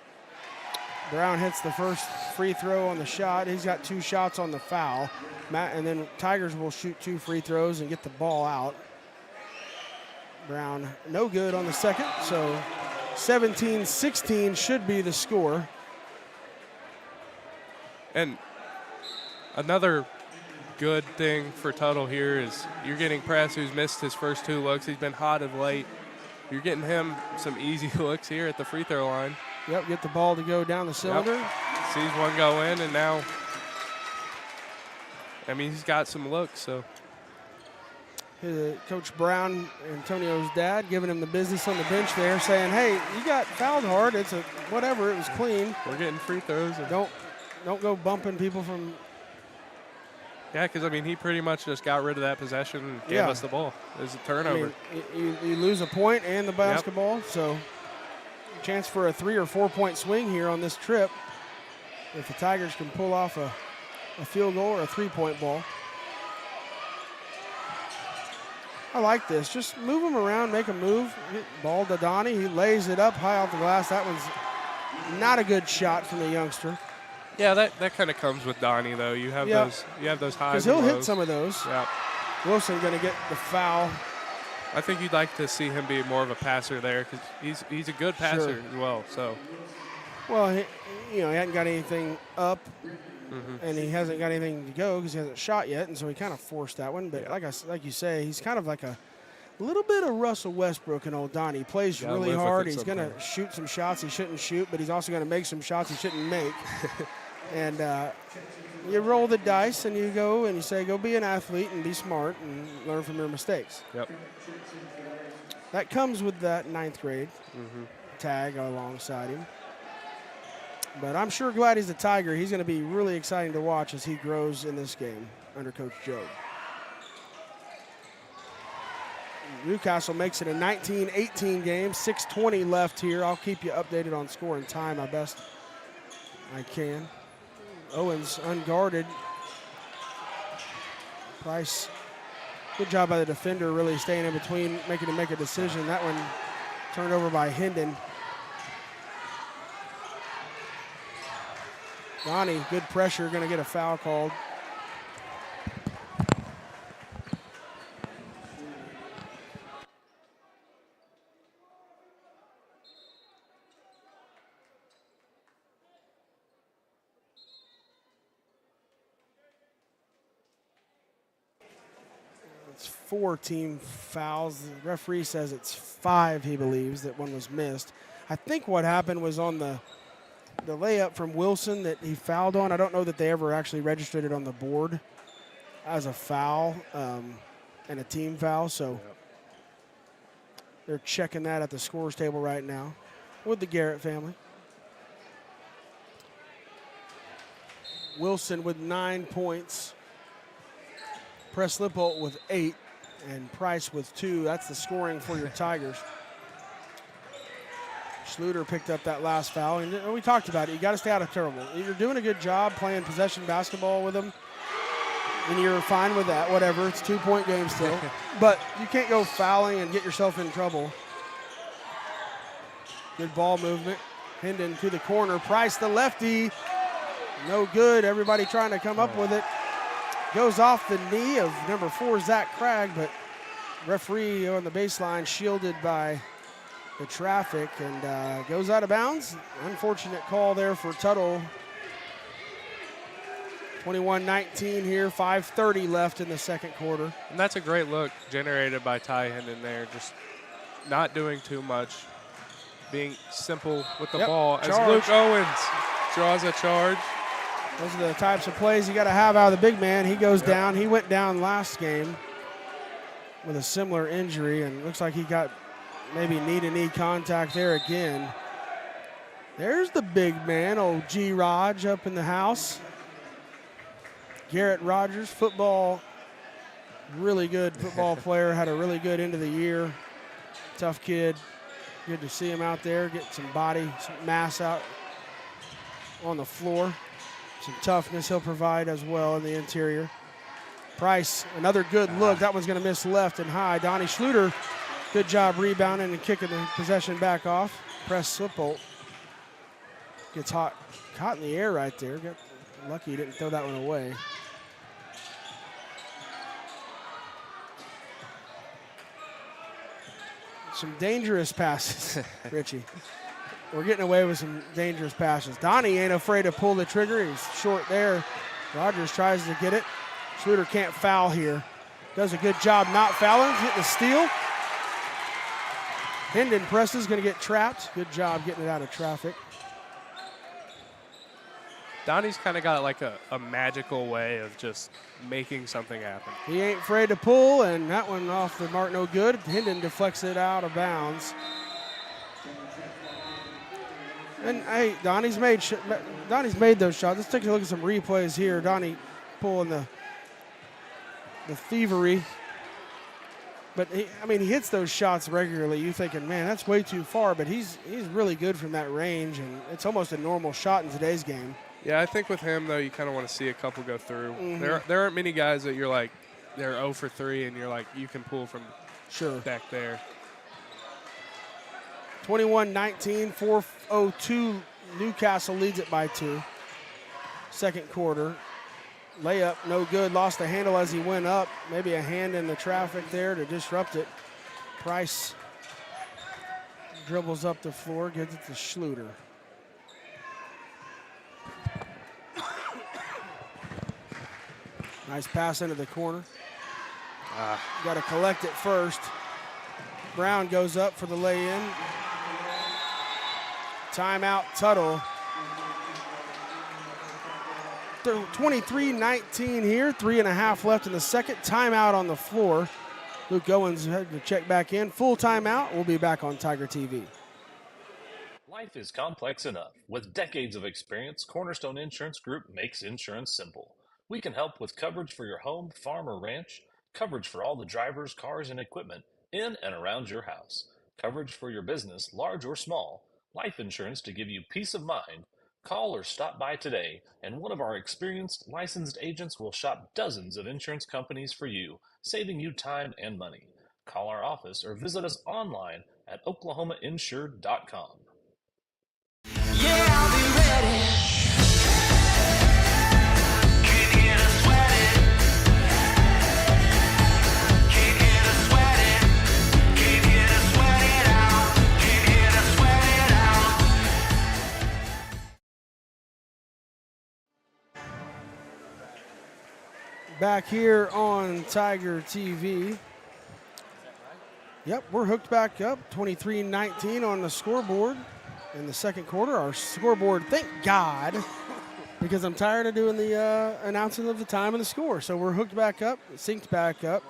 Brown hits the first free throw on the shot. He's got 2 shots on the foul. And then Tigers will shoot 2 free throws and get the ball out. Brown no good on the second, so 17-16 should be the score. And another good thing for Tuttle here is you're getting Press, who's missed his first 2 looks. He's been hot of late. You're getting him some easy looks here at the free throw line. Yep, get the ball to go down the cylinder. Yep. Sees one go in, and now, I mean, he's got some looks, so. Coach Brown, Antonio's dad, giving him the business on the bench there, saying, hey, you got fouled hard. It's a whatever. It was clean. We're getting free throws. Don't go bumping people from. Yeah, because, I mean, he pretty much just got rid of that possession and gave us the ball. It was a turnover. I mean, you lose a point and the basketball, so chance for a 3 or 4 point swing here on this trip if the Tigers can pull off a field goal or a 3-point ball. I like this. Just move him around, make a move. Ball to Donnie. He lays it up high off the glass. That one's not a good shot from the youngster. Yeah, that kind of comes with Donnie, though. You have those highs. Because he'll and lows. hit some of those. Yeah. Wilson going to get the foul. I think you'd like to see him be more of a passer there because he's a good passer as well. So. Well, he hadn't got anything up, and he hasn't got anything to go because he hasn't shot yet, and so he kind of forced that one. But like you say, he's kind of like a little bit of Russell Westbrook and old Donnie. He plays really hard. He's going to shoot some shots he shouldn't shoot, but he's also going to make some shots he shouldn't make. And you roll the dice and you go and you say, go be an athlete and be smart and learn from your mistakes. Yep. That comes with that 9th grade tag alongside him. But I'm sure glad he's a Tiger. He's going to be really exciting to watch as he grows in this game under Coach Joe. Newcastle makes it a 19-18 game, 6:20 left here. I'll keep you updated on score and time my best I can. Owens unguarded. Price, good job by the defender, really staying in between, making him make a decision. That one turned over by Hendon. Donnie, good pressure, going to get a foul called. It's 4 team fouls. The referee says it's 5, he believes, that one was missed. I think what happened was on the layup from Wilson that he fouled on. I don't know that they ever actually registered it on the board as a foul and a team foul. So they're checking that at the scores table right now with the Garrett family. Wilson with 9 points. Press Lippold with 8 and Price with 2. That's the scoring for your Tigers. Schluter picked up that last foul, and we talked about it. You got to stay out of trouble. You're doing a good job playing possession basketball with them, and you're fine with that. Whatever, it's 2-point game still, but you can't go fouling and get yourself in trouble. Good ball movement. Hendon to the corner. Price, the lefty, no good. Everybody trying to come up with it. Goes off the knee of number 4, Zach Craig, but referee on the baseline shielded by the traffic and goes out of bounds. Unfortunate call there for Tuttle. 21-19 here, 5:30 left in the second quarter. And that's a great look generated by Ty Hendon there, just not doing too much, being simple with the ball. As Luke Owens draws a charge. Those are the types of plays you got to have out of the big man. He goes down. He went down last game with a similar injury, and looks like he got maybe knee-to-knee contact there again. There's the big man, old G. Raj up in the house. Garrett Rogers, really good football player, had a really good end of the year. Tough kid. Good to see him out there, get some body, some mass out on the floor. Some toughness he'll provide as well in the interior. Price, another good look. That one's going to miss left and high. Donnie Schluter, good job rebounding and kicking the possession back off. Press Slipbolt. Gets caught in the air right there. Got lucky he didn't throw that one away. Some dangerous passes, Richie. We're getting away with some dangerous passes. Donnie ain't afraid to pull the trigger. He's short there. Rogers tries to get it. Schluter can't foul here. Does a good job not fouling. Getting the steal. Hendon presses, going to get trapped. Good job getting it out of traffic. Donnie's kind of got like a magical way of just making something happen. He ain't afraid to pull, and that one off the mark, no good. Hendon deflects it out of bounds. And hey, Donnie's made those shots. Let's take a look at some replays here. Donnie pulling the thievery. But he hits those shots regularly. You're thinking, man, that's way too far. But he's really good from that range, and it's almost a normal shot in today's game. Yeah, I think with him, though, you kind of want to see a couple go through. Mm-hmm. There aren't many guys that you're like, they're 0 for 3, and you're like, you can pull from back there. 21-19, 4:02. Newcastle leads it by 2. Second quarter. Layup, no good. Lost the handle as he went up. Maybe a hand in the traffic there to disrupt it. Price dribbles up the floor, gives it to Schluter. Nice pass into the corner. Got to collect it first. Brown goes up for the lay-in. Timeout, Tuttle. 23-19 here, 3.5 left in the second. Timeout on the floor. Luke Owens had to check back in. Full timeout. We'll be back on Tiger TV. Life is complex enough. With decades of experience, Cornerstone Insurance Group makes insurance simple. We can help with coverage for your home, farm, or ranch, coverage for all the drivers, cars, and equipment in and around your house, coverage for your business, large or small, life insurance to give you peace of mind. Call or stop by today, and one of our experienced, licensed agents will shop dozens of insurance companies for you, saving you time and money. Call our office or visit us online at oklahomainsured.com. Yeah, I'll be ready. Back here on Tiger TV. Yep, we're hooked back up. 23-19 on the scoreboard in the second quarter. Our scoreboard, thank God, because I'm tired of doing the announcing of the time and the score. So we're hooked back up, synced back up.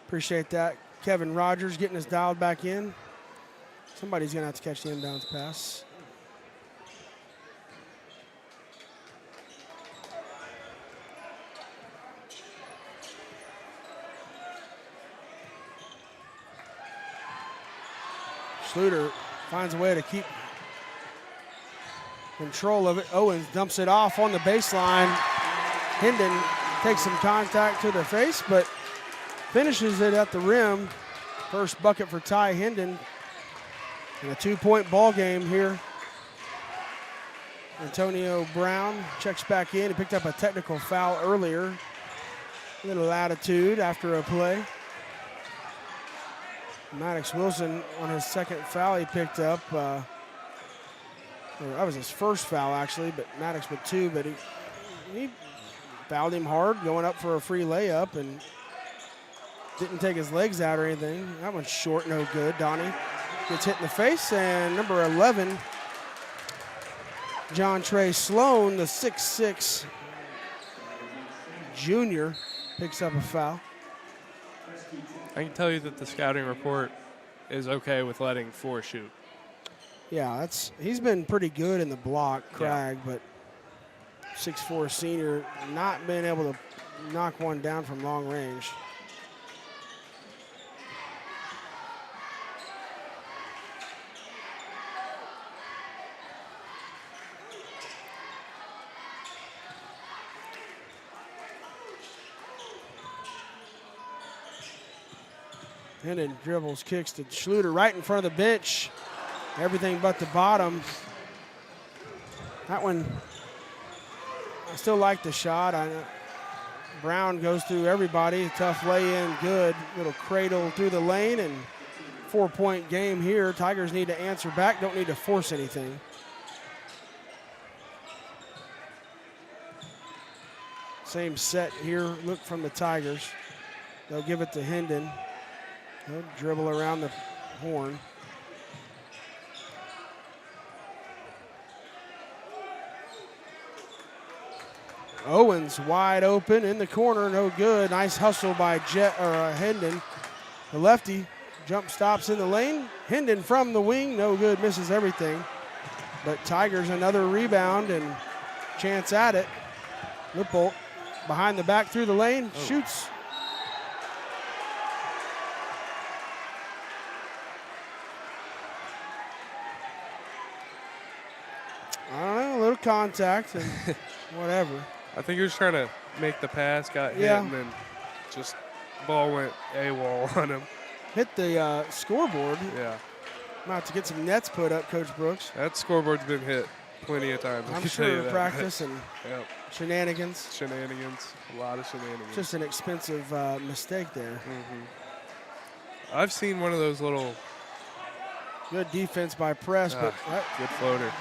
Appreciate that. Kevin Rogers getting us dialed back in. Somebody's going to have to catch the inbounds pass. Schluter finds a way to keep control of it. Owens dumps it off on the baseline. Hendon takes some contact to the face, but finishes it at the rim. First bucket for Ty Hendon in a 2-point ball game here. Antonio Brown checks back in. He picked up a technical foul earlier. A little attitude after a play. Maddox Wilson on his second foul he picked up. That was his first foul actually, but Maddox with 2, but he fouled him hard going up for a free layup and didn't take his legs out or anything. That one's short, no good. Donnie gets hit in the face, and number 11, John Trey Sloan, the 6'6" junior, picks up a foul. I can tell you that the scouting report is okay with letting 4 shoot. Yeah, he's been pretty good in the block, Cragg, but 6'4" senior not being able to knock one down from long range. Hendon dribbles, kicks to Schluter right in front of the bench. Everything but the bottom. That one, I still like the shot. Brown goes through everybody. Tough lay-in, good. Little cradle through the lane, and 4-point game here. Tigers need to answer back, don't need to force anything. Same set here, look from the Tigers. They'll give it to Hendon. He'll dribble around the horn. Owens wide open in the corner, no good. Nice hustle by Hendon. The lefty jump stops in the lane. Hendon from the wing, no good, misses everything. But Tigers another rebound and chance at it. Lippold behind the back through the lane, shoots. I don't know, a little contact and whatever. I think he was trying to make the pass, got hit, and then just ball went AWOL on him. Hit the scoreboard. Yeah. Might have to get some nets put up, Coach Brooks. That scoreboard's been hit plenty of times. I'm sure practice and shenanigans. Shenanigans, a lot of shenanigans. Just an expensive mistake there. I've seen one of those little... Good defense by Press, but... good floater.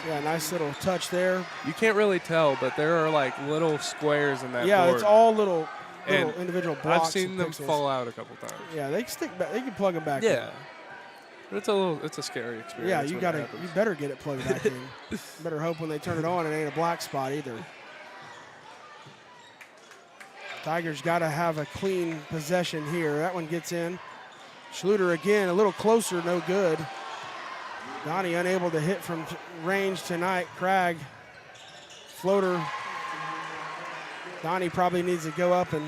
Yeah, nice little touch there. You can't really tell, but there are like little squares in that board. Yeah, it's all little individual blocks. I've seen them fall out a couple times. Yeah, they can stick back. They can plug them back in. Yeah. But it's a scary experience. Yeah, you better get it plugged back in. Better hope when they turn it on it ain't a black spot either. Tigers got to have a clean possession here. That one gets in. Schluter again, a little closer, no good. Donnie unable to hit from range tonight. Cragg, floater. Donnie probably needs to go up and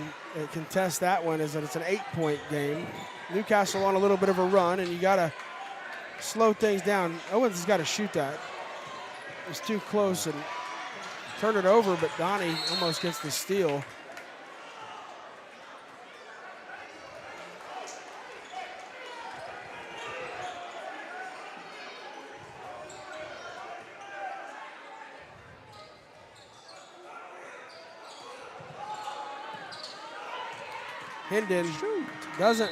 contest that one as it's an 8-point game. Newcastle on a little bit of a run, and you got to slow things down. Owens has got to shoot that. It's too close and turn it over, but Donnie almost gets the steal. Hendon doesn't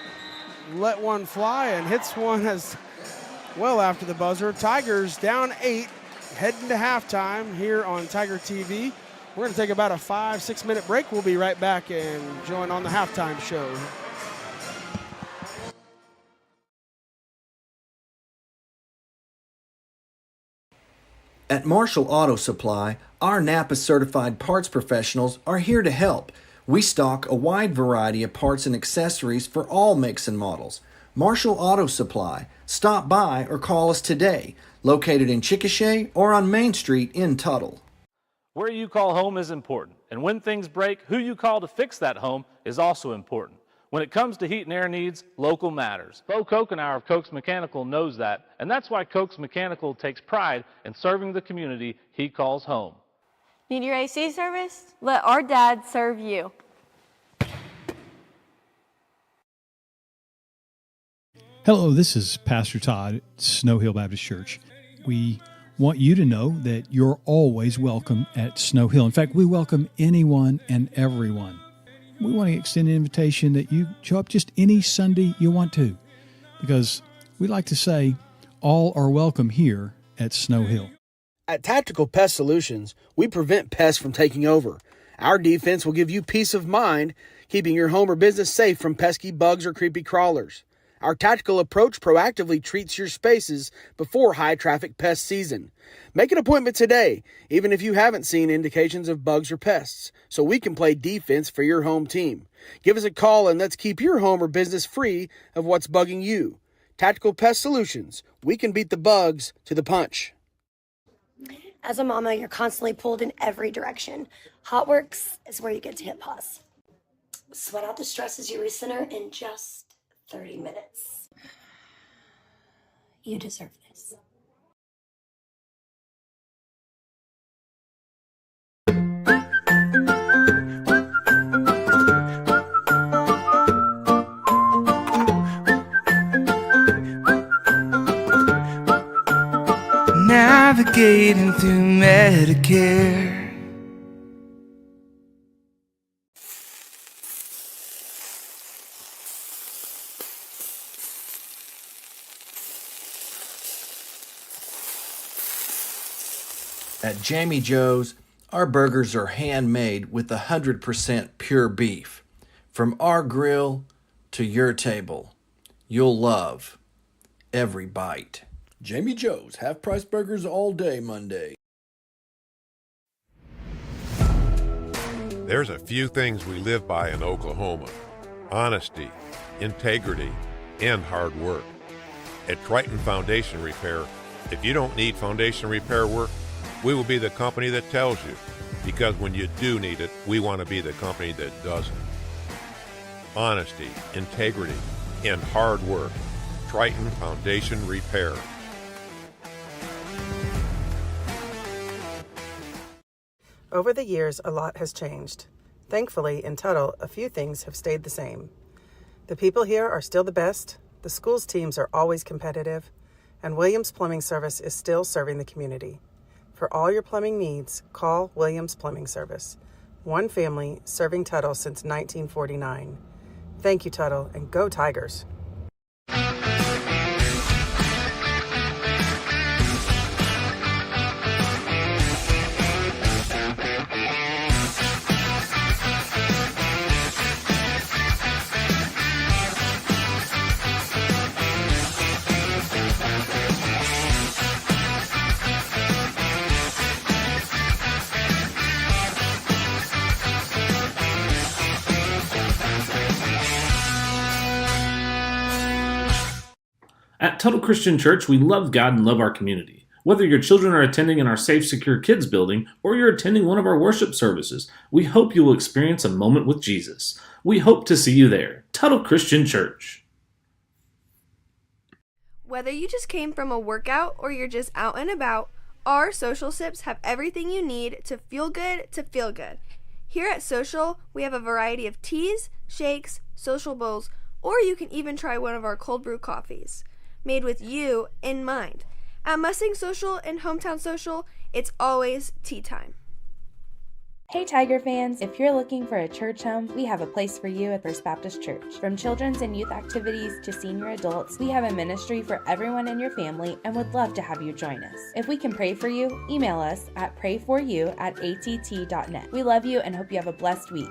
let one fly and hits one as well after the buzzer. Tigers down 8, heading to halftime here on Tiger TV. We're going to take about a 5-6 minute break. We'll be right back and join on the halftime show. At Marshall Auto Supply, our Napa certified parts professionals are here to help. We stock a wide variety of parts and accessories for all makes and models. Marshall Auto Supply. Stop by or call us today. Located in Chickasha or on Main Street in Tuttle. Where you call home is important, and when things break, who you call to fix that home is also important. When it comes to heat and air needs, local matters. Bo Kokenauer of Koch's Mechanical knows that, and that's why Koch's Mechanical takes pride in serving the community he calls home. Need your AC service? Let our dad serve you. Hello, this is Pastor Todd at Snow Hill Baptist Church. We want you to know that you're always welcome at Snow Hill. In fact, we welcome anyone and everyone. We want to extend an invitation that you show up just any Sunday you want to, because we like to say all are welcome here at Snow Hill. At Tactical Pest Solutions, we prevent pests from taking over. Our defense will give you peace of mind, keeping your home or business safe from pesky bugs or creepy crawlers. Our tactical approach proactively treats your spaces before high-traffic pest season. Make an appointment today, even if you haven't seen indications of bugs or pests, so we can play defense for your home team. Give us a call and let's keep your home or business free of what's bugging you. Tactical Pest Solutions. We can beat the bugs to the punch. As a mama, you're constantly pulled in every direction. HotWorks is where you get to hit pause. Sweat out the stresses you recenter in just 30 minutes. You deserve this. navigating through Medicare. At Jamie Joe's, our burgers are handmade with 100% pure beef. From our grill to your table, you'll love every bite. Jamie Joe's, half-price burgers all day Monday. There's a few things we live by in Oklahoma: honesty, integrity, and hard work. At Triton Foundation Repair, if you don't need foundation repair work, we will be the company that tells you, because when you do need it, we want to be the company that doesn't. Honesty, integrity, and hard work. Triton Foundation Repair. Over the years, a lot has changed. Thankfully, in Tuttle, a few things have stayed the same. The people here are still the best, the school's teams are always competitive, and Williams Plumbing Service is still serving the community. For all your plumbing needs, call Williams Plumbing Service. One family serving Tuttle since 1949. Thank you, Tuttle, and go Tigers! At Tuttle Christian Church, we love God and love our community. Whether your children are attending in our Safe, Secure Kids building or you're attending one of our worship services, we hope you will experience a moment with Jesus. We hope to see you there. Tuttle Christian Church. Whether you just came from a workout or you're just out and about, our Social Sips have everything you need to feel good to feel good. Here at Social, we have a variety of teas, shakes, social bowls, or you can even try one of our cold brew coffees, made with you in mind. At Mustang Social and Hometown Social, it's always tea time. Hey Tiger fans, if you're looking for a church home, we have a place for you at First Baptist Church. From children's and youth activities to senior adults, we have a ministry for everyone in your family and would love to have you join us. If we can pray for you, email us at prayforyou@att.net. We love you and hope you have a blessed week.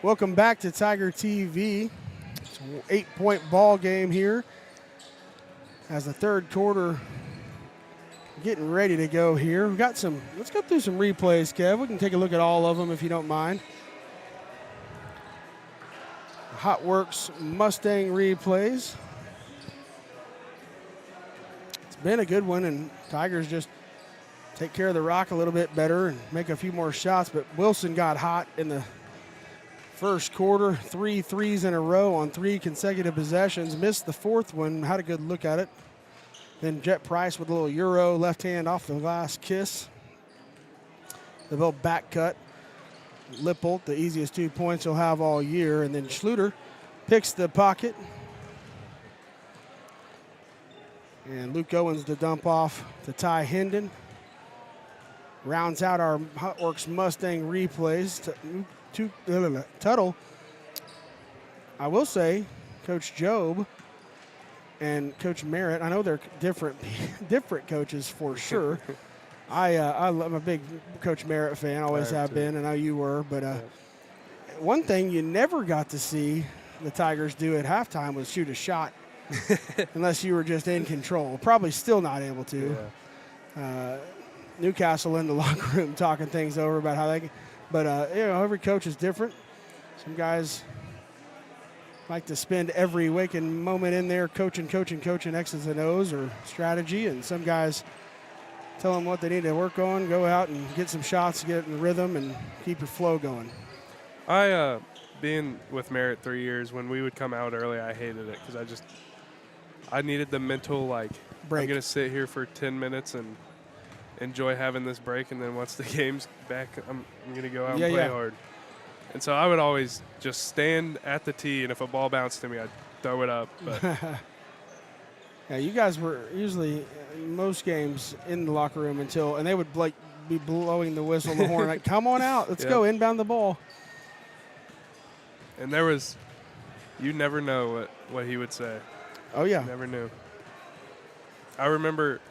Welcome back to Tiger TV. It's an 8-point ball game here as the third quarter getting ready to go here. We've got let's go through some replays, Kev. We can take a look at all of them if you don't mind. Hot Works Mustang replays. It's been a good one, and Tigers just take care of the rock a little bit better and make a few more shots, but Wilson got hot in the first quarter, 3 threes in a row on 3 consecutive possessions. Missed the fourth one, had a good look at it. Then Jet Price with a little Euro left hand off the glass kiss. The little back cut. Lippold, the easiest 2 points he'll have all year. And then Schluter picks the pocket. And Luke Owens to dump off to Ty Hendon. Rounds out our Hot Works Mustang replays. Tuttle. I will say, Coach Jobe and Coach Merritt, I know they're different coaches for sure. I'm a big Coach Merritt fan, always have been. I know you were. But one thing you never got to see the Tigers do at halftime was shoot a shot unless you were just in control. Probably still not able to. Yeah. Newcastle in the locker room talking things over about how they can. But, every coach is different. Some guys like to spend every waking moment in there coaching X's and O's or strategy. And some guys tell them what they need to work on, go out and get some shots, get in the rhythm, and keep your flow going. Being with Merritt 3 years, when we would come out early, I hated it because I needed the mental, break. I'm going to sit here for 10 minutes and enjoy having this break, and then once the game's back, I'm going to go out and play hard. And so I would always just stand at the tee, and if a ball bounced to me, I'd throw it up. But yeah, you guys were usually in most games in the locker room and they would be blowing the whistle, the horn, like, come on out, let's go, inbound the ball. And you never know what he would say. Oh, yeah. You never knew. I remember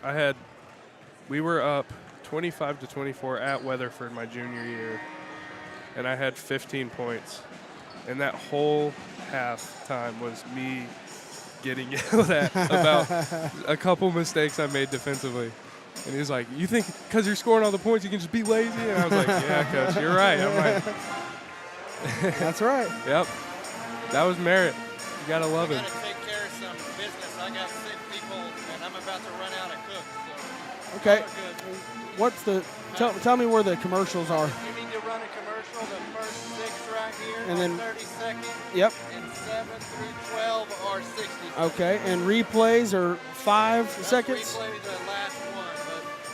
we were up 25-24 at Weatherford my junior year, and I had 15 points. And that whole half time was me getting yelled at about a couple mistakes I made defensively. And he was like, you think because you're scoring all the points you can just be lazy? And I was like, yeah, Coach, you're right. I'm right. That's right. Yep. That was Merritt. You got to love him. I got to take care of some business. I got sick people, and I'm about to run out of cooks. So okay. Tell me where the commercials are. You need to run a commercial, the first 6 right here, and then 30 seconds. Yep. And 7 through 12 are 60 seconds. Okay, and replays are 5 seconds? Replay the last one.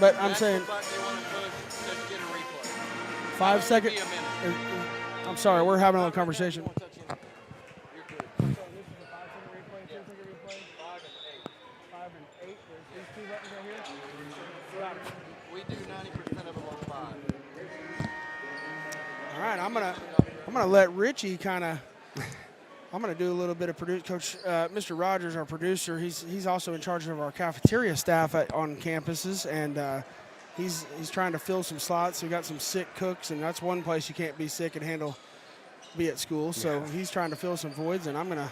But I'm saying, the button you want to push, just get a replay. 5 seconds. I'm sorry, we're having a little conversation. We do 90% of them on 5. All right, I'm gonna let Richie I'm gonna do a little bit of produce. Coach Mr. Rogers, our producer, he's also in charge of our cafeteria staff on campuses, and he's trying to fill some slots. We got some sick cooks, and that's one place you can't be sick and be at school. So he's trying to fill some voids, and I'm gonna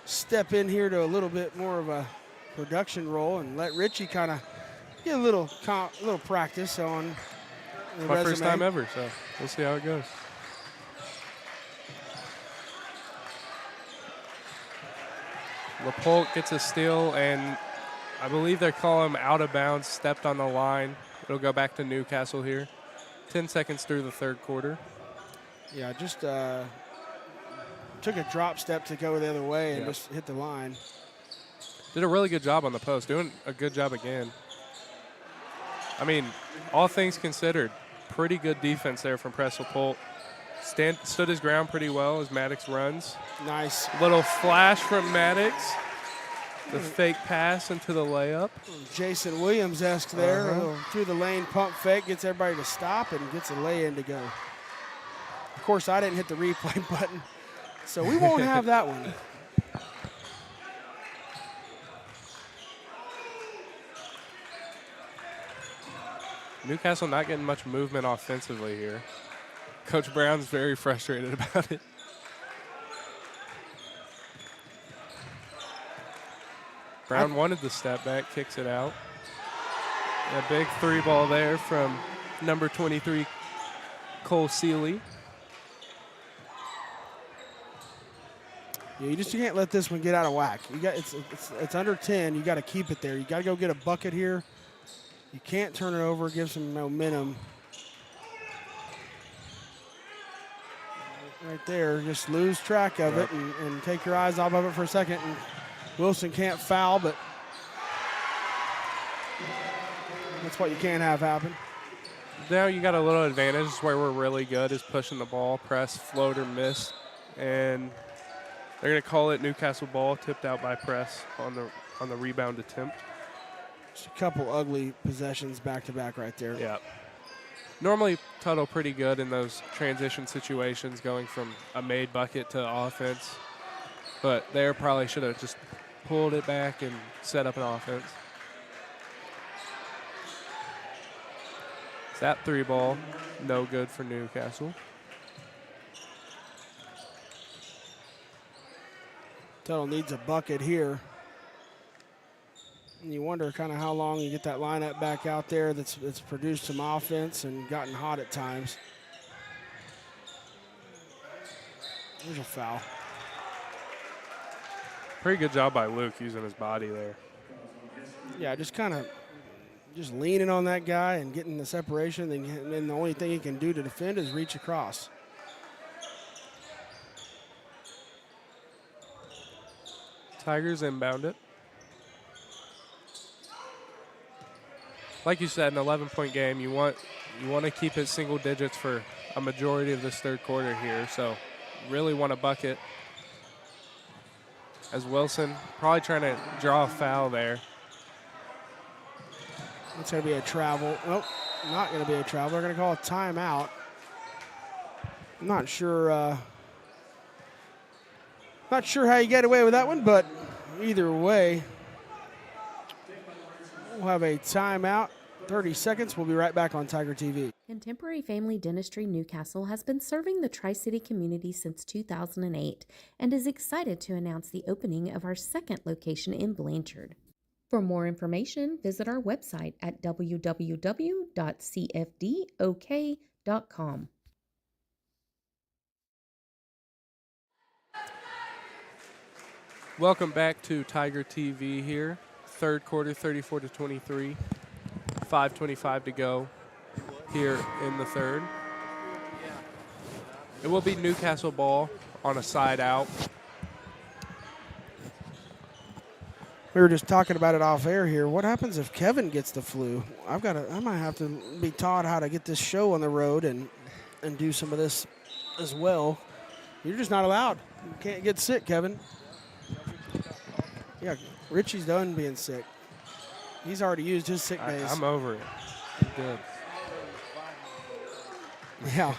step in here to a little bit more of a production role and let Richie kind of get a little practice on the my resume. First time ever, so we'll see how it goes. Lapolt gets a steal, and I believe they call him out of bounds, stepped on the line. It'll go back to Newcastle here. 10 seconds through the third quarter. Yeah, just took a drop step to go the other way and just hit the line. Did a really good job on the post, doing a good job again. I mean, all things considered, pretty good defense there from Press Lapolt. Stood his ground pretty well as Maddox runs. Nice. Little flash from Maddox. The fake pass into the layup. Jason Williams-esque there. Through the lane, pump fake, gets everybody to stop and gets a lay-in to go. Of course, I didn't hit the replay button, so we won't have that one. Newcastle not getting much movement offensively here. Coach Brown's very frustrated about it. Brown wanted the step back, kicks it out. A big 3-ball there from number 23, Cole Seeley. You just can't let this one get out of whack. It's under 10. You got to keep it there. You got to go get a bucket here. You can't turn it over. Give some momentum. Right there, just lose track of it and take your eyes off of it for a second. And Wilson can't foul, but that's what you can't have happen. Now you got a little advantage where we're really good is pushing the ball, press, float, or miss. And they're going to call it Newcastle ball, tipped out by press on the rebound attempt. Just a couple ugly possessions back-to-back right there. Yeah. Normally, Tuttle pretty good in those transition situations going from a made bucket to offense. But they probably should have just pulled it back and set up an offense. That 3 ball, no good for Newcastle. Tuttle needs a bucket here. And you wonder kind of how long you get that lineup back out there that's produced some offense and gotten hot at times. There's a foul. Pretty good job by Luke using his body there. Yeah, just leaning on that guy and getting the separation, and then the only thing he can do to defend is reach across. Tigers inbound it. Like you said, an 11-point game. You want to keep it single digits for a majority of this third quarter here. So really want a bucket. As Wilson probably trying to draw a foul there. It's going to be a travel. Nope, not going to be a travel. They're going to call a timeout. I'm not sure. Not sure how you get away with that one, but either way, we'll have a timeout. 30 seconds. We'll be right back on Tiger TV. Contemporary Family Dentistry Newcastle has been serving the Tri-City community since 2008 and is excited to announce the opening of our second location in Blanchard. For more information, visit our website at www.cfdok.com. Welcome back to Tiger TV here. Third quarter, 34-23. 5:25 to go here in the third. It will be Newcastle ball on a side out. We were just talking about it off air here. What happens if Kevin gets the flu? I might have to be taught how to get this show on the road and do some of this as well. You're just not allowed. You can't get sick, Kevin. Yeah, Richie's done being sick. He's already used his sick days. I'm over it. I'm good. Yeah. I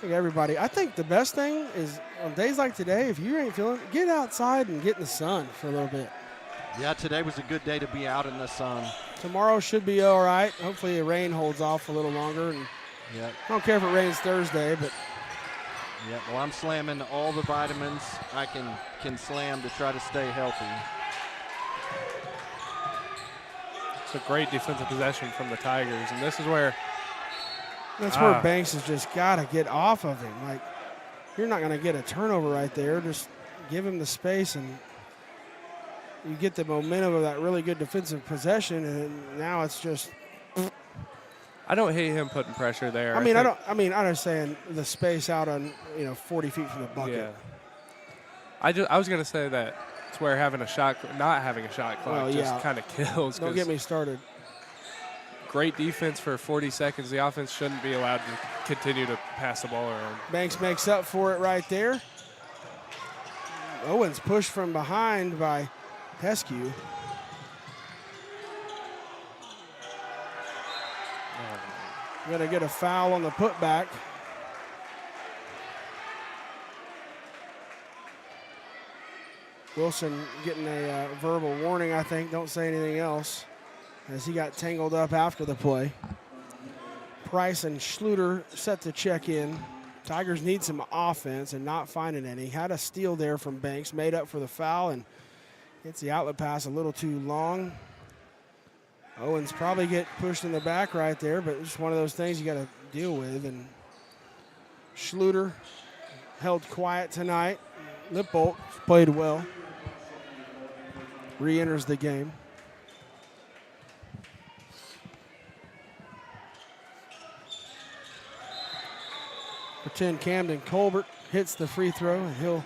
think everybody. I think the best thing is on days like today, if you ain't feeling, get outside and get in the sun for a little bit. Yeah, today was a good day to be out in the sun. Tomorrow should be all right. Hopefully the rain holds off a little longer. And yeah. I don't care if it rains Thursday, but. Yeah, well, I'm slamming all the vitamins I can slam to try to stay healthy. It's a great defensive possession from the Tigers, and this is where that's where Banks has just got to get off of him. Like, you're not going to get a turnover right there. Just give him the space, and you get the momentum of that really good defensive possession, and now it's just. I don't hate him putting pressure there. I'm just saying the space out on 40 feet from the bucket. Yeah. I was going to say that it's where not having a shot clock just kind of kills. Don't get me started. Great defense for 40 seconds. The offense shouldn't be allowed to continue to pass the ball around. Banks makes up for it right there. Owens pushed from behind by Heskew. Going to get a foul on the putback. Wilson getting a verbal warning, I think. Don't say anything else, as he got tangled up after the play. Price and Schluter set to check in. Tigers need some offense and not finding any. Had a steal there from Banks, made up for the foul, and hits the outlet pass a little too long. Owens probably get pushed in the back right there, but it's one of those things you got to deal with. And Schluter held quiet tonight. Lippold played well. Re-enters the game. Pretend Camden Colbert hits the free throw, and he'll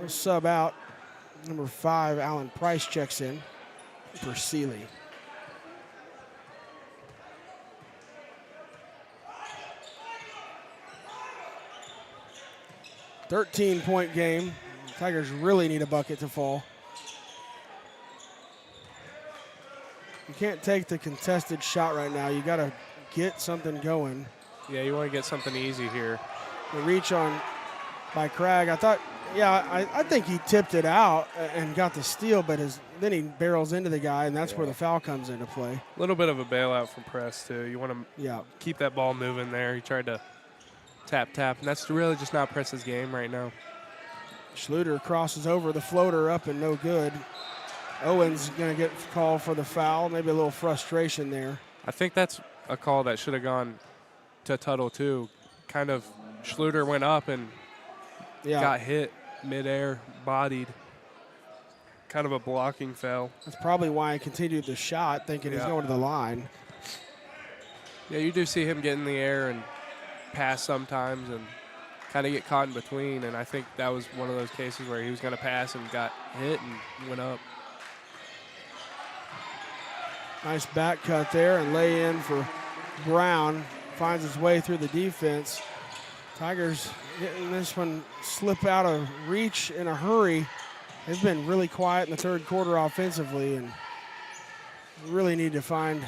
sub out. Number 5, Alan Price checks in for Seeley. .13 game. Tigers really need a bucket to fall. You can't take the contested shot right now. You got to get something going. Yeah, you want to get something easy here. The reach on by Cragg. I think he tipped it out and got the steal, but then he barrels into the guy, and that's where the foul comes into play. A little bit of a bailout from Press, too. You want to keep that ball moving there. He tried to tap, and that's really just not Press's game right now. Schluter crosses over the floater up and no good. Owens going to get called for the foul. Maybe a little frustration there. I think that's a call that should have gone to Tuttle, too. Kind of, Schluter went up and got hit midair, bodied. Kind of a blocking foul. That's probably why he continued the shot, thinking he's going to the line. Yeah, you do see him get in the air and pass sometimes and kind of get caught in between, and I think that was one of those cases where he was going to pass and got hit and went up. Nice back cut there and lay in for Brown. Finds his way through the defense. Tigers getting this one slip out of reach in a hurry. They've been really quiet in the third quarter offensively and really need to find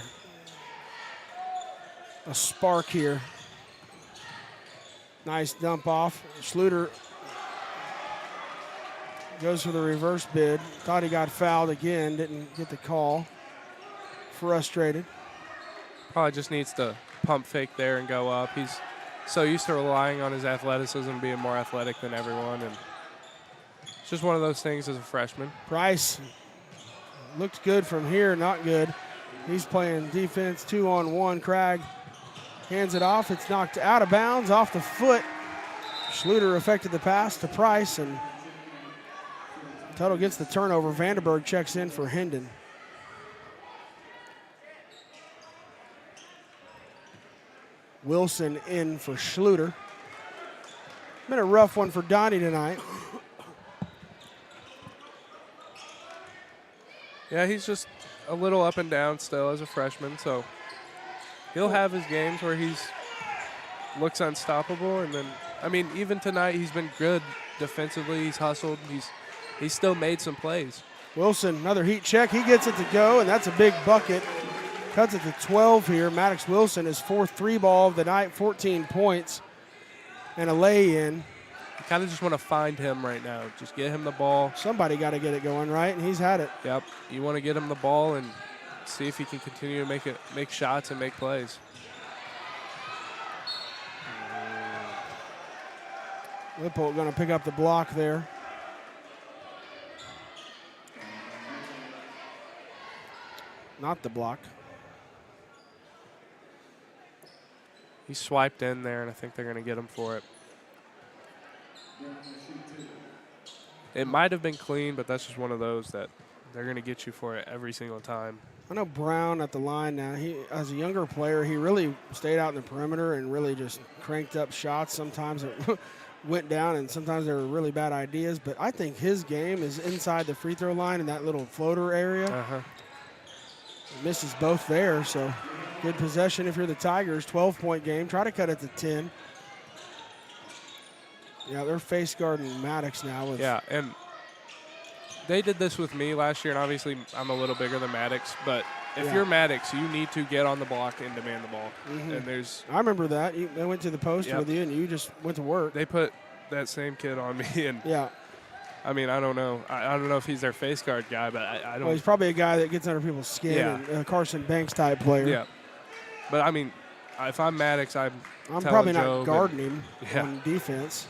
a spark here. Nice dump off. Schluter goes for the reverse bid. Thought he got fouled again, didn't get the call. Frustrated. Probably just needs to pump fake there and go up. He's so used to relying on his athleticism, being more athletic than everyone, and it's just one of those things as a freshman. Price looked good from here, not good. He's playing defense 2-on-1. Cragg hands it off. It's knocked out of bounds, off the foot. Schluter affected the pass to Price, and Tuttle gets the turnover. Vandenberg checks in for Hendon. Wilson in for Schluter. Been a rough one for Donnie tonight. Yeah, he's just a little up and down still as a freshman, so he'll have his games where he's looks unstoppable, and then, I mean, even tonight he's been good defensively. He's hustled. He's still made some plays. Wilson, another heat check. He gets it to go, and that's a big bucket. Cuts it to 12 here. Maddox Wilson, his fourth three ball of the night, 14 points, and a lay-in. You kind of just want to find him right now. Just get him the ball. Somebody got to get it going, right? And he's had it. Yep. You want to get him the ball and see if he can continue to make shots and make plays. Lippold going to pick up the block there. Not the block. He swiped in there, and I think they're going to get him for it. It might have been clean, but that's just one of those that they're going to get you for it every single time. I know Brown at the line now. He, as a younger player, he really stayed out in the perimeter and really just cranked up shots. Sometimes it went down, and sometimes they were really bad ideas. But I think his game is inside the free throw line in that little floater area. Misses both there, so good possession if you're the Tigers. 12-point game. Try to cut it to 10. Yeah, they're face guarding Maddox now. Yeah, and they did this with me last year, and obviously I'm a little bigger than Maddox, but if you're Maddox, you need to get on the block and demand the ball. And I remember that. They went to the post with you, and you just went to work. They put that same kid on me, and I mean, I don't know. I don't know if he's their face guard guy, but I don't. Well, he's probably a guy that gets under people's skin, and a Carson Banks type player. Yeah, but I mean, if I'm Maddox, I'm probably not guarding him on defense.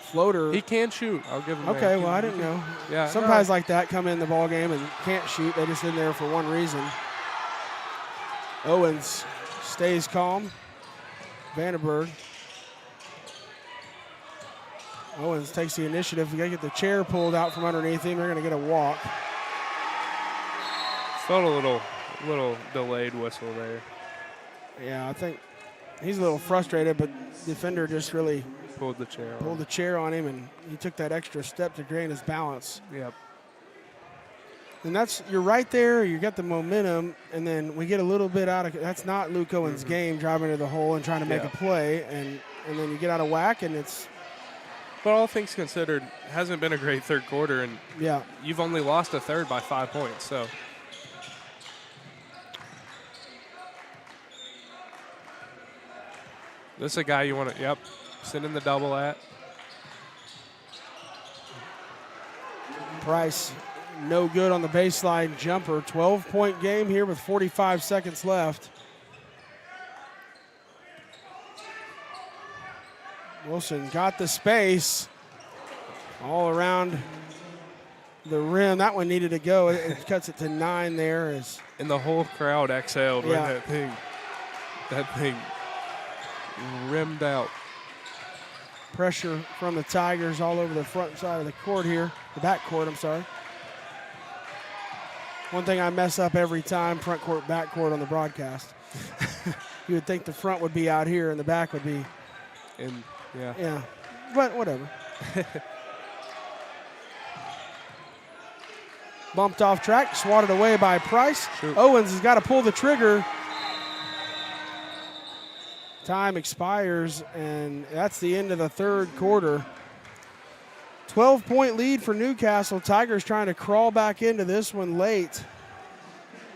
Floater. He can shoot. I'll give him. Okay, well, I didn't know. Yeah, some guys like that come in the ball game and can't shoot. They're just in there for one reason. Owens stays calm. Vandenberg Owens takes the initiative. They get the chair pulled out from underneath him. They're going to get a walk. Felt a little delayed whistle there. Yeah, I think he's a little frustrated, but the defender just really pulled the chair on him, and he took that extra step to gain his balance. Yep. And you're right there. You got the momentum, and then we get a little bit out of – that's not Luke Owens' game, driving to the hole and trying to make a play, and then you get out of whack, and it's – But all things considered, hasn't been a great third quarter, and yeah, you've only lost a third by 5 points. So this is a guy you want to send in the double at. Price no good on the baseline jumper. 12-point game here with 45 seconds left. Wilson got the space all around the rim. That one needed to go. It cuts it to 9 there. And the whole crowd exhaled when that thing rimmed out. Pressure from the Tigers all over the front side of the court here. The back court, I'm sorry. One thing I mess up every time, front court, back court on the broadcast. You would think the front would be out here and the back would be in. Yeah. Yeah, but whatever. Bumped off track, swatted away by Price. Owens has got to pull the trigger. Time expires, and that's the end of the third quarter. 12-point lead for Newcastle. Tigers trying to crawl back into this one late.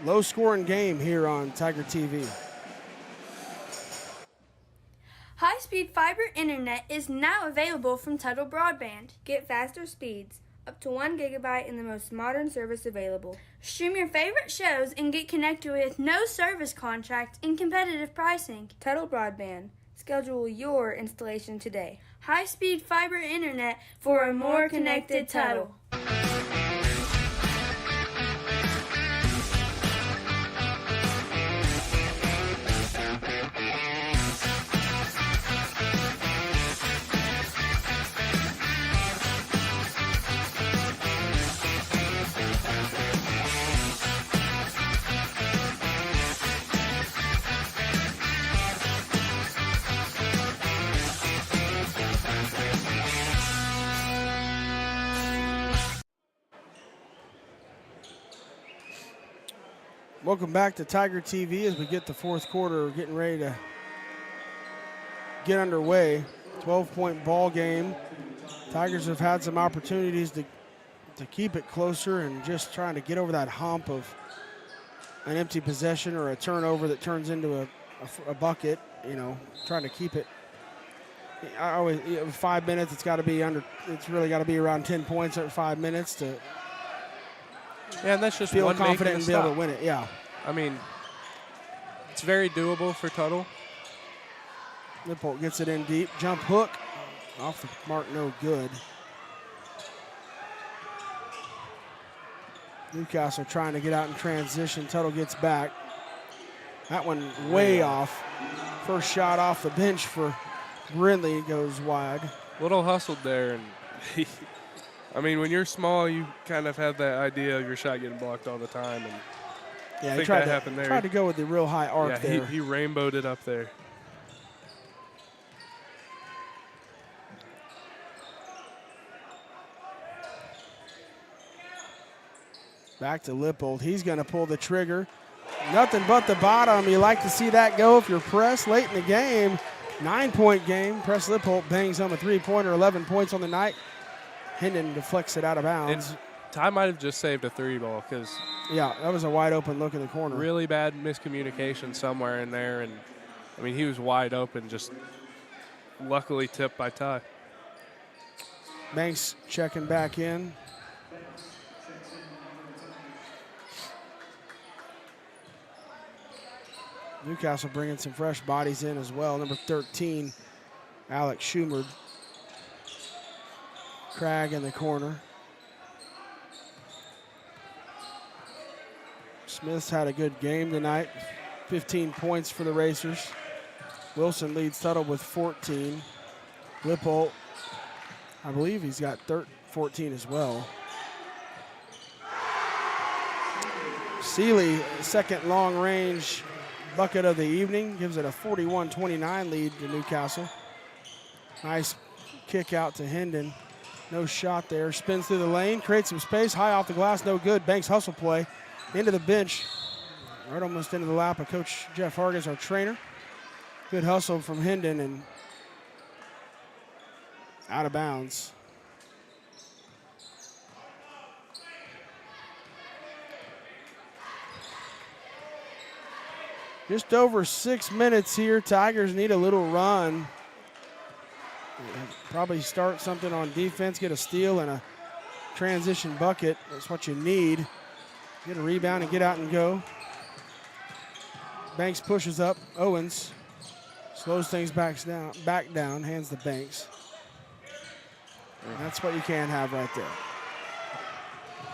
Low-scoring game here on Tiger TV. High-speed fiber internet is now available from Tuttle Broadband. Get faster speeds, up to 1 gigabyte in the most modern service available. Stream your favorite shows and get connected with no service contract and competitive pricing. Tuttle Broadband. Schedule your installation today. High-speed fiber internet for a more connected Tuttle. Welcome back to Tiger TV as we get the fourth quarter getting ready to get underway. 12-point ball game. Tigers have had some opportunities to keep it closer and just trying to get over that hump of an empty possession or a turnover that turns into a bucket, trying to keep it. I always 5 minutes, it's really got to be around 10 points at 5 minutes to and that's just feel one confident and be able to win it. Yeah. I mean, it's very doable for Tuttle. Lippold gets it in deep. Jump hook. Off the mark, no good. Newcastle trying to get out in transition. Tuttle gets back. That one way off. First shot off the bench for Brindley goes wide. Little hustled there. And I mean, when you're small, you kind of have that idea of your shot getting blocked all the time. And yeah, I he think tried that to, happened there. Tried to go with the real high arc there. Yeah, he rainbowed it up there. Back to Lippold. He's going to pull the trigger. Nothing but the bottom. You like to see that go if you're pressed late in the game. 9-point game. Press Lippold bangs home a three-pointer, 11 points on the night. Hendon deflects it out of bounds. And Ty might have just saved a three ball because yeah, that was a wide open look in the corner. Really bad miscommunication somewhere in there, and I mean he was wide open, just luckily tipped by Ty. Banks checking back in. Newcastle bringing some fresh bodies in as well. Number 13, Alex Schumerd. Cragg in the corner. Smith's had a good game tonight. 15 points for the Racers. Wilson leads Tuttle with 14. Lippold I believe he's got 14 as well. Seeley, second long-range bucket of the evening, gives it a 41-29 lead to Newcastle. Nice kick out to Hendon. No shot there. Spins through the lane, creates some space. High off the glass, no good. Banks hustle play into the bench. Right almost into the lap of Coach Jeff Hargis, our trainer. Good hustle from Hendon and out of bounds. Just over 6 minutes here. Tigers need a little run. Probably start something on defense, get a steal and a transition bucket. That's what you need. Get a rebound and get out and go. Banks pushes up. Owens slows things back down, hands to Banks. And that's what you can't have right there.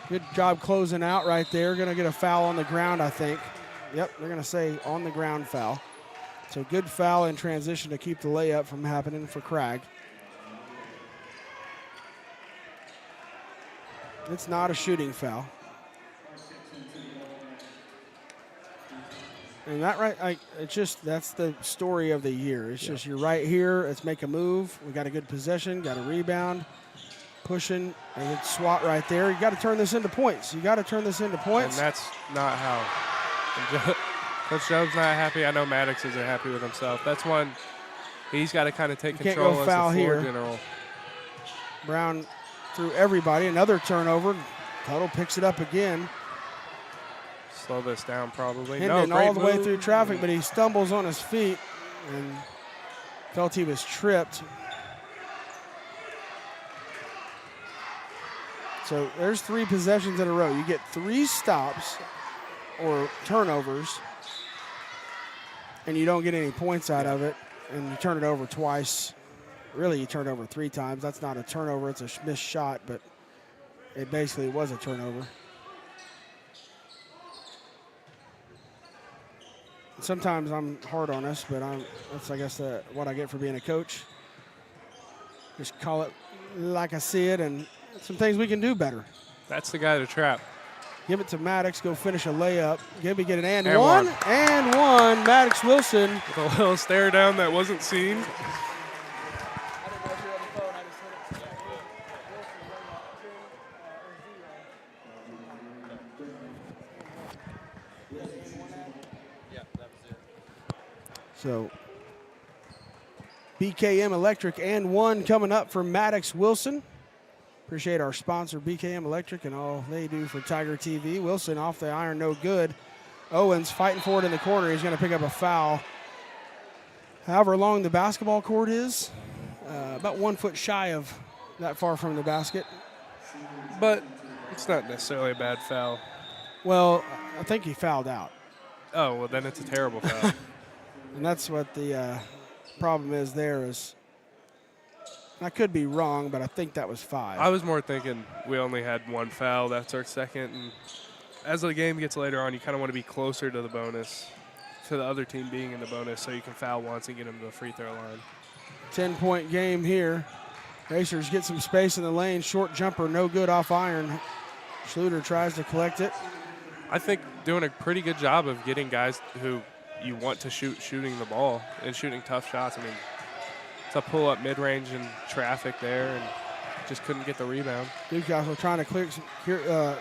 Good job closing out right there. Going to get a foul on the ground, I think. Yep, they're going to say on the ground foul. So good foul in transition to keep the layup from happening for Cragg. It's not a shooting foul. And that right, it's just, that's the story of the year. It's just, you're right here, let's make a move. We got a good possession, got a rebound, pushing, a good swat right there. You got to turn this into points. You got to turn this into points. And that's not how. Coach Jobe's not happy. I know Maddox isn't happy with himself. That's one he's got to kind of take control as the floor here. General. Brown through everybody. Another turnover. Tuttle picks it up again. Slow this down probably. Hendon all the way through traffic, but he stumbles on his feet and felt he was tripped. So there's 3 possessions in a row. You get 3 stops or turnovers, and you don't get any points out of it, and you turn it over twice. Really, you turn it over 3 times. That's not a turnover. It's a missed shot, but it basically was a turnover. Sometimes I'm hard on us, but that's, I guess, what I get for being a coach. Just call it like I see it, and some things we can do better. That's the guy to trap. Give it to Maddox, go finish a layup. Gibby get an and one. And one. Maddox Wilson. With a little stare down that wasn't seen. So BKM Electric and one coming up for Maddox Wilson. Appreciate our sponsor, BKM Electric, and all they do for Tiger TV. Wilson off the iron, no good. Owens fighting for it in the corner. He's going to pick up a foul. However long the basketball court is, about 1 foot shy of that far from the basket. But it's not necessarily a bad foul. Well, I think he fouled out. Oh, well, then it's a terrible foul. And that's what the problem is there is, I could be wrong, but I think that was 5. I was more thinking we only had 1 foul. That's our second. And as the game gets later on, you kind of want to be closer to the bonus, to the other team being in the bonus, so you can foul once and get them to the free throw line. 10-point game here. Racers get some space in the lane. Short jumper, no good off iron. Schluter tries to collect it. I think doing a pretty good job of getting guys who you want to shooting the ball and shooting tough shots. I mean, it's a pull-up mid-range and traffic there, and just couldn't get the rebound. Newcastle trying to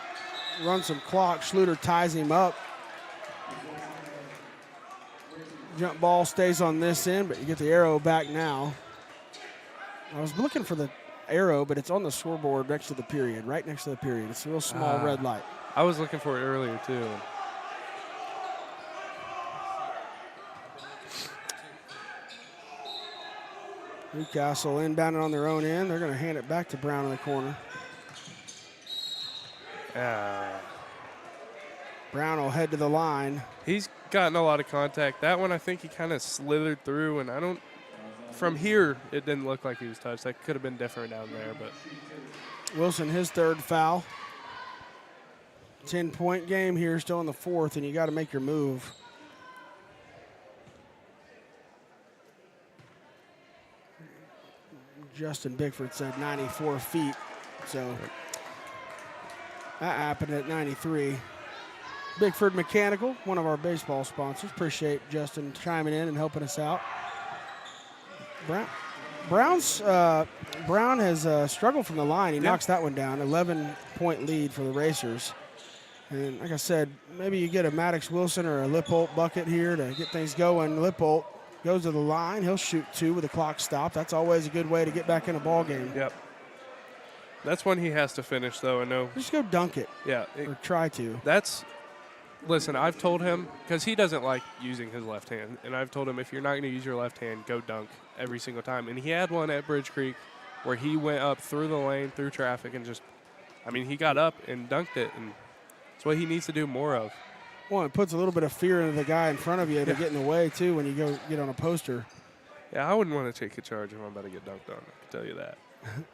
run some clock. Schluter ties him up. Jump ball stays on this end, but you get the arrow back now. I was looking for the arrow, but it's on the scoreboard next to the period, right next to the period. It's a real small red light. I was looking for it earlier, too. Newcastle inbounding on their own end. They're going to hand it back to Brown in the corner. Brown will head to the line. He's gotten a lot of contact. That one, I think he kind of slithered through, and from here, it didn't look like he was touched. That could have been different down there, but. Wilson, his 3rd foul. 10-point game here, still in the 4th, and you got to make your move. Justin Bickford said 94 feet. So that happened at 93. Bickford Mechanical, one of our baseball sponsors. Appreciate Justin chiming in and helping us out. Brown has struggled from the line. He knocks that one down. 11-point lead for the Racers. And like I said, maybe you get a Maddox Wilson or a Lippolt bucket here to get things going. Lippolt goes to the line. He'll shoot 2 with the clock stopped. That's always a good way to get back in a ball game. Yep. That's when he has to finish, though. I know. Just go dunk it. Yeah. Or try to. Listen, I've told him, because he doesn't like using his left hand, and I've told him if you're not going to use your left hand, go dunk every single time. And he had one at Bridge Creek where he went up through the lane, through traffic, and he got up and dunked it, and it's what he needs to do more of. Well, it puts a little bit of fear into the guy in front of you to get in the way, too, when you go get on a poster. Yeah, I wouldn't want to take a charge if I'm about to get dunked on, I can tell you that.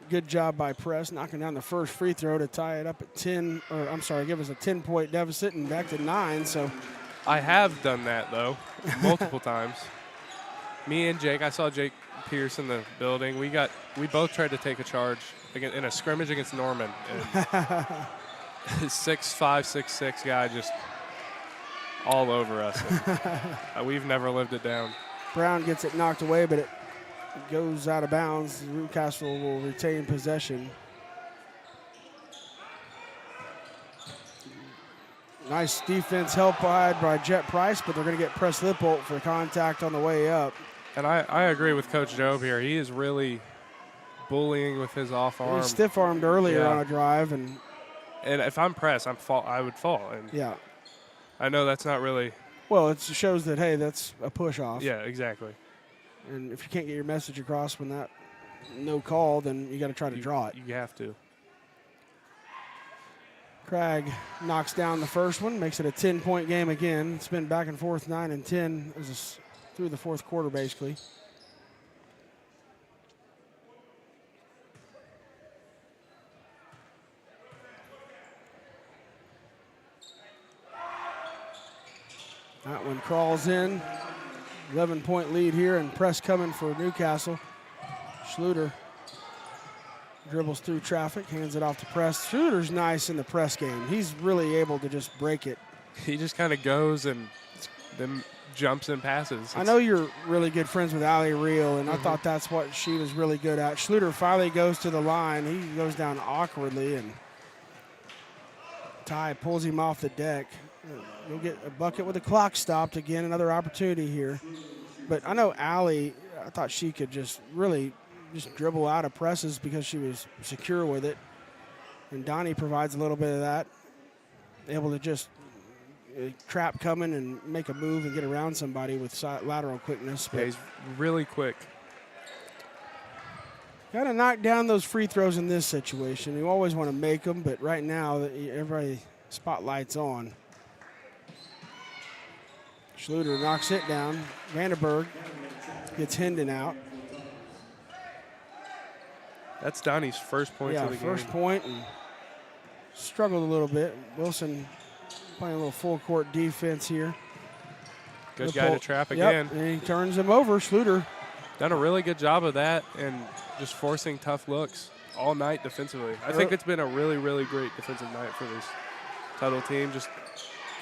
Good job by Press, knocking down the first free throw to tie it up at 10, give us a 10-point deficit and back to 9. So I have done that, though, multiple times. Me and Jake, I saw Jake Pierce in the building. We both tried to take a charge in a scrimmage against Norman. And his 6'5", 6'6" guy just all over us. We've never lived it down. Brown gets it knocked away, but it goes out of bounds. Newcastle will retain possession. Nice defense help by Jet Price, but they're going to get Press Lippolt for contact on the way up. And I agree with Coach Job here. He is really bullying with his off arm. He stiff-armed earlier on a drive. And if I'm Press, I would fall. And yeah. I know that's not really. Well, it shows that, hey, that's a push-off. Yeah, exactly. And if you can't get your message across when that no call, then you got to try to draw it. You have to. Craig knocks down the first one, makes it a 10-point game again. It's been back and forth, 9 and 10 through the fourth quarter, basically. That one crawls in. 11-point lead here, and press coming for Newcastle. Schluter dribbles through traffic, hands it off to Press. Schluter's nice in the press game. He's really able to just break it. He just kind of goes and then jumps and passes. I know you're really good friends with Allie Reel, and I thought that's what she was really good at. Schluter finally goes to the line. He goes down awkwardly, and Ty pulls him off the deck. You'll get a bucket with the clock stopped. Again, another opportunity here. But I know Allie, I thought she could just really just dribble out of presses because she was secure with it. And Donnie provides a little bit of that. Able to just trap coming and make a move and get around somebody with lateral quickness. Yeah, he's really quick. Got to knock down those free throws in this situation. You always want to make them, but right now, everybody spotlight's on. Schluter knocks it down. Vandenberg gets Hendon out. That's Donnie's first point of the game. First point, and struggled a little bit. Wilson playing a little full court defense here. Good guy to trap again. And he turns him over. Schluter done a really good job of that and just forcing tough looks all night defensively. I think it's been a really, really great defensive night for this Tuttle team. Just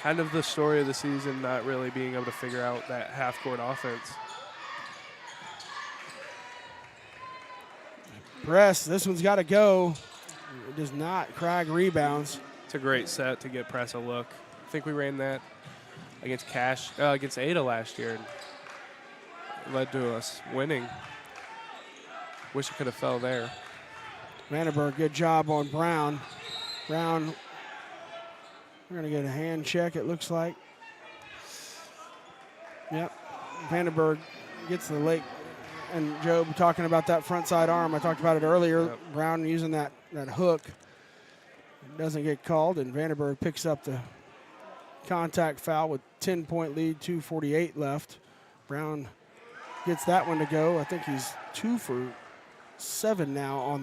kind of the story of the season, not really being able to figure out that half-court offense. Press, this one's got to go. It does not. Craig rebounds. It's a great set to get Press a look. I think we ran that against Ada last year. And led to us winning. Wish it could have fell there. Vandenberg, good job on Brown. Brown, we're going to get a hand check, it looks like. Yep. Vandenberg gets the lake. And Job talking about that front side arm. I talked about it earlier. Yep. Brown using that hook. Doesn't get called, and Vandenberg picks up the contact foul with 10-point lead, 2:48 left. Brown gets that one to go. I think he's 2 for 7 now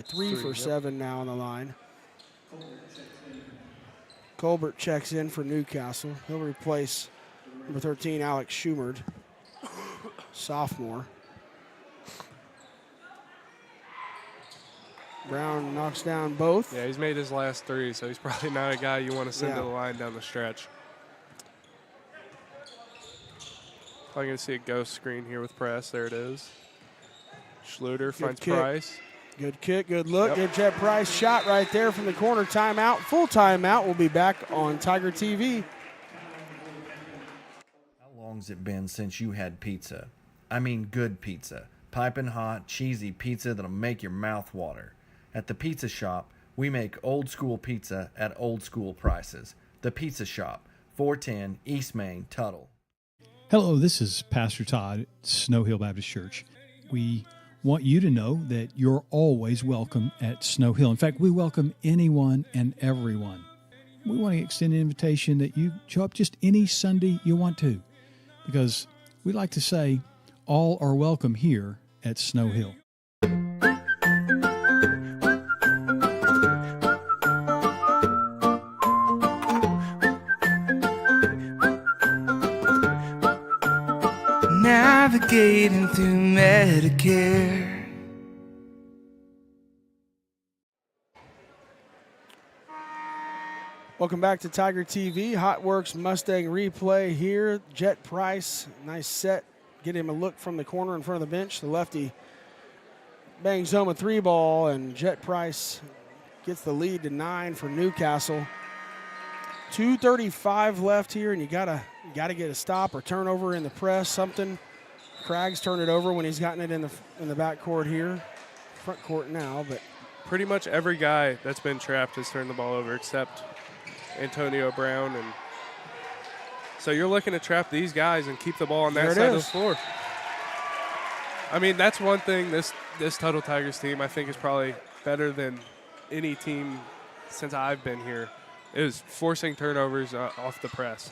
3 for 7 now on the line. Colbert checks in for Newcastle. He'll replace number 13, Alex Schumard, sophomore. Brown knocks down both. Yeah, he's made his last 3, so he's probably not a guy you want to send to the line down the stretch. I'm going to see a ghost screen here with press. There it is. Schluter finds Price. Good kick, good look. Good Jet Price shot right there from the corner. Timeout, full timeout. We'll be back on Tiger TV. How long's it been since you had pizza? I mean good pizza. Piping hot, cheesy pizza that'll make your mouth water. At the Pizza Shop, we make old school pizza at old school prices. The Pizza Shop, 410 East Main, Tuttle. Hello, this is Pastor Todd at Snow Hill Baptist Church. We want you to know that you're always welcome at Snow Hill. In fact, we welcome anyone and everyone. We want to extend an invitation that you show up just any Sunday you want to, because we like to say all are welcome here at Snow Hill. Navigating through Medicare. Welcome back to Tiger TV. Hot Works Mustang replay here. Jet Price, nice set. Get him a look from the corner in front of the bench. The lefty bangs home a 3-ball, and Jet Price gets the lead to 9 for Newcastle. 2:35 left here, and you gotta get a stop or turnover in the press, something. Craig's turned it over when he's gotten it in the back court here, front court now. But pretty much every guy that's been trapped has turned the ball over except Antonio Brown, and so you're looking to trap these guys and keep the ball on that side of the floor. I mean, that's one thing this Tuttle Tigers team I think is probably better than any team since I've been here, is forcing turnovers off the press.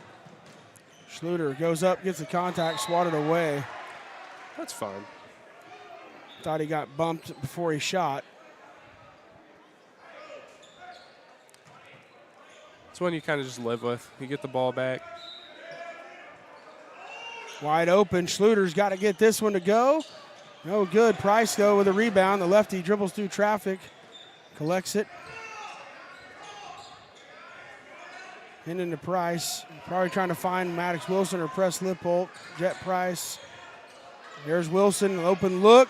Schluter goes up, gets the contact, swatted away. That's fine. Thought he got bumped before he shot. It's one you kind of just live with. You get the ball back. Wide open. Schluter's got to get this one to go. No good. Price, though, with a rebound. The lefty dribbles through traffic, collects it. Into Price. Probably trying to find Maddox Wilson or Press Lippolt. Jet Price. There's Wilson. Open look.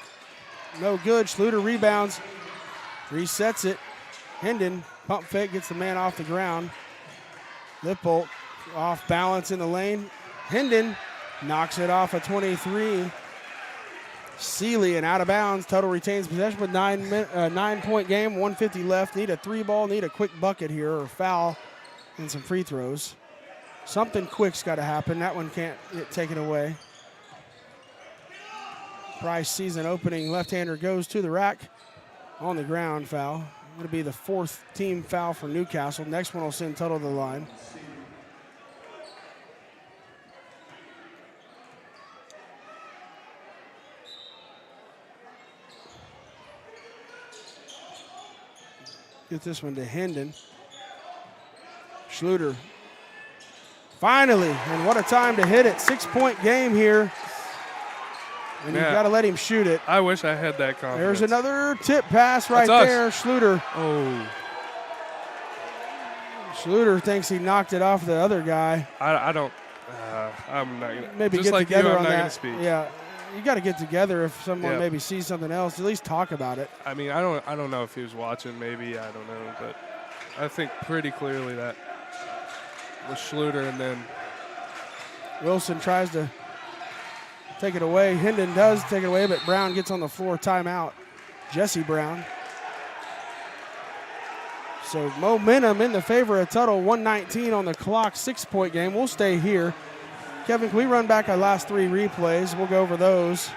No good. Schluter rebounds. Resets it. Hendon. Pump fake. Gets the man off the ground. Lippolt off balance in the lane. Hendon knocks it off a 23. Seeley and out of bounds. Tuttle retains possession with 9-point game. 1:50 left. Need a 3-ball. Need a quick bucket here or foul and some free throws. Something quick's got to happen. That one can't get taken away. Price sees an opening. Left-hander goes to the rack. On the ground, foul. Going to be the 4th team foul for Newcastle. Next one will send Tuttle to the line. Get this one to Hendon. Schluter. Finally, and what a time to hit it. 6-point game here. And you've got to let him shoot it. I wish I had that confidence. There's another tip pass right there. Schluter. Oh. Schluter thinks he knocked it off the other guy. I don't. I'm not gonna. Maybe just get like together you, I'm on not that. gonna speak. Yeah, you got to get together if someone maybe sees something else. At least talk about it. I mean, I don't know if he was watching. Maybe I don't know, but I think pretty clearly that was Schluter, and then Wilson tries to take it away. Hendon does take it away, but Brown gets on the floor. Timeout. Jesse Brown. So momentum in the favor of Tuttle. 1:19 on the clock. 6-point game. We'll stay here. Kevin, can we run back our last 3 replays? We'll go over those.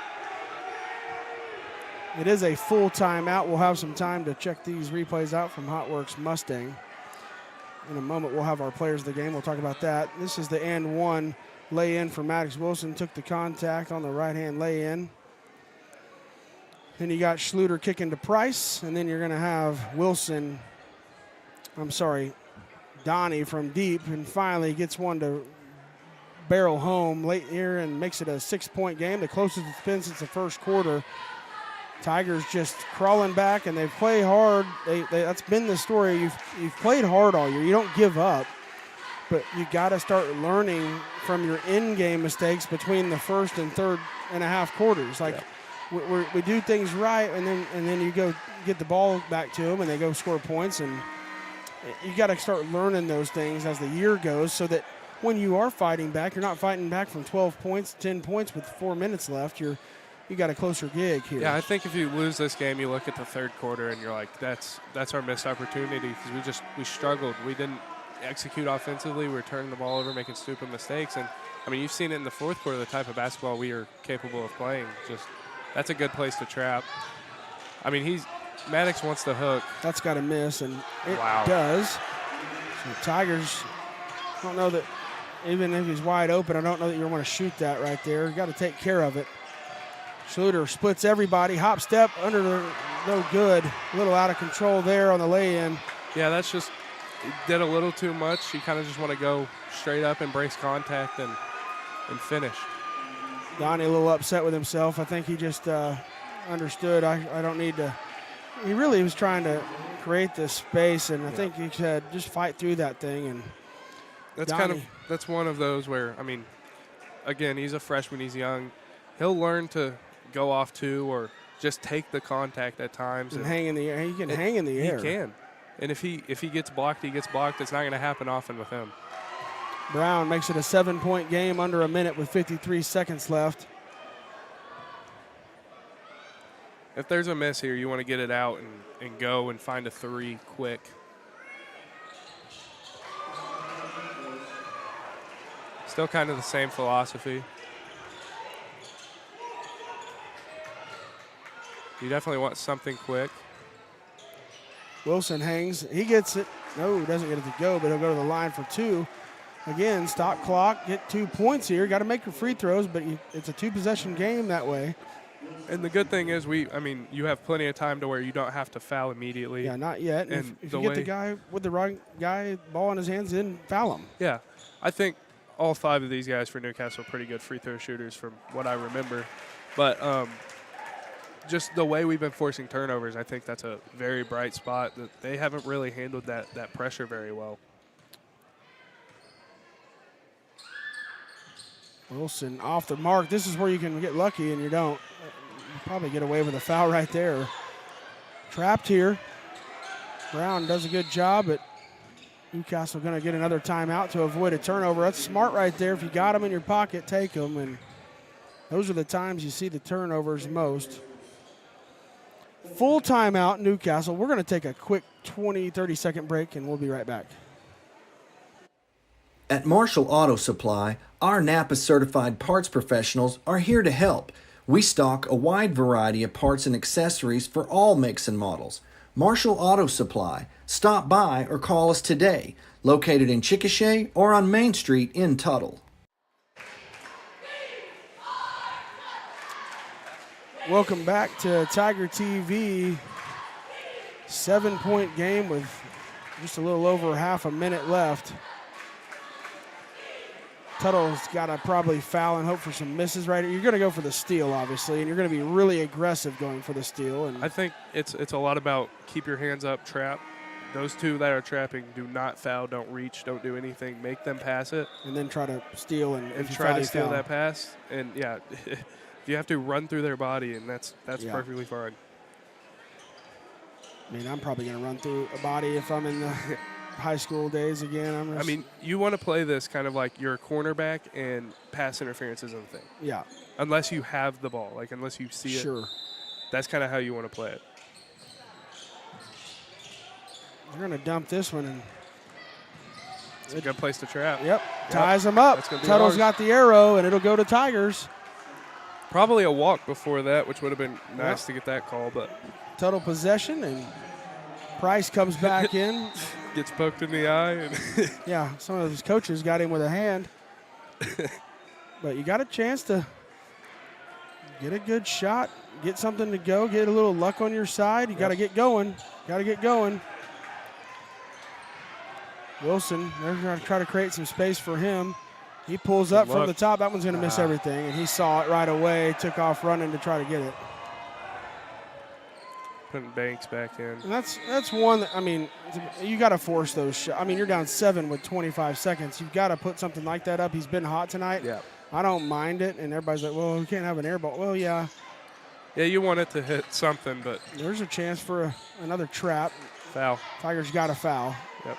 It is a full timeout. We'll have some time to check these replays out from Hotworks Mustang. In a moment, we'll have our players of the game. We'll talk about that. This is the and one lay-in for Maddox Wilson. Took the contact on the right-hand lay-in. Then you got Schluter kicking to Price, and then you're going to have Donnie from deep, and finally gets one to barrel home late here and makes it a 6-point game, the closest it's been since the first quarter. Tigers just crawling back, and they play hard. That's been the story. You've played hard all year. You don't give up, but you got to start learning from your in-game mistakes between the first and third and a half quarters. Like we do things right, and then you go get the ball back to them, and they go score points, and you got to start learning those things as the year goes, so that when you are fighting back, you're not fighting back from 12 points, 10 points with 4 minutes left. You got a closer gig here. Yeah, I think if you lose this game, you look at the third quarter and you're like, that's our missed opportunity, because we struggled. We didn't execute offensively. We were turning the ball over, making stupid mistakes. And, I mean, you've seen it in the fourth quarter, the type of basketball we are capable of playing. Just that's a good place to trap. I mean, Maddox wants the hook. That's got to miss, and it does. So Tigers, I don't know that even if he's wide open, I don't know that you want to shoot that right there. You got to take care of it. Schluter splits everybody. Hop step under no good. A little out of control there on the lay-in. Yeah, that's just did a little too much. You kind of just want to go straight up, embrace contact, and finish. Donnie a little upset with himself. I think he just understood I don't need to. He really was trying to create this space, and I think he said just fight through that thing. And that's one of those where, I mean, again, he's a freshman. He's young. He'll learn to go off two or just take the contact at times and hang in the air. He can hang in the air. He can, and if he gets blocked, he gets blocked. It's not going to happen often with him. Brown makes it a 7-point game under a minute with 53 seconds left. If there's a miss here, you want to get it out and go and find a three quick. Still kind of the same philosophy. You definitely want something quick. Wilson hangs. He gets it. No, he doesn't get it to go, but he'll go to the line for two. Again, stop clock, get 2 points here. Got to make your free throws, but it's a two-possession game that way. And the good thing is you have plenty of time to where you don't have to foul immediately. Yeah, not yet. And if you get the guy with the right guy, ball in his hands, then foul him. Yeah, I think all 5 of these guys for Newcastle are pretty good free throw shooters from what I remember. But just the way we've been forcing turnovers, I think that's a very bright spot. That they haven't really handled that pressure very well. Wilson off the mark. This is where you can get lucky, and you don't. You probably get away with a foul right there. Trapped here. Brown does a good job, but Newcastle going to get another timeout to avoid a turnover. That's smart right there. If you got them in your pocket, take them. And those are the times you see the turnovers most. Full timeout, Newcastle. We're going to take a quick 20, 30-second break, and we'll be right back. At Marshall Auto Supply, our Napa certified parts professionals are here to help. We stock a wide variety of parts and accessories for all makes and models. Marshall Auto Supply. Stop by or call us today. Located in Chickasha or on Main Street in Tuttle. Welcome back to Tiger TV. 7-point game with just a little over half a minute left. Tuttle's got to probably foul and hope for some misses right here. You're going to go for the steal, obviously, and you're going to be really aggressive going for the steal. And I think it's a lot about keep your hands up, trap. Those two that are trapping, do not foul, don't reach, don't do anything. Make them pass it. And then try to steal and try to steal that pass. And, yeah, if you have to run through their body, and that's perfectly fine. I mean, I'm probably going to run through a body if I'm in the high school days again. I mean, you want to play this kind of like you're a cornerback and pass interference isn't a thing. Yeah. Unless you have the ball, like unless you see it. Sure. That's kind of how you want to play it. They're going to dump this one. And it's a good place to trap. Yep. Ties them up. Tuttle's got the arrow, and it'll go to Tigers. Probably a walk before that, which would have been nice to get that call. But Tuttle possession, and Price comes back in. Gets poked in the eye. And yeah, some of his coaches got him with a hand. But you got a chance to get a good shot, get something to go, get a little luck on your side. You got to get going. Got to get going. Wilson, they're going to try to create some space for him. He pulls up from the top. That one's going to miss everything, and he saw it right away, took off running to try to get it. putting Banks back in. And that's one that, I mean, you got to force those shots. I mean, you're down 7 with 25 seconds. You've got to put something like that up. He's been hot tonight. Yeah. I don't mind it. And everybody's like, well, we can't have an air ball. Well, yeah. Yeah, you want it to hit something, but there's a chance for another trap. Foul. Tigers got a foul. Yep.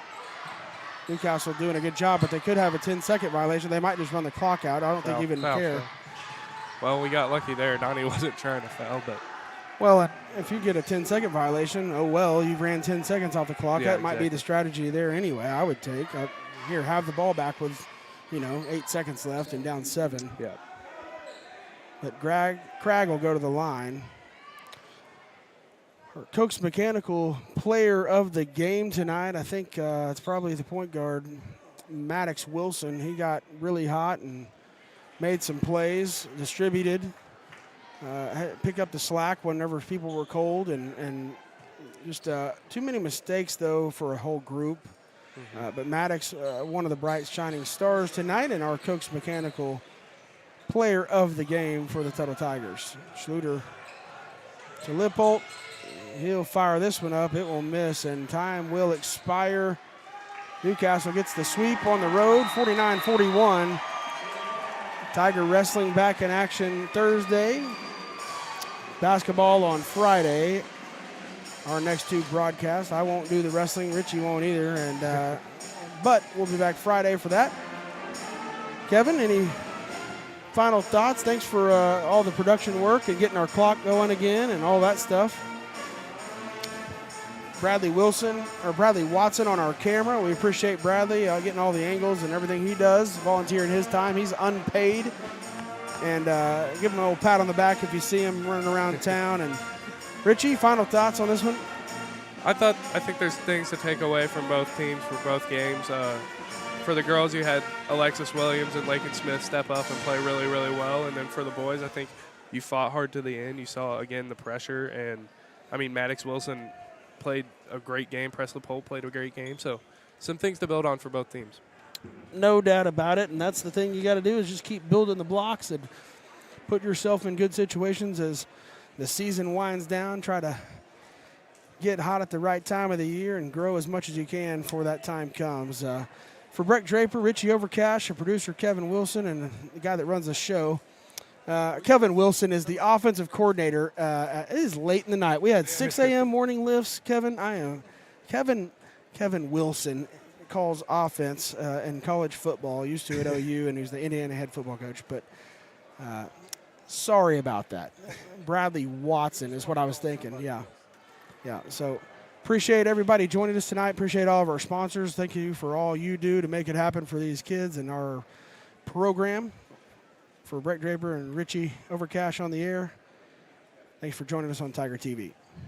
Newcastle doing a good job, but they could have a 10-second violation. They might just run the clock out. I don't think even care. Foul. Well, we got lucky there. Donnie wasn't trying to foul, but. Well, if you get a 10-second violation, oh well, you ran 10 seconds off the clock. Yeah, that might be the strategy there anyway, I would take. Here, have the ball back with, 8 seconds left and down 7. Yeah. But Cragg will go to the line. Our Coke's Mechanical player of the game tonight, I think it's probably the point guard, Maddox Wilson. He got really hot and made some plays, distributed, pick up the slack whenever people were cold, and just too many mistakes, though, for a whole group. But Maddox, one of the bright shining stars tonight, and our Coke's Mechanical player of the game for the Tuttle Tigers. Schluter to Lippold. He'll fire this one up. It will miss, and time will expire. Newcastle gets the sweep on the road, 49-41. Tiger wrestling back in action Thursday. Basketball on Friday. Our next 2 broadcasts. I won't do the wrestling. Richie won't either. And but we'll be back Friday for that. Kevin, any final thoughts? Thanks for all the production work and getting our clock going again and all that stuff. Bradley Watson on our camera. We appreciate Bradley getting all the angles and everything he does, volunteering his time. He's unpaid. And give him an old pat on the back if you see him running around town. And Richie, final thoughts on this one? I think there's things to take away from both teams for both games. For the girls, you had Alexis Williams and Lakin Smith step up and play really, really well. And then for the boys, I think you fought hard to the end. You saw, again, the pressure. And, Maddox Wilson played a great game. Presley Pohl played a great game. So some things to build on for both teams. No doubt about it. And that's the thing you got to do is just keep building the blocks and put yourself in good situations as the season winds down. Try to get hot at the right time of the year and grow as much as you can before that time comes. For Brett Draper, Richie Overcash, our producer Kevin Wilson, and the guy that runs the show, Kevin Wilson is the offensive coordinator. It is late in the night. We had 6 a.m. morning lifts, Kevin. Kevin Wilson calls offense in college football. Used to at OU, and he's the Indiana head football coach. But sorry about that. Bradley Watson is what I was thinking. Yeah. So appreciate everybody joining us tonight. Appreciate all of our sponsors. Thank you for all you do to make it happen for these kids and our program. For Brett Draper and Richie Overcash on the air, thanks for joining us on Tiger TV.